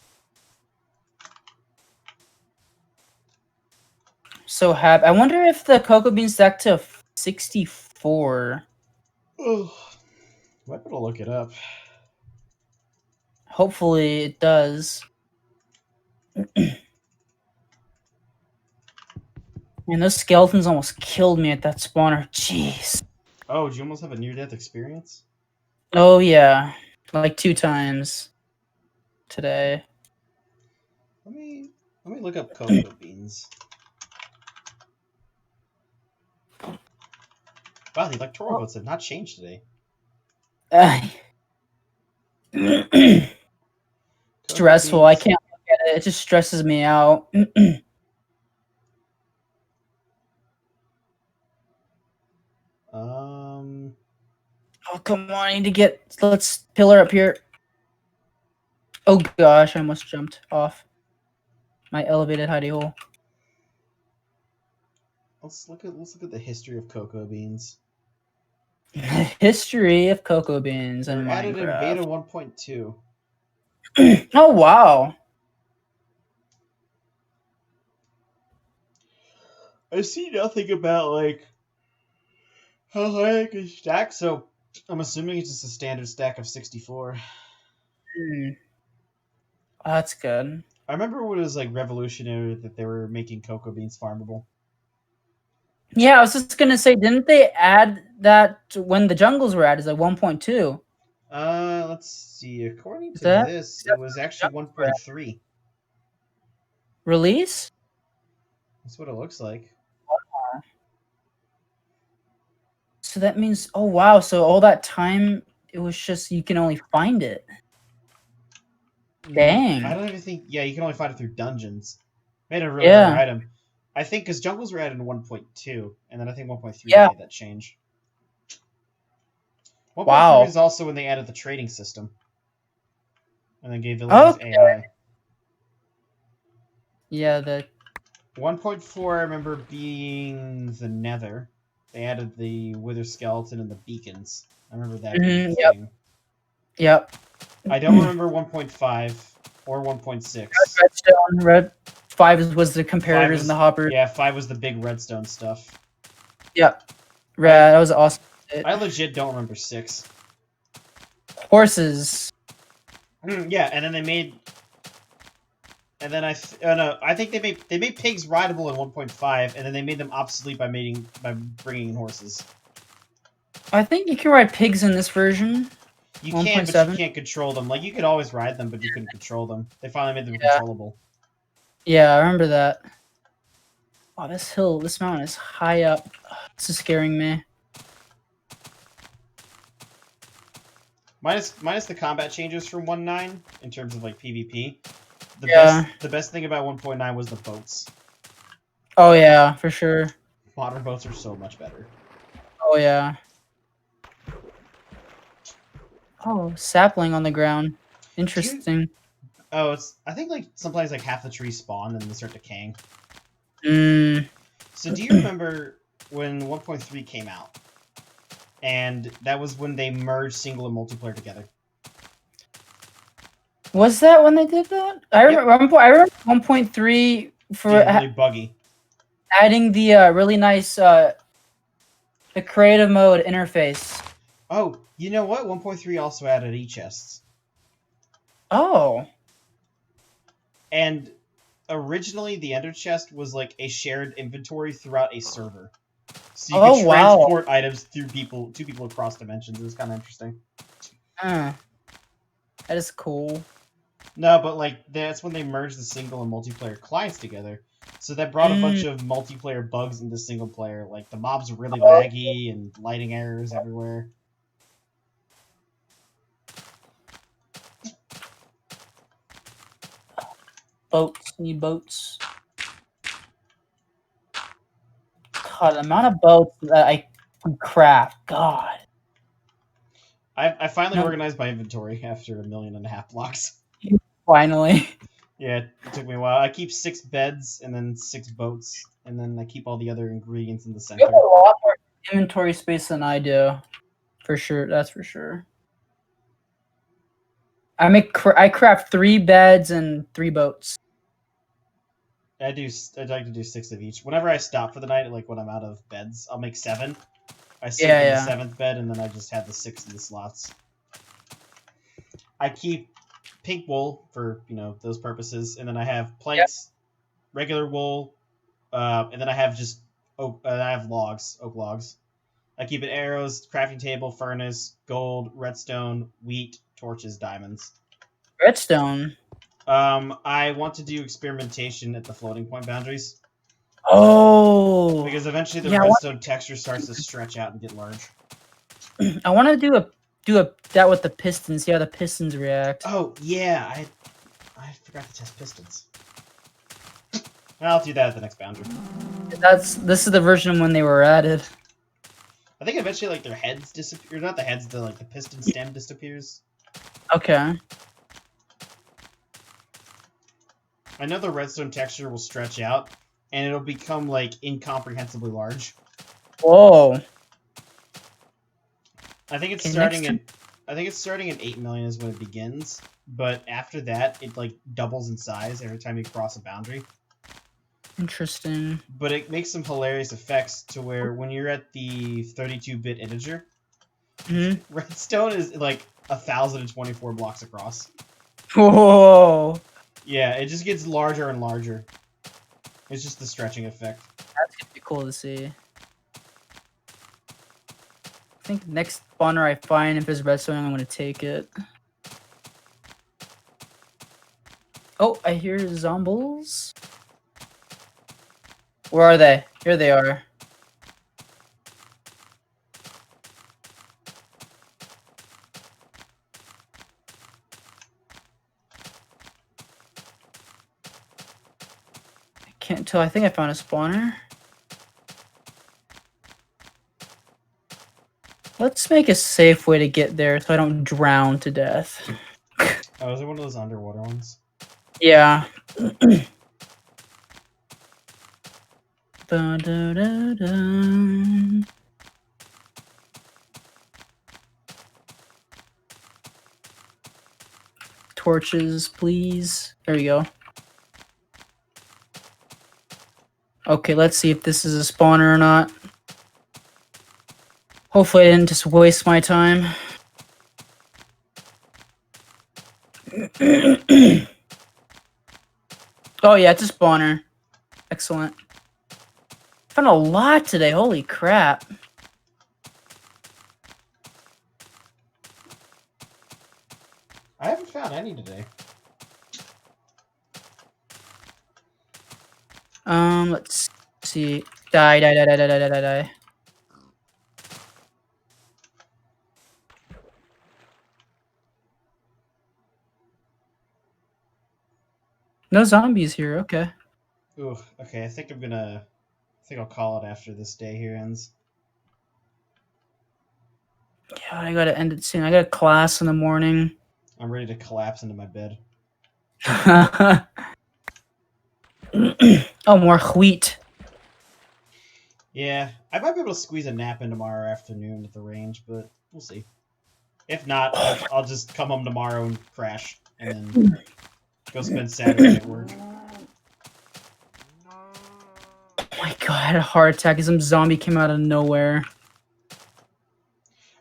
So happy. I wonder if the cocoa beans stack to 64. Oh, might be able to look it up. Hopefully it does. Man, those skeletons almost killed me at that spawner. Jeez. Oh, did you almost have a near-death experience? Oh yeah, like 2 times today. Let me look up cocoa beans. Wow, the electoral votes have not changed today. Stressful. I can't look at it. It just stresses me out. Oh, come on. I need to get... Let's pillar up here. Oh, gosh. I almost jumped off my elevated hidey hole. Let's look at the history of cocoa beans. History of cocoa beans and They're added in beta Minecraft. 1.2. Oh, wow. I see nothing about, like, how high I can stack, so I'm assuming it's just a standard stack of 64. Oh, that's good. I remember when it was, like, revolutionary that they were making cocoa beans farmable. Yeah, I was just going to say, didn't they add that when the jungles were added, like 1.2? Let's see. According to this, it was actually 1.3. Release? That's what it looks like. So that means, oh wow, so all that time, it was just, you can only find it. Dang. I don't even think, yeah, you can only find it through dungeons. Made a really rare item. I think because jungles were added in 1.2, and then I think 1.3 made that change. 1.3 is also when they added the trading system. And then gave villagers AI. Yeah, the 1.4 I remember being the Nether. They added the Wither Skeleton and the beacons. I remember that being a thing. Yep. I don't remember 1.5 or 1.6. Redstone, 5 was the comparators and the hoppers. Yeah, 5 was the big redstone stuff. Yep. That was awesome. I legit don't remember 6. Horses. Yeah, and then they made... And then I think they made pigs rideable in 1.5, and then they made them obsolete by bringing in horses. I think you can ride pigs in this version. You can, but you can't control them. Like, you could always ride them, but you couldn't control them. They finally made them controllable. Yeah, I remember that. Oh, this mountain is high up. This is scaring me. Minus the combat changes from 1.9 in terms of, like, PvP. The best thing about 1.9 was the boats. Oh yeah, for sure. Modern boats are so much better. Oh yeah. Oh, sapling on the ground. Interesting. I think like sometimes like half the trees spawn and then they start decaying. So do you remember when 1.3 came out? And that was when they merged single and multiplayer together. Was that when they did that? I remember 1.3 for really buggy. Adding the really nice the creative mode interface. Oh, you know what? 1.3 also added e-chests. Oh. And originally the Ender chest was like a shared inventory throughout a server. So you could transport items through two people across dimensions. It was kind of interesting. That is cool. No, but like that's when they merged the single and multiplayer clients together. So that brought a bunch of multiplayer bugs into single player. Like the mobs are really laggy and lighting errors everywhere. Boats. Need boats. God, the amount of boats that Crap. God. I finally No. organized my inventory after 1.5 million blocks. Finally. Yeah, it took me a while. I keep 6 beds and then 6 boats, and then I keep all the other ingredients in the You center. have a lot more inventory space than I do. For sure. That's for sure. I craft 3 beds and 3 boats. I'd like to do 6 of each. Whenever I stop for the night, like when I'm out of beds, I'll make 7. I sleep in the 7th bed, and then I just have the 6 in the slots. I keep pink wool for those purposes, and then I have planks, regular wool, and then I have just oak logs. I keep an arrows, crafting table, furnace, gold, redstone, wheat, torches, diamonds. Redstone. I want to do experimentation at the floating point boundaries. Oh. Because eventually the Yeah, redstone texture starts to stretch out and get large. I want to do that with the pistons. See how the pistons react. Oh yeah, I forgot to test pistons. I'll do that at the next boundary. This is the version when they were added. I think eventually like their heads disappear. Not the heads, the piston stem disappears. Okay. I know the redstone texture will stretch out, and it'll become like incomprehensibly large. Whoa. I think it's Okay, starting at 8 million is when it begins, but after that it like doubles in size every time you cross a boundary. Interesting. But it makes some hilarious effects to where when you're at the 32-bit integer, redstone is like 1,024 blocks across. Whoa. Yeah, it just gets larger and larger. It's just the stretching effect. That's gonna be cool to see. I think next spawner I find, if there's redstone, I'm gonna take it. Oh, I hear zombies. Where are they? Here they are. I can't tell. I think I found a spawner. Let's make a safe way to get there so I don't drown to death. Oh, is it one of those underwater ones? Yeah. Dun, dun, dun, dun. Torches, please. There we go. Okay, let's see if this is a spawner or not. Hopefully I didn't just waste my time. Oh yeah, it's a spawner. Excellent. Found a lot today, holy crap. I haven't found any today. Let's see. Die. No zombies here, okay. Ooh, okay, I think I'll call it after this day here ends. Yeah, I gotta end it soon. I got a class in the morning. I'm ready to collapse into my bed. Oh, more wheat. Yeah, I might be able to squeeze a nap in tomorrow afternoon at the range, but we'll see. If not, I'll just come home tomorrow and crash, and then go spend Saturday at work. Oh my god, I had a heart attack because some zombie came out of nowhere.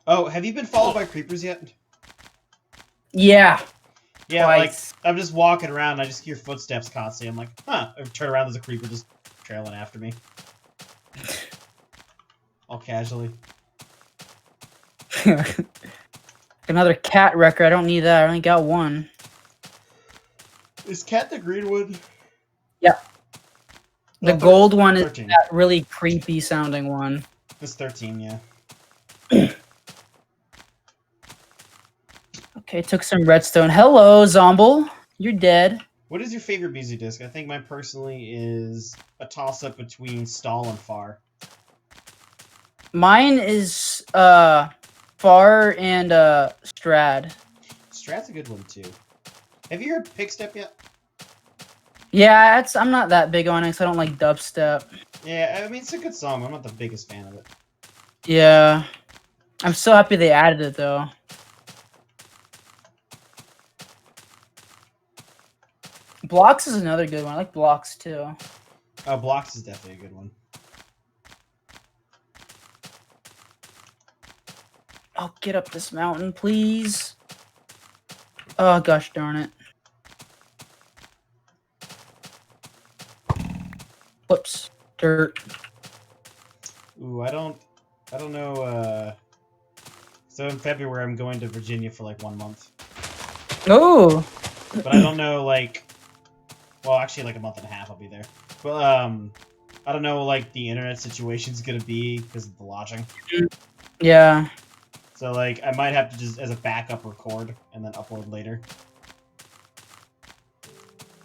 Oh, have you been followed by creepers yet? Yeah. Yeah, Twice. like, I'm just walking around and I just hear footsteps constantly. I'm like, huh. I turn around, there's a creeper just trailing after me. All casually. Another cat wrecker. I don't need that. I only got one. Is Cat the green one? Yeah. The Oh, gold one is 13. that really creepy sounding one. It's 13, yeah. Okay, took some redstone. Hello, Zomble. You're dead. What is your favorite BZ disc? I think mine personally is a toss-up between Stall and Far. Mine is Far and Strad. Strat's a good one too. Have you heard Pickstep yet? Yeah, I'm not that big on it 'cause I don't like dubstep. Yeah, I mean it's a good song. I'm not the biggest fan of it. Yeah. I'm so happy they added it though. Blocks is another good one. I like Blocks too. Blocks is definitely a good one. Oh, get up this mountain, please. Oh gosh darn it. Whoops. Dirt. Ooh, I don't know. So in February, I'm going to Virginia for like 1 month, Oh. but I don't know like. Well, actually, like a month and a half, I'll be there. But I don't know like the internet situation's gonna be because of the lodging. Yeah. So like, I might have to just as a backup record and then upload later.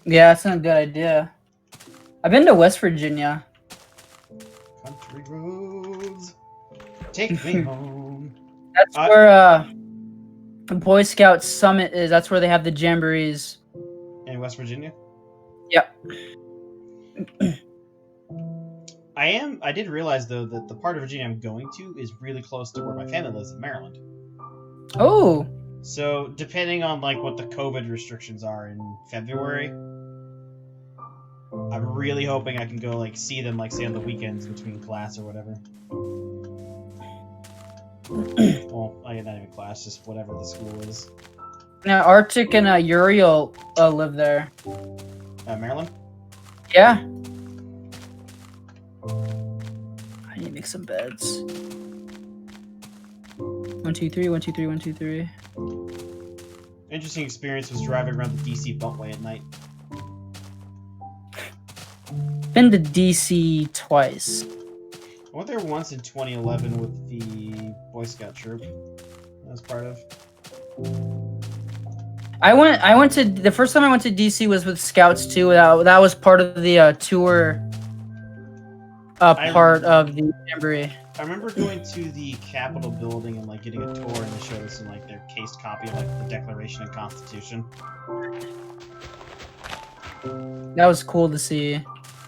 Yeah, that's not a good idea. I've been to West Virginia. Country roads, take me home. That's where Boy Scout Summit is. That's where they have the jamborees. In West Virginia. Yep. I did realize though that the part of Virginia I'm going to is really close to where my family lives in Maryland. Oh. So depending on like what the COVID restrictions are in February, I'm really hoping I can go like see them like say on the weekends between class or whatever. Well, I not even class, just whatever the school is. Now Arctic and Uriel live there. Maryland? Yeah. I need to make some beds. 1, 2, 3, 1, 2, 3, 1, 2, 3. Interesting experience was driving around the DC Beltway at night. Been to DC twice. I went there once in 2011 with the Boy Scout troop I was part of. I went to the first time I went to DC was with Scouts too. That was part of the tour. Part of the jamboree. I remember going to the Capitol building and like getting a tour, and they showed us in like their cased copy of like the Declaration and Constitution. That was cool to see.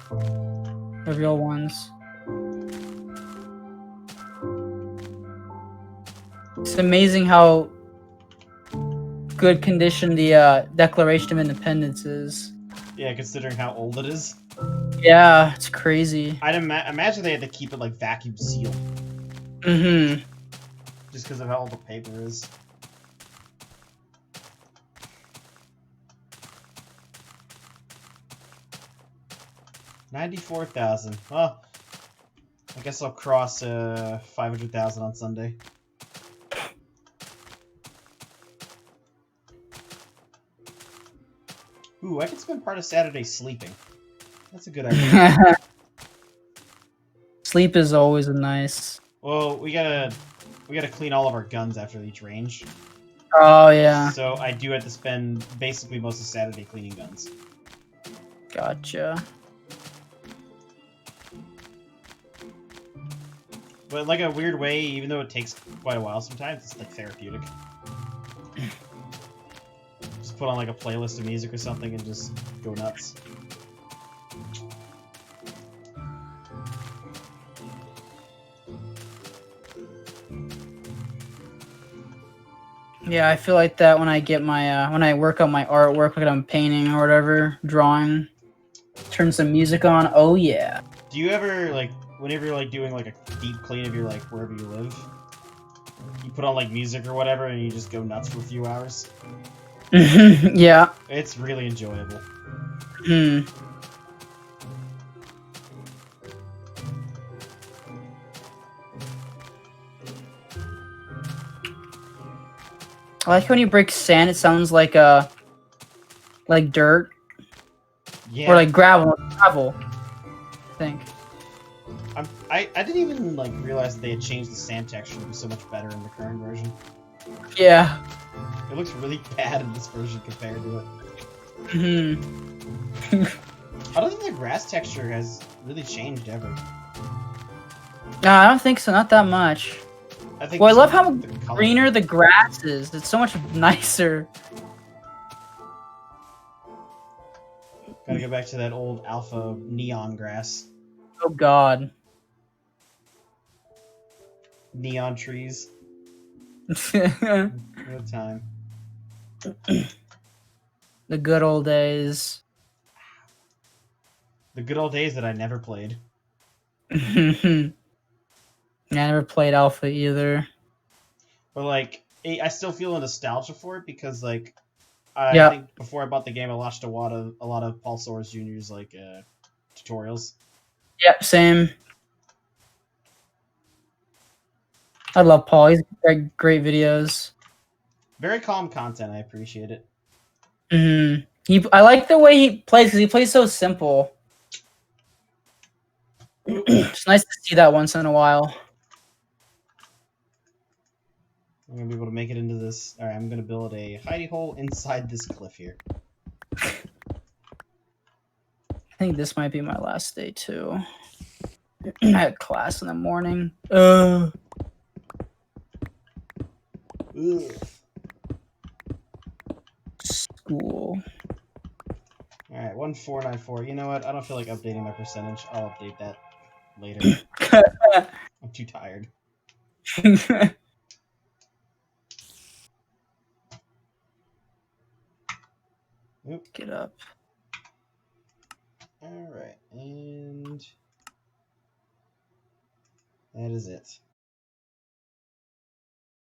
The real ones. It's amazing how good condition the Declaration of Independence is. Yeah, considering how old it is. Yeah, it's crazy. I'd imagine they had to keep it like vacuum sealed. Mm-hmm. Just because of how old the paper is. $94,000. Well, I guess I'll cross 500,000 on Sunday. Ooh, I could spend part of Saturday sleeping. That's a good idea. Sleep is always a nice. Well, we gotta clean all of our guns after each range. Oh yeah. So I do have to spend basically most of Saturday cleaning guns. Gotcha. But in like a weird way, even though it takes quite a while sometimes, it's like therapeutic. Just put on like a playlist of music or something and just go nuts. Yeah, I feel like that when I get my when I work on my artwork, like I'm painting or whatever, drawing. Turn some music on. Oh yeah. Do you ever like whenever you're like doing like a deep clean of your like wherever you live, you put on like music or whatever and you just go nuts for a few hours? Yeah. It's really enjoyable. Hmm. I like when you break sand. It sounds like dirt Yeah. or like gravel. Gravel. I think. I didn't even like realize that they had changed the sand texture to be so much better in the current version. Yeah. It looks really bad in this version compared to it. Hmm. I don't think the grass texture has really changed ever. No, I don't think so. Not that much. I think. Well, I love just how the color. greener the grass is. It's so much nicer. Gotta go back to that old alpha neon grass, Oh God. neon trees. The What a time. good old days. The good old days that I never played. I never played Alpha either. But like, I still feel a nostalgia for it because like, I Yeah. think before I bought the game, I watched a lot of Paul Soares Jr.'s like tutorials. Yep, same. I love Paul. He's got great videos. Very calm content. I appreciate it. I like the way he plays because he plays so simple. It's nice to see that once in a while. I'm gonna be able to make it into this. All right, I'm gonna build a hidey hole inside this cliff here. I think this might be my last day too. I had class in the morning. Ugh. Ugh. School. All right, 1494. You know what? I don't feel like updating my percentage. I'll update that later. I'm too tired. Oop. Get up. All right, and that is it.